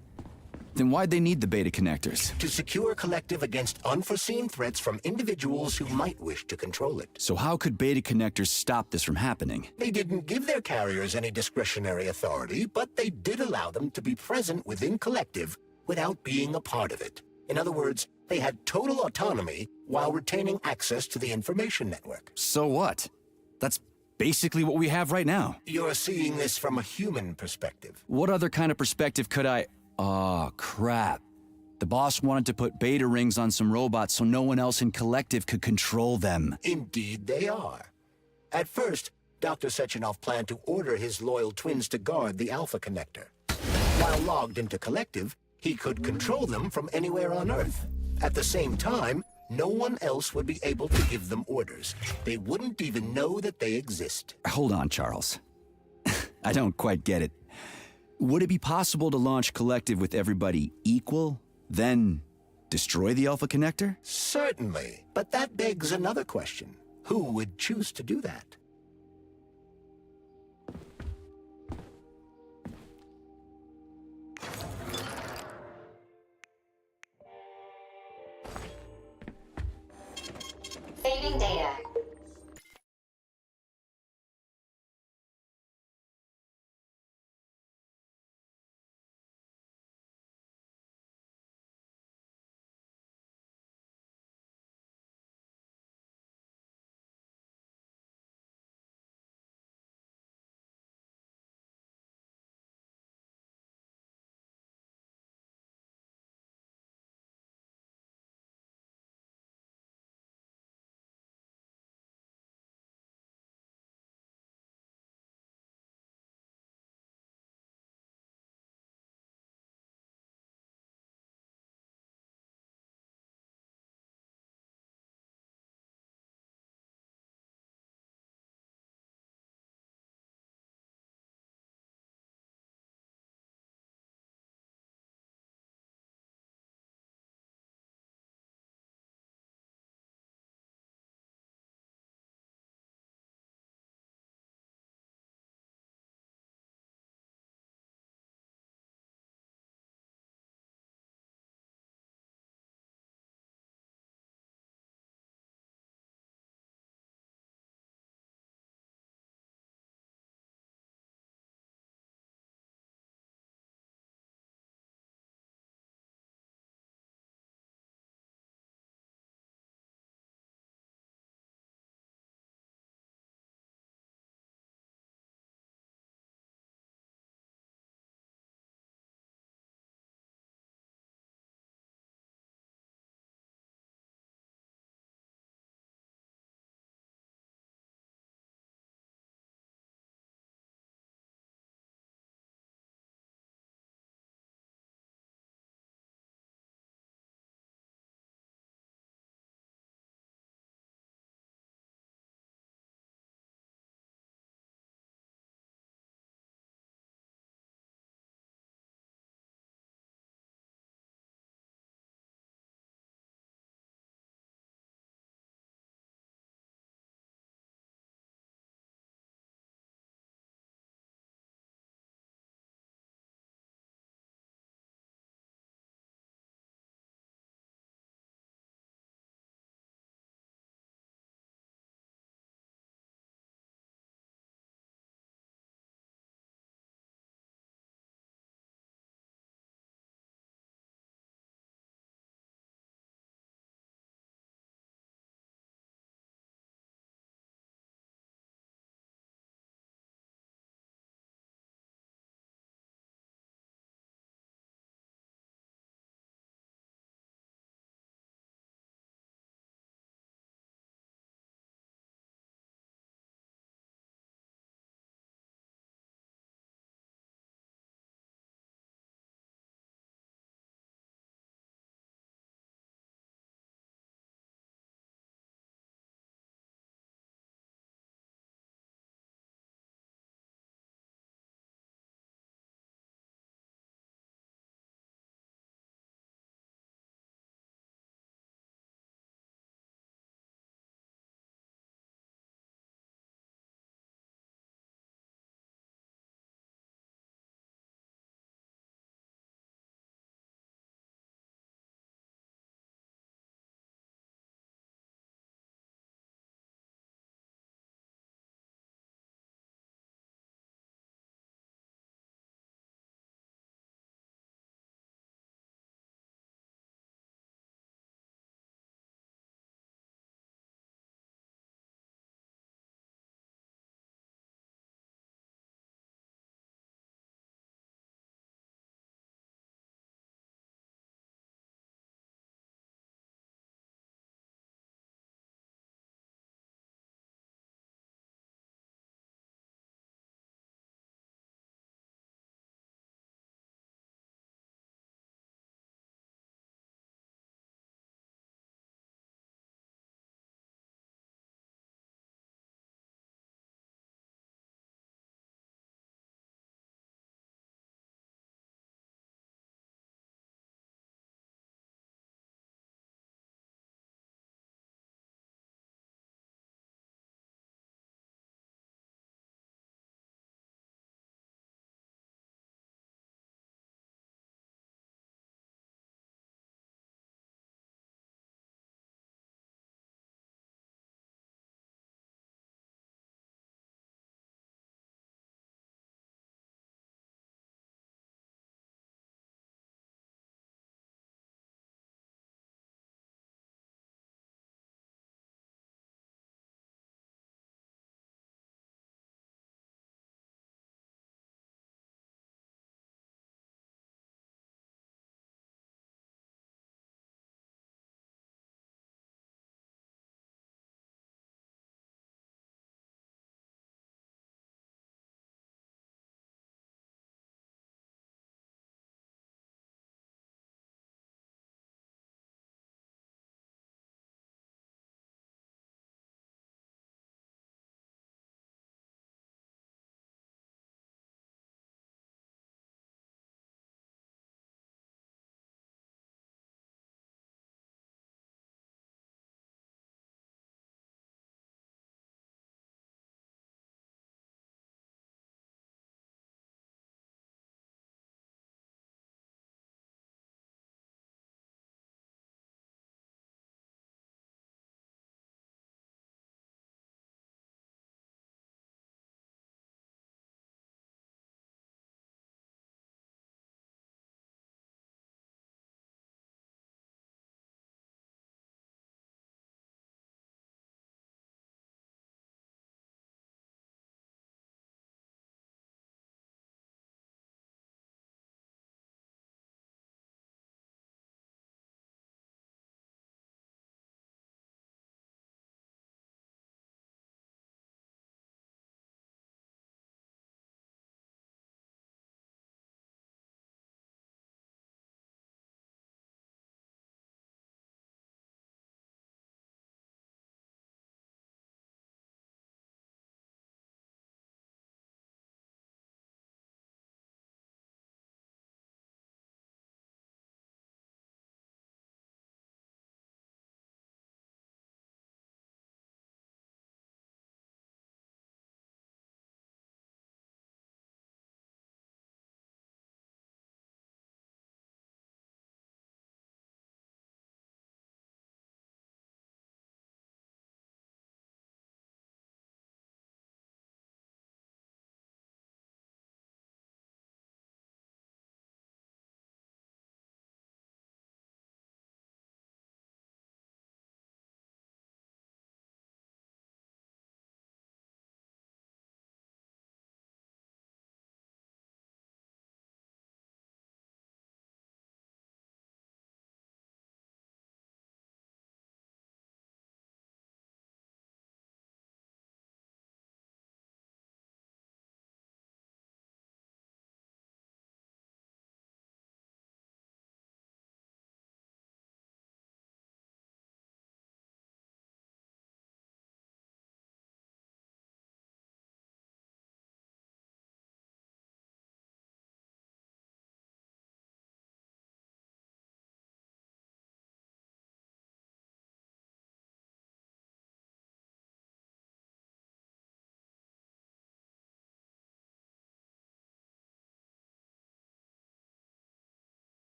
Then why'd they need the beta connectors? To secure Collective against unforeseen threats from individuals who might wish to control it. So how could beta connectors stop this from happening? They didn't give their carriers any discretionary authority, but they did allow them to be present within Collective without being a part of it. In other words, they had total autonomy while retaining access to the information network. So what? That's basically what we have right now. You're seeing this from a human perspective. What other kind of perspective could I... Oh, crap. The boss wanted to put beta rings on some robots so no one else in Collective could control them. Indeed they are. At first, Dr. Sechenov planned to order his loyal twins to guard the Alpha Connector. While logged into Collective, he could control them from anywhere on Earth. At the same time, no one else would be able to give them orders. They wouldn't even know that they exist. Hold on, Charles. I don't quite get it. Would it be possible to launch Collective with everybody equal, then destroy the Alpha Connector? Certainly, but that begs another question. Who would choose to do that? Saving data.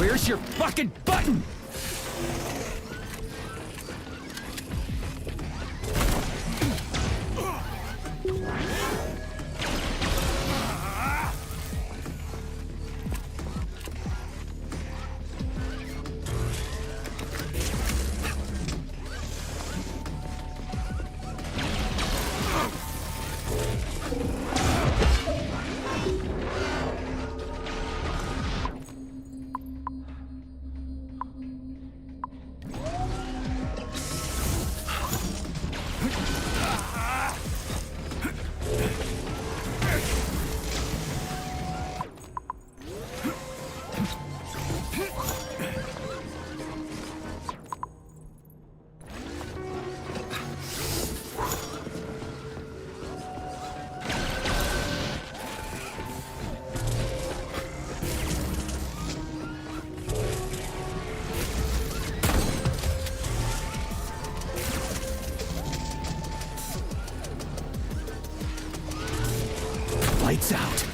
Where's your fucking button? Lights out.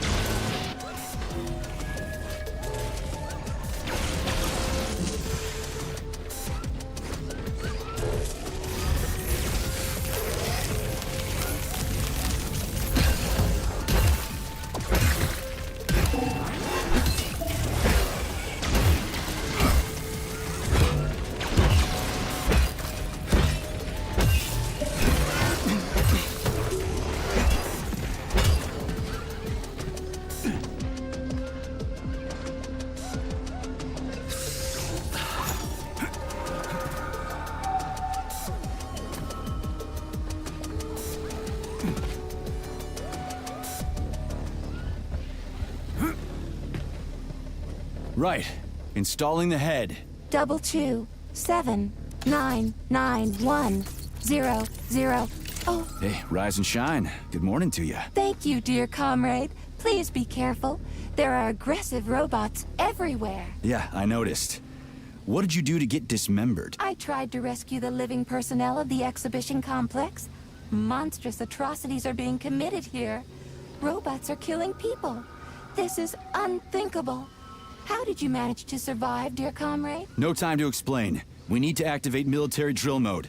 Right. Installing the head. 227991000. Oh, Hey, rise and shine. Good morning to you. thank you, dear comrade. Please be careful. There are aggressive robots everywhere. Yeah, I noticed. What did you do to get dismembered? I tried to rescue the living personnel of the exhibition complex. Monstrous atrocities are being committed here. Robots are killing people. This is unthinkable. How did you manage to survive, dear comrade? No time to explain. We need to activate military drill mode.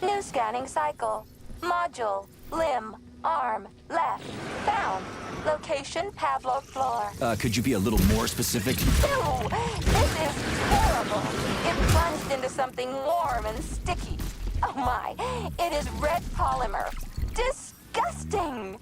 New scanning cycle. Module. Limb. Arm. Left. Found. Location Pavlov floor. Could you be a little more specific? Ew! This is horrible. It plunged into something warm and sticky. Oh my, it is red polymer. Disgusting!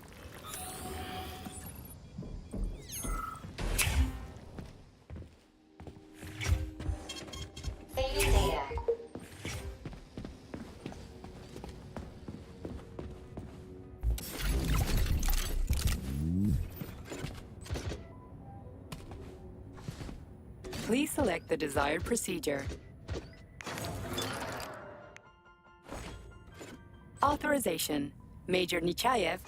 Please select the desired procedure. Authorization. Major Nechayev.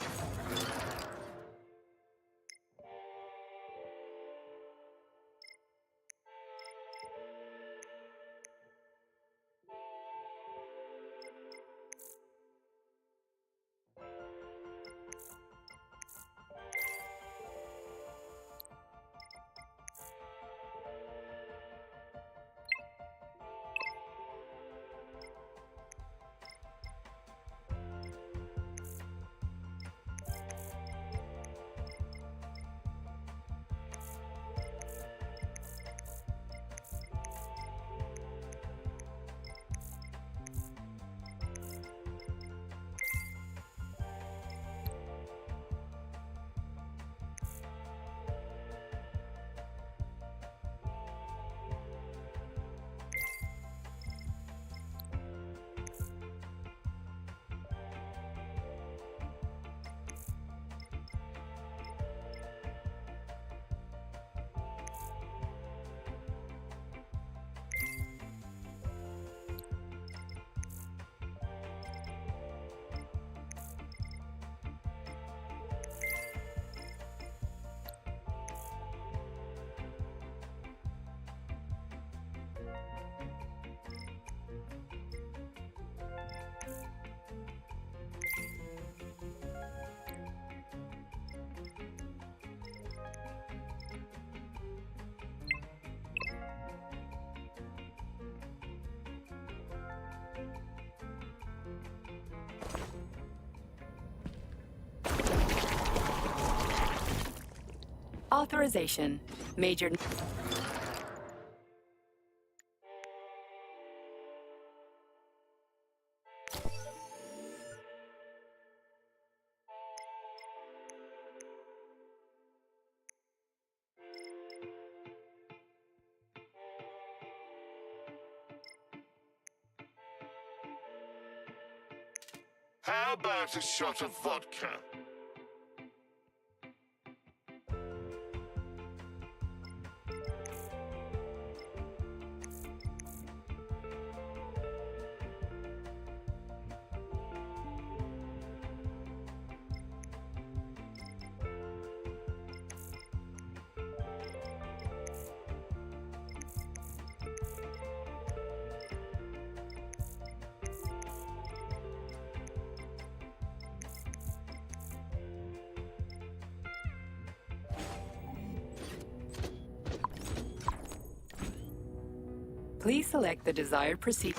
Authorization. Major... How about a shot of vodka? Please select the desired procedure.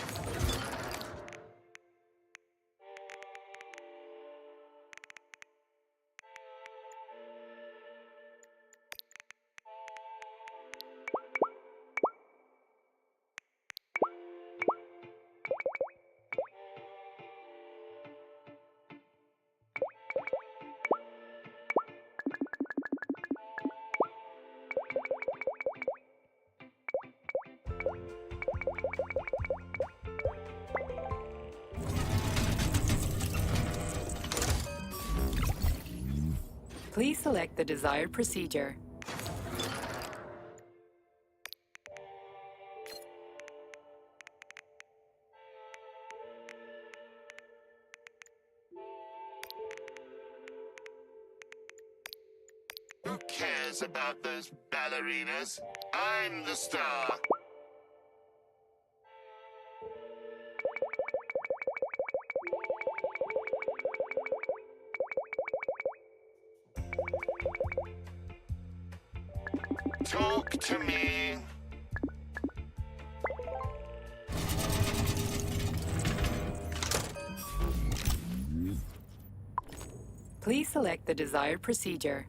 Please select the desired procedure. Who cares about those ballerinas? I'm the star. Talk to me. Please select the desired procedure.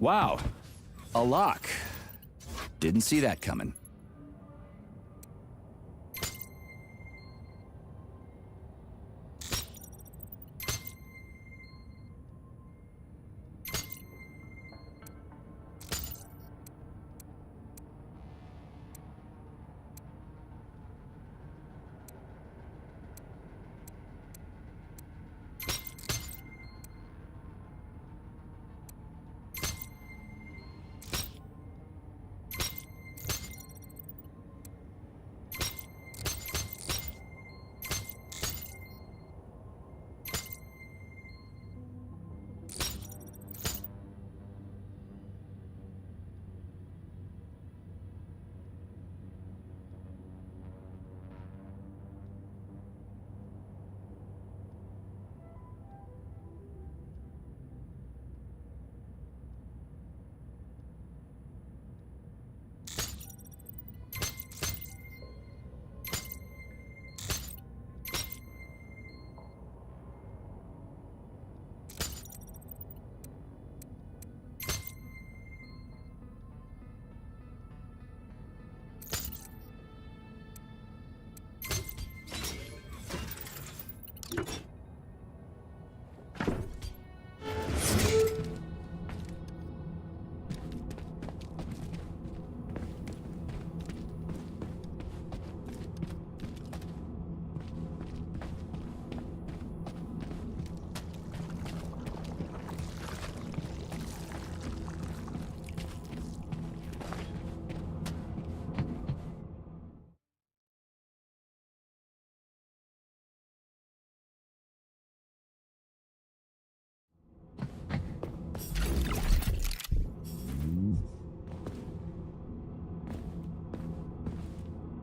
Wow, a lock. Didn't see that coming.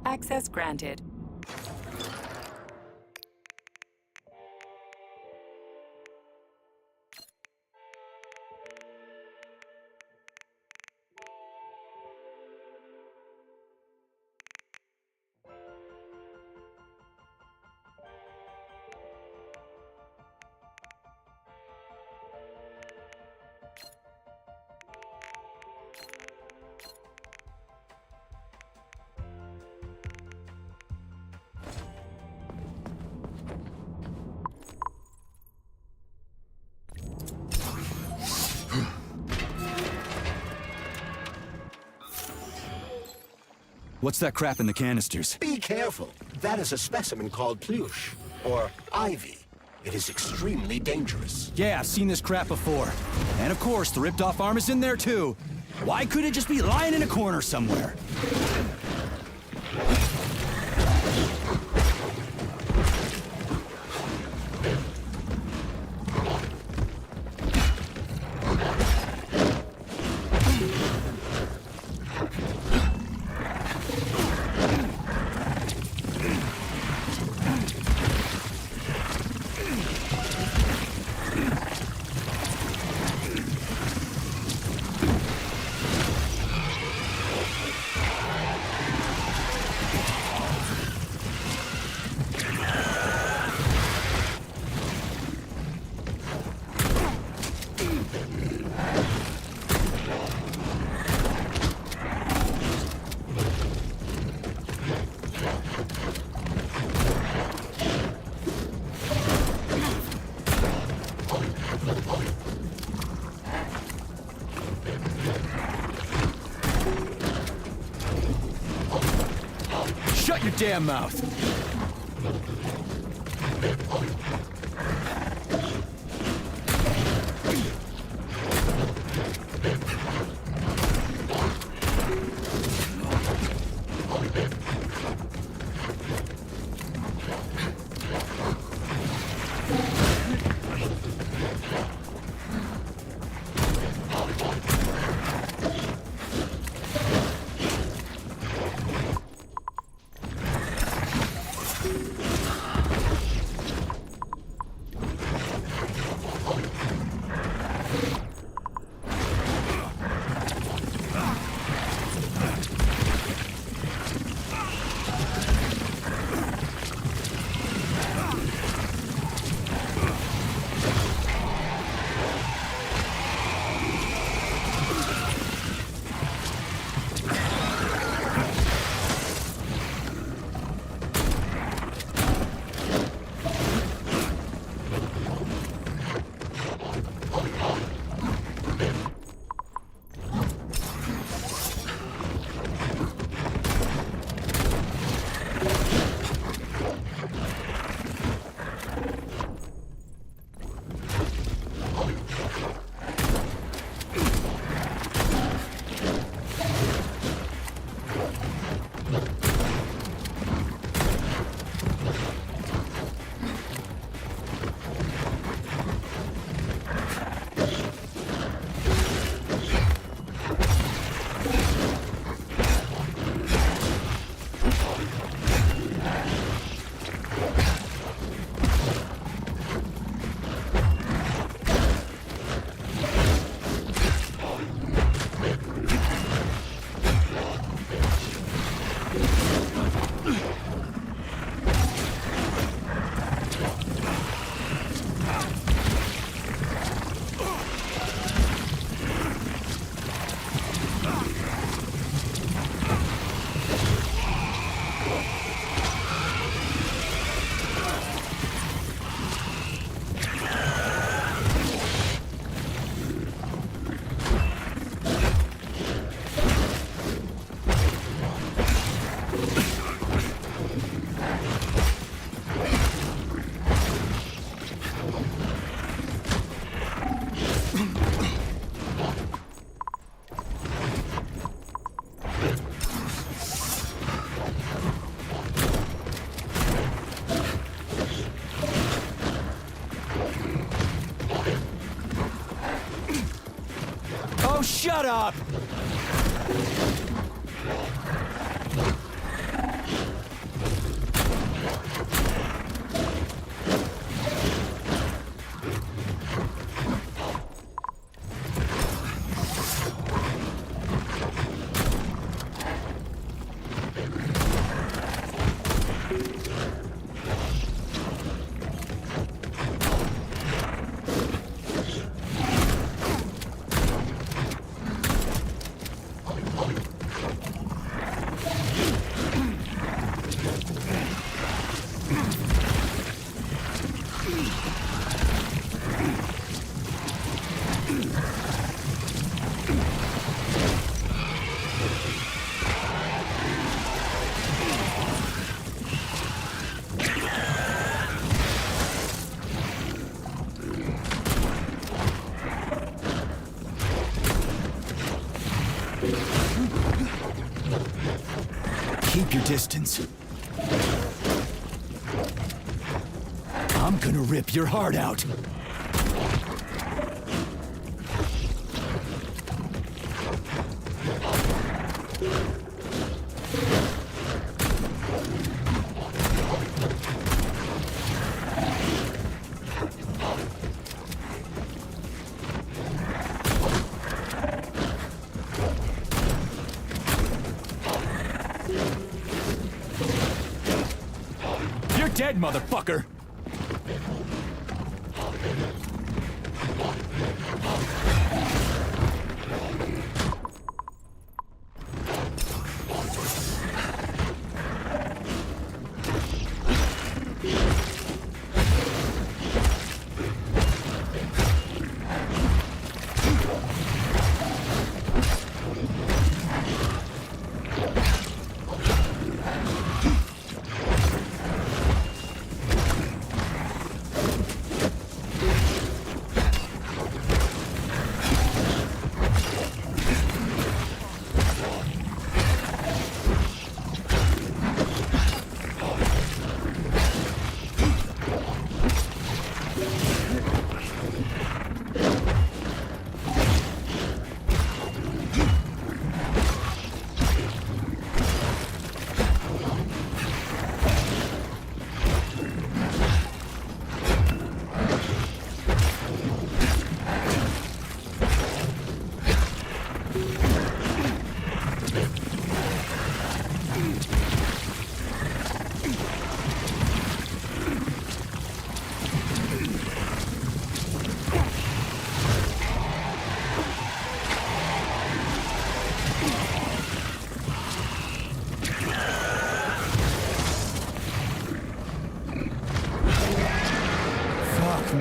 Access granted. What's that crap in the canisters? Be careful. That is a specimen called Plush, or Ivy. It is extremely dangerous. Yeah, I've seen this crap before. And of course, the ripped-off arm is in there too. Why couldn't it just be lying in a corner somewhere? Shut your damn mouth! Oh, shut up! Keep your distance. I'm gonna rip your heart out. You're dead, motherfucker!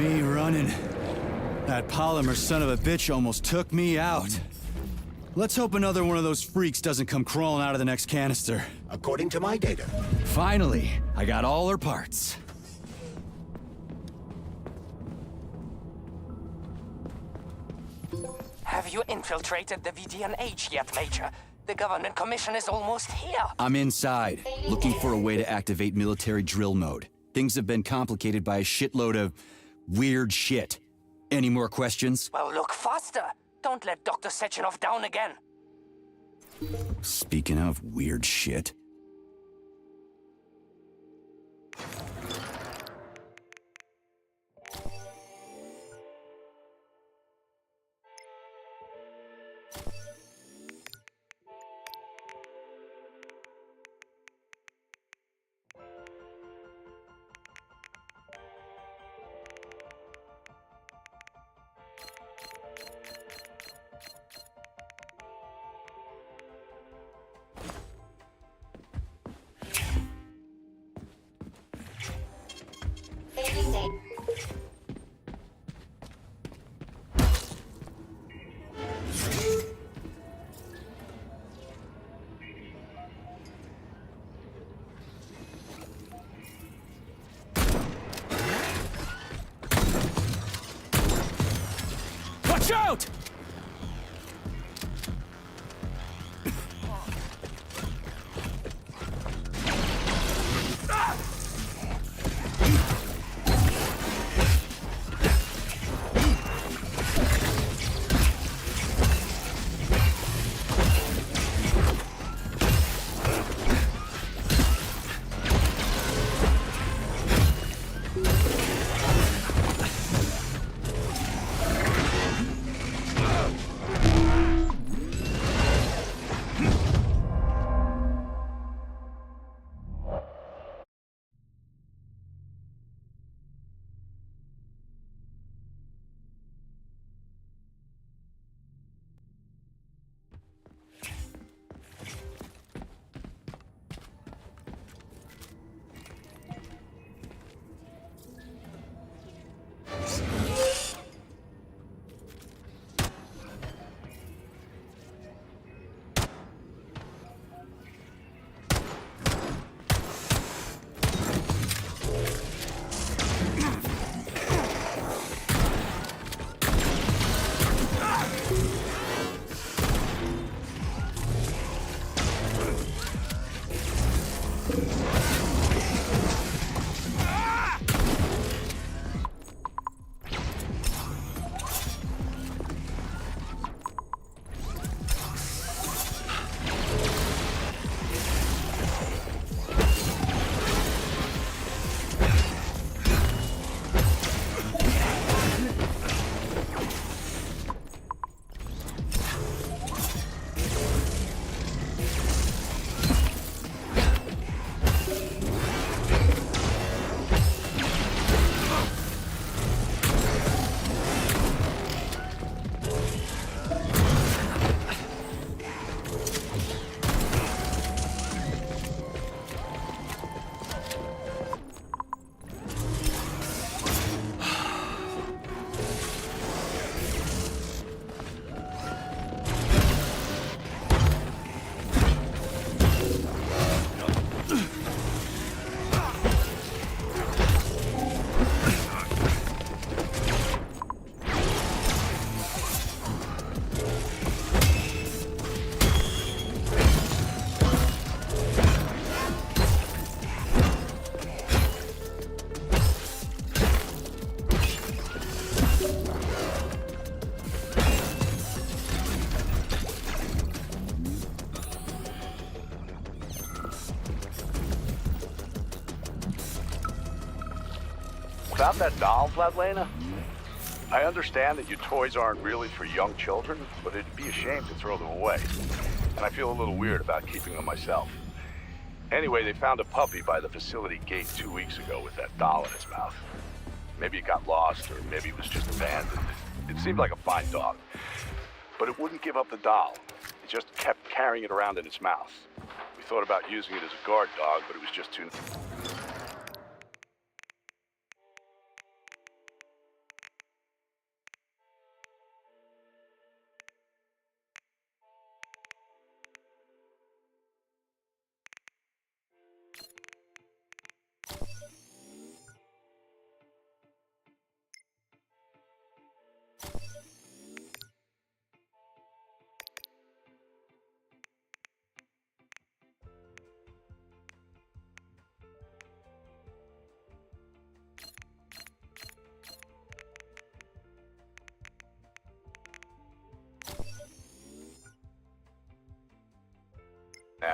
me running. That polymer son of a bitch almost took me out. Let's hope another one of those freaks doesn't come crawling out of the next canister. According to my data. Finally, I got all her parts. Have you infiltrated the VDNH yet, Major? The government commission is almost here. I'm inside, looking for a way to activate military drill mode. Things have been complicated by a shitload of weird shit. Any more questions? Well, look faster. Don't let Dr. Sechenov down again. Speaking of weird shit. Watch out! About that doll, Vladlena? I understand that your toys aren't really for young children, but it'd be a shame to throw them away. And I feel a little weird about keeping them myself. Anyway, they found a puppy by the facility gate 2 weeks ago with that doll in its mouth. Maybe it got lost, or maybe it was just abandoned. It seemed like a fine dog. But it wouldn't give up the doll. It just kept carrying it around in its mouth. We thought about using it as a guard dog, but it was just too...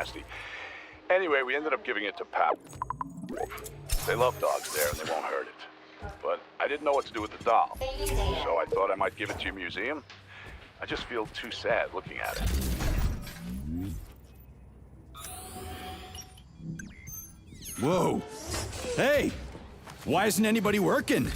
nasty. Anyway, we ended up giving it to Pap. They love dogs there and they won't hurt it. But I didn't know what to do with the doll, so I thought I might give it to your museum. I just feel too sad looking at it. Whoa! Hey! Why isn't anybody working?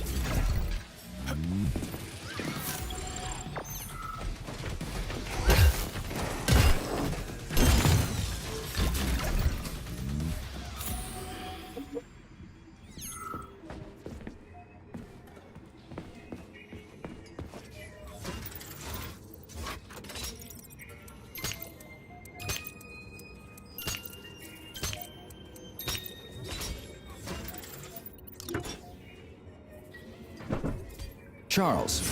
Charles,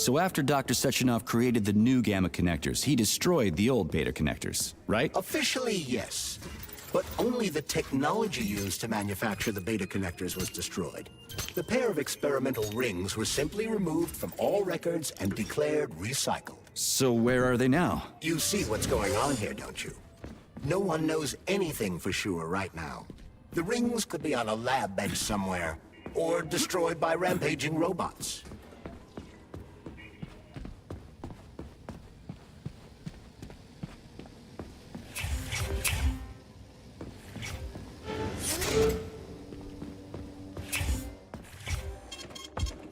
so after Dr. Sechenov created the new gamma connectors, he destroyed the old beta connectors, right? Officially, yes. But only the technology used to manufacture the beta connectors was destroyed. The pair of experimental rings were simply removed from all records and declared recycled. So where are they now? You see what's going on here, don't you? No one knows anything for sure right now. The rings could be on a lab bench somewhere, or destroyed by rampaging robots.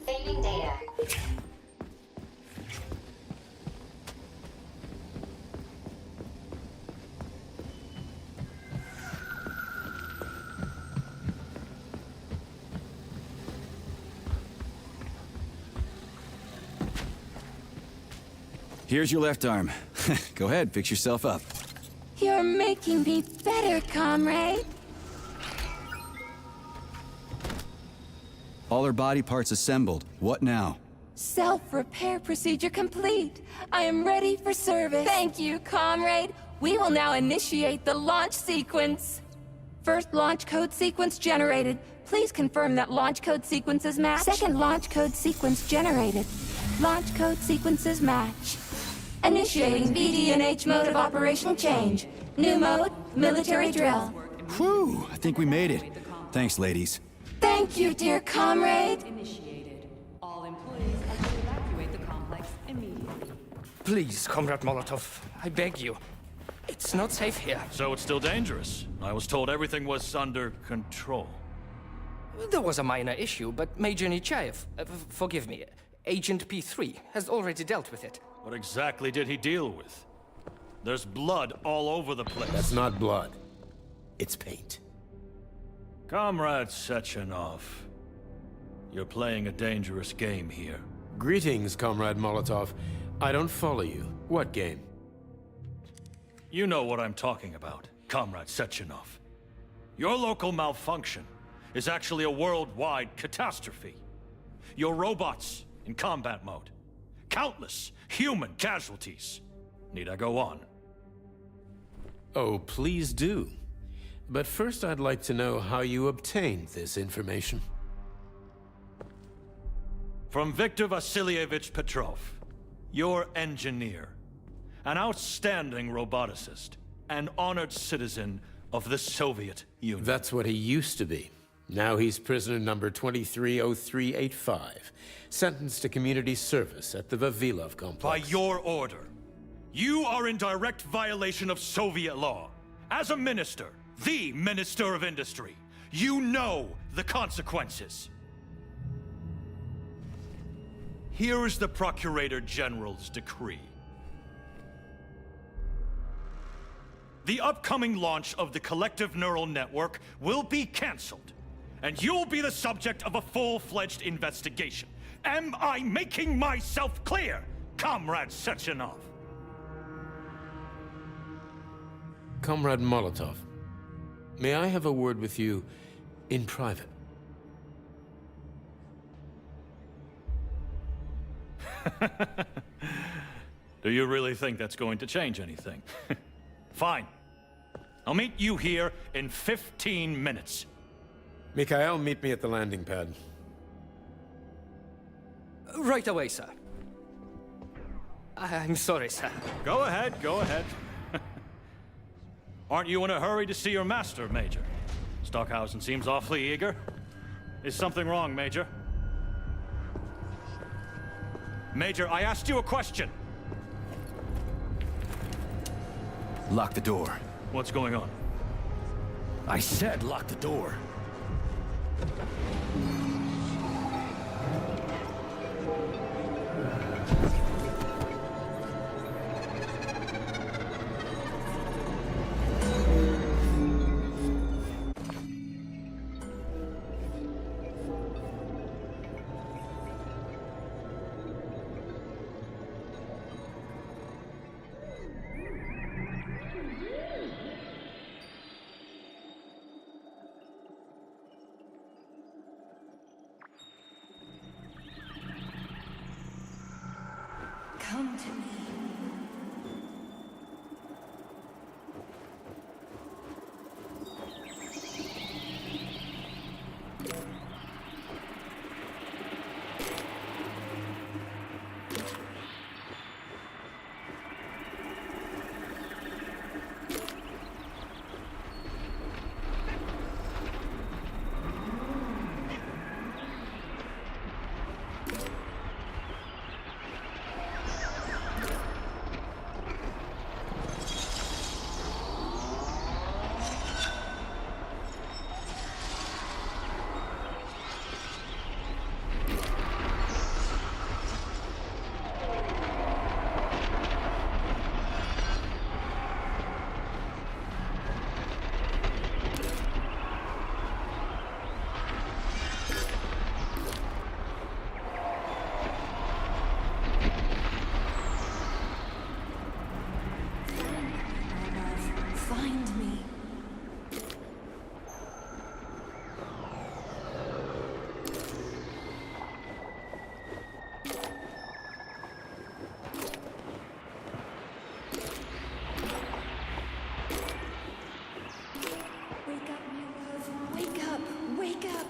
Saving data. Here's your left arm. Go ahead, fix yourself up. You're making me better, comrade. All her body parts assembled. What now? Self-repair procedure complete. I am ready for service. Thank you, comrade. We will now initiate the launch sequence. First launch code sequence generated. Please confirm that launch code sequences match. Second launch code sequence generated. Launch code sequences match. Initiating BD&H mode of operation change. New mode, military drill. Whew, I think we made it. Thanks, ladies. Thank you, dear comrade. Initiated. All employees are to evacuate the complex immediately. Please, Comrade Molotov, I beg you. It's not safe here. So it's still dangerous. I was told everything was under control. There was a minor issue, but Major Nechayev, forgive me, Agent P3 has already dealt with it. What exactly did he deal with? There's blood all over the place. That's not blood. It's paint. Comrade Sechenov, you're playing a dangerous game here. Greetings, Comrade Molotov. I don't follow you. What game? You know what I'm talking about, Comrade Sechenov. Your local malfunction is actually a worldwide catastrophe. Your robots in combat mode. Countless human casualties. Need I go on? Oh, please do. But first I'd like to know how you obtained this information. From Viktor Vasilievich Petrov, your engineer, an outstanding roboticist, an honored citizen of the Soviet Union. That's what he used to be. Now he's prisoner number 230385, sentenced to community service at the Vavilov complex. By your order, you are in direct violation of Soviet law. As a minister, the Minister of Industry, you know the consequences. Here is the Procurator General's decree. The upcoming launch of the Collective Neural Network will be cancelled, and you'll be the subject of a full-fledged investigation. Am I making myself clear, Comrade Sechenov? Comrade Molotov, may I have a word with you in private? Do you really think that's going to change anything? Fine. I'll meet you here in 15 minutes. Mikhail, meet me at the landing pad. Right away, sir. I'm sorry, sir. Go ahead, go ahead. Aren't you in a hurry to see your master, Major? Stockhausen seems awfully eager. Is something wrong, Major? Major, I asked you a question! Lock the door. What's going on? I said lock the door. Come to me. Find me. Wake up, my love. Wake up. Wake up.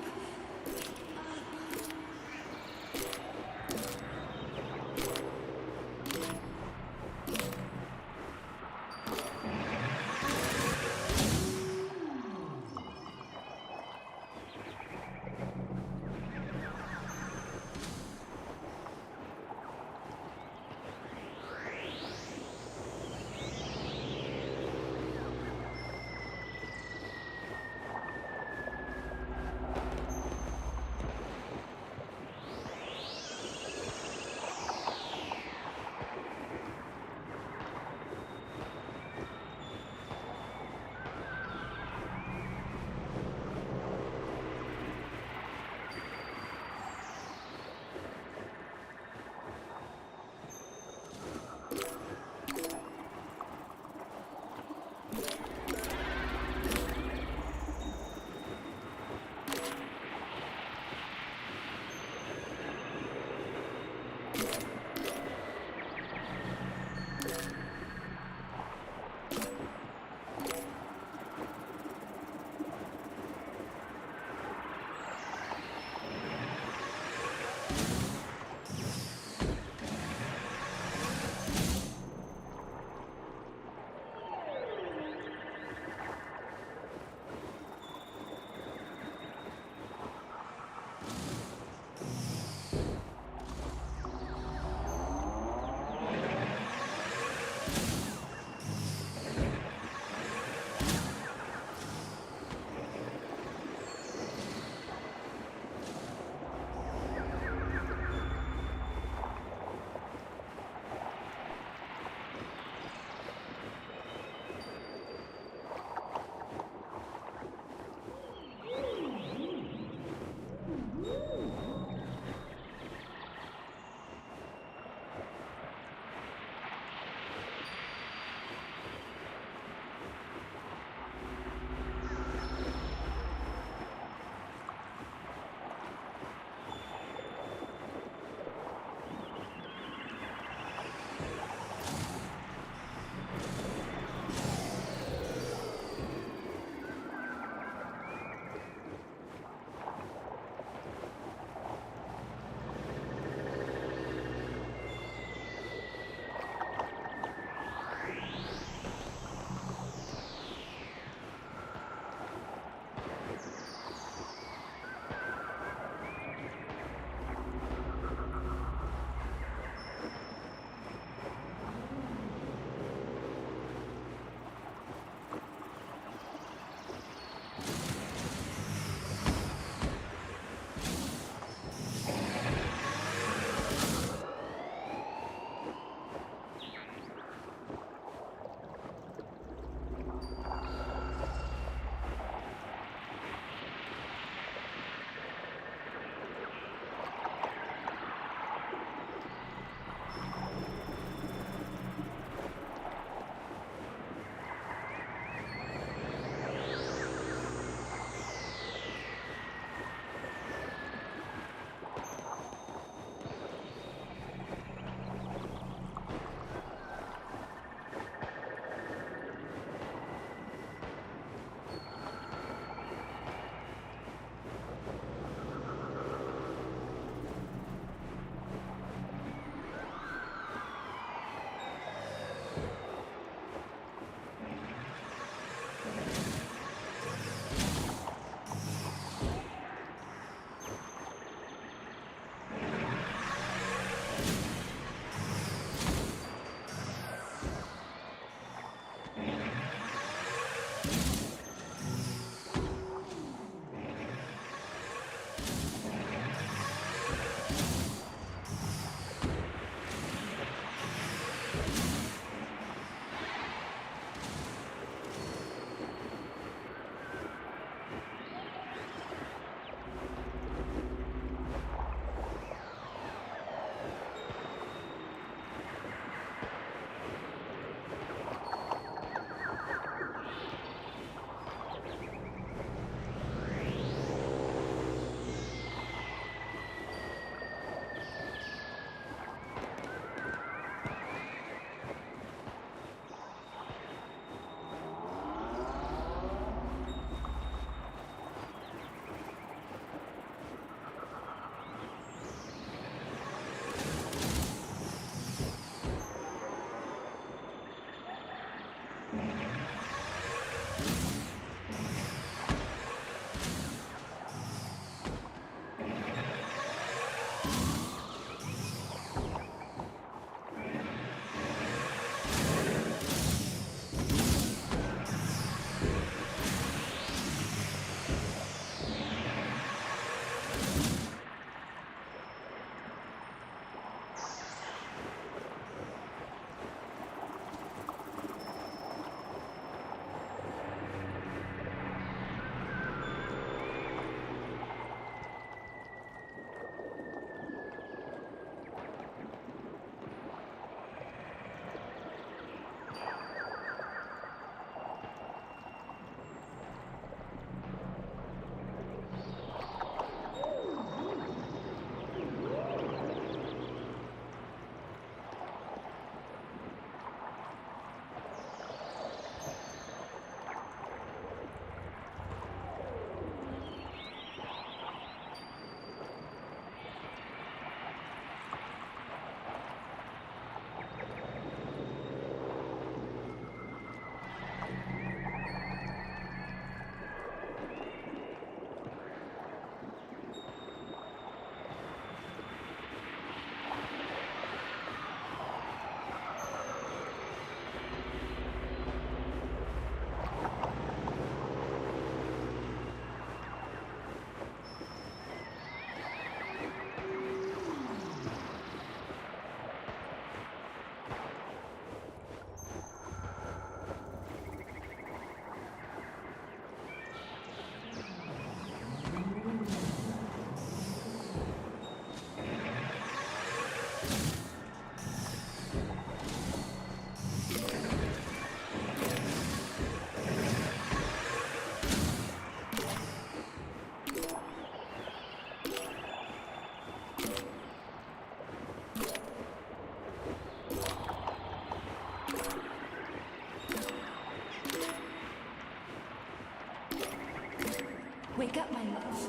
Wake up, my love.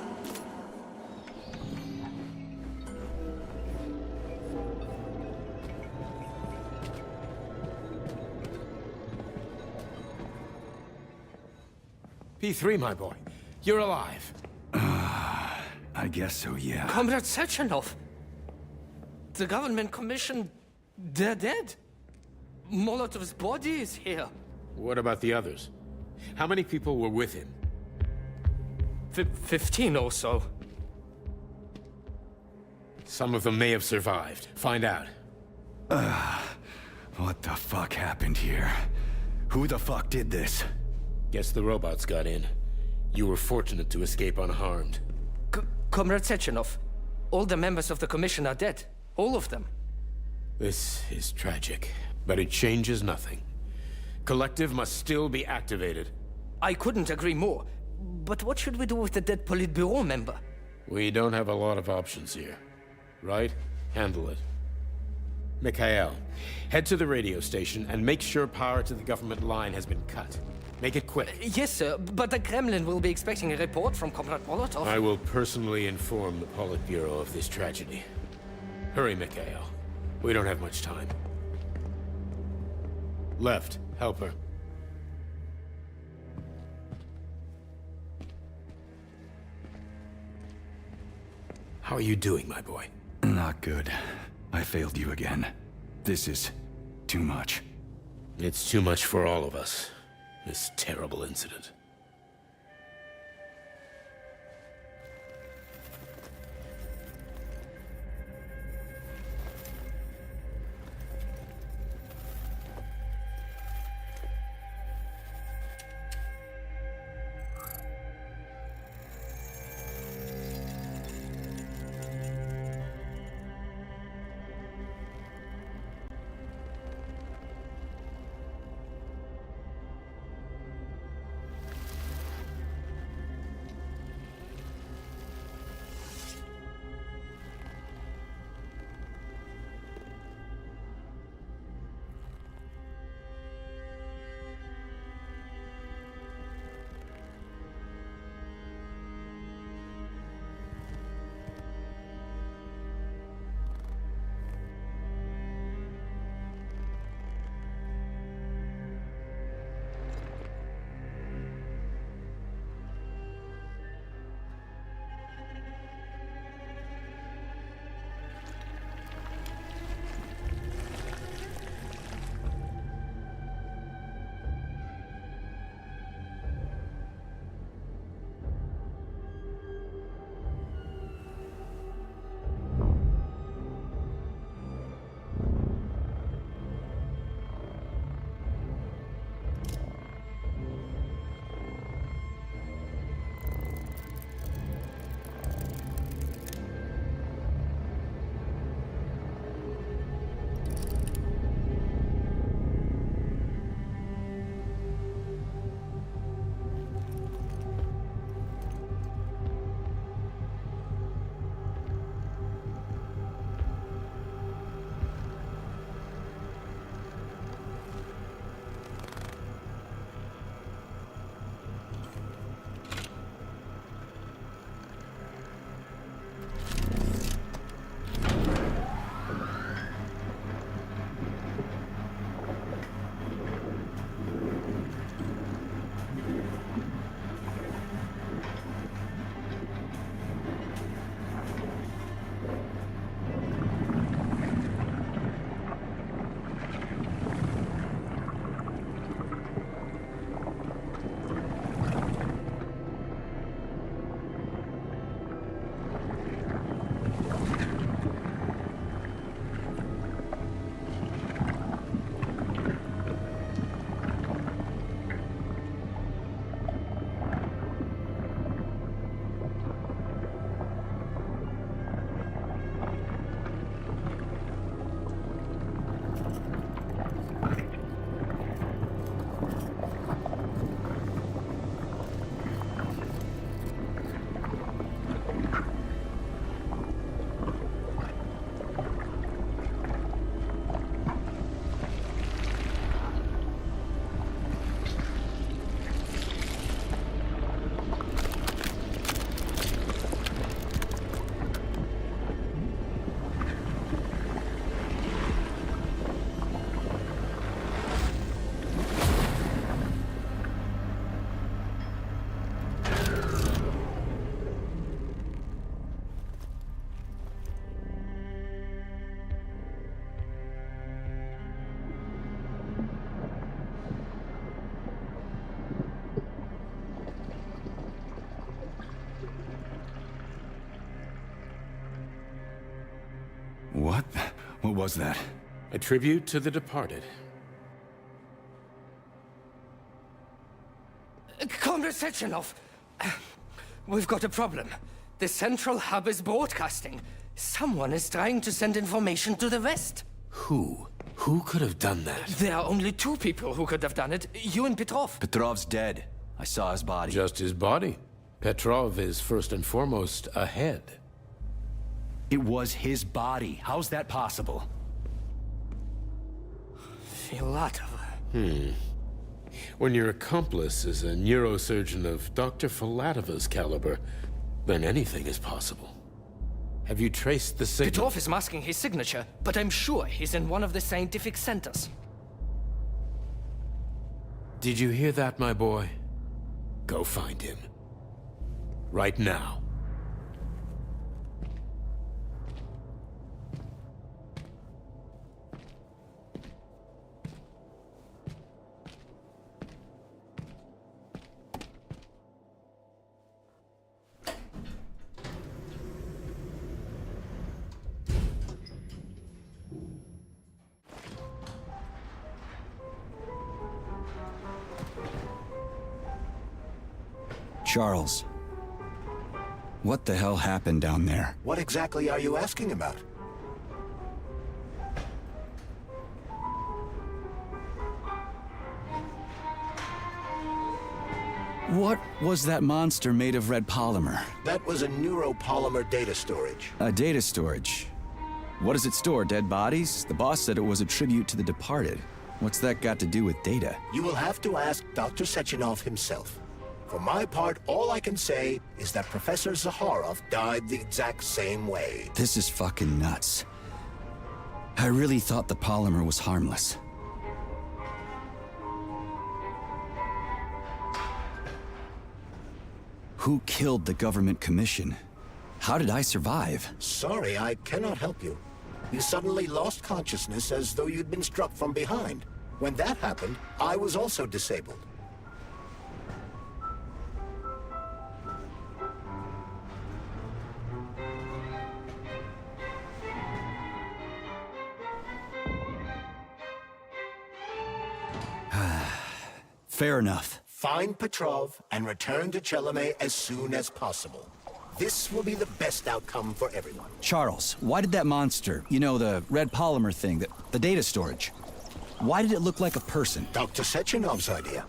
P3, my boy. You're alive. I guess so, yeah. Comrade Sechenov! The government commission, they're dead. Molotov's body is here. What about the others? How many people were with him? 15 or so. Some of them may have survived. Find out. What the fuck happened here? Who the fuck did this? Guess the robots got in. You were fortunate to escape unharmed. Comrade Sechenov, all the members of the commission are dead. All of them. This is tragic, but it changes nothing. Collective must still be activated. I couldn't agree more. But what should we do with the dead Politburo member? We don't have a lot of options here. Right? Handle it. Mikhail, head to the radio station and make sure power to the government line has been cut. Make it quick. Yes, sir, but the Kremlin will be expecting a report from Comrade Molotov. I will personally inform the Politburo of this tragedy. Hurry, Mikhail. We don't have much time. Left, help her. How are you doing, my boy? Not good. I failed you again. This is too much. It's too much for all of us. This terrible incident. What was that? A tribute to the departed. Comrade Sechenov, we've got a problem. The central hub is broadcasting. Someone is trying to send information to the West. Who? Who could have done that? There are only two people who could have done it, you and Petrov. Petrov's dead. I saw his body. Just his body. Petrov is first and foremost a head. It was his body. How's that possible? Filatova. When your accomplice is a neurosurgeon of Dr. Filatova's caliber, then anything is possible. Have you traced the signal? Petrov is masking his signature, but I'm sure he's in one of the scientific centers. Did you hear that, my boy? Go find him. Right now. Charles, what the hell happened down there? What exactly are you asking about? What was that monster made of red polymer? That was a neuropolymer data storage. A data storage? What does it store, dead bodies? The boss said it was a tribute to the departed. What's that got to do with data? You will have to ask Dr. Sechenov himself. For my part, all I can say is that Professor Zaharov died the exact same way. This is fucking nuts. I really thought the polymer was harmless. Who killed the government commission? How did I survive? Sorry, I cannot help you. You suddenly lost consciousness as though you'd been struck from behind. When that happened, I was also disabled. Fair enough. Find Petrov and return to Chelome as soon as possible. This will be the best outcome for everyone. Charles, why did that monster, you know, the red polymer thing, the data storage, why did it look like a person? Dr. Sechenov's idea.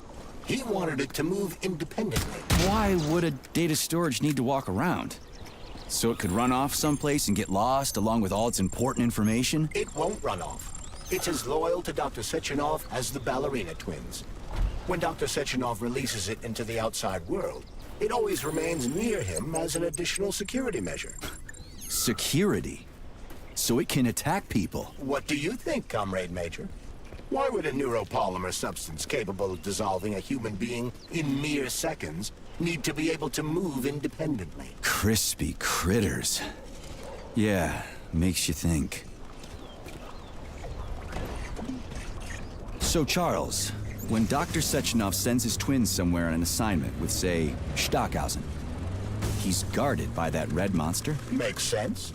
He wanted it to move independently. Why would a data storage need to walk around? So it could run off someplace and get lost along with all its important information? It won't run off. It's as loyal to Dr. Sechenov as the ballerina twins. When Dr. Sechenov releases it into the outside world, it always remains near him as an additional security measure. Security? So it can attack people? What do you think, Comrade Major? Why would a neuropolymer substance capable of dissolving a human being in mere seconds need to be able to move independently? Crispy critters. Yeah, makes you think. So, Charles, when Dr. Sechenov sends his twins somewhere on an assignment with, say, Stockhausen, he's guarded by that red monster? Makes sense.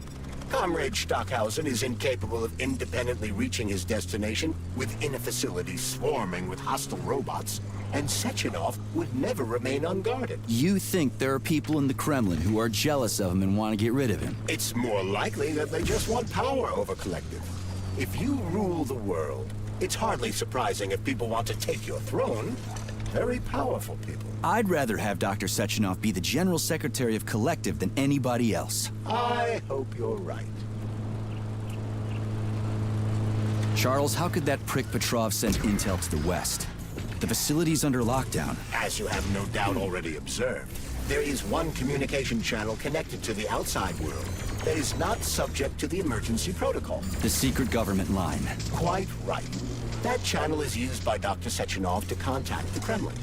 Comrade Stockhausen is incapable of independently reaching his destination within a facility swarming with hostile robots, and Sechenov would never remain unguarded. You think there are people in the Kremlin who are jealous of him and want to get rid of him? It's more likely that they just want power over Collective. If you rule the world, it's hardly surprising if people want to take your throne. Very powerful people. I'd rather have Dr. Sechenov be the General Secretary of Collective than anybody else. I hope you're right. Charles, how could that prick Petrov send intel to the West? The facility's under lockdown. As you have no doubt already observed, there is one communication channel connected to the outside world that is not subject to the emergency protocol. The secret government line. Quite right. That channel is used by Dr. Sechenov to contact the Kremlin.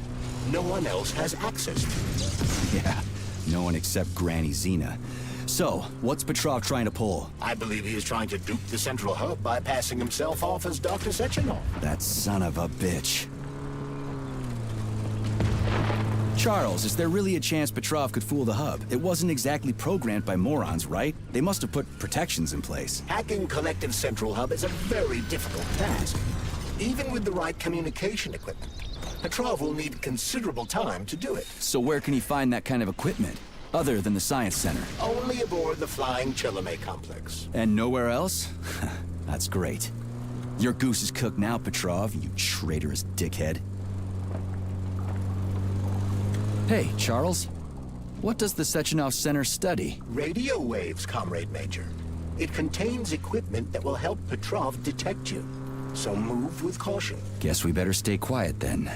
No one else has access to it. Yeah, no one except Granny Zena. So, what's Petrov trying to pull? I believe he is trying to dupe the central hub by passing himself off as Dr. Sechenov. That son of a bitch. Charles, is there really a chance Petrov could fool the hub? It wasn't exactly programmed by morons, right? They must have put protections in place. Hacking Collective Central Hub is a very difficult task. Even with the right communication equipment, Petrov will need considerable time to do it. So where can he find that kind of equipment, other than the Science Center? Only aboard the Flying Chilome complex. And nowhere else? That's great. Your goose is cooked now, Petrov, you traitorous dickhead. Hey, Charles. What does the Sechenov Center study? Radio waves, Comrade Major. It contains equipment that will help Petrov detect you. So move with caution. Guess we better stay quiet then.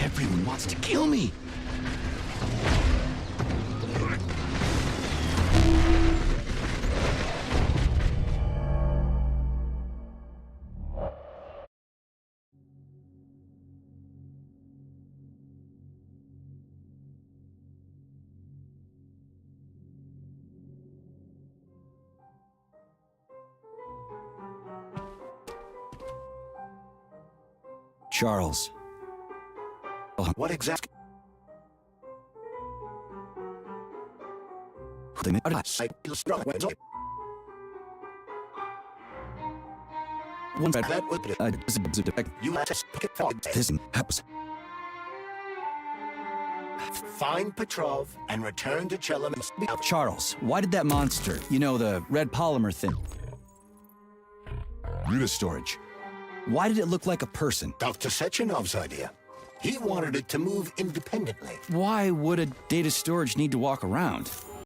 Everyone wants to kill me. Charles. What exactly? That would Find Petrov and return to Chilome. Charles, why did that monster, you know, the red polymer thing, data storage, why did it look like a person? Dr. Sechenov's idea. He wanted it to move independently. Why would a data storage need to walk around?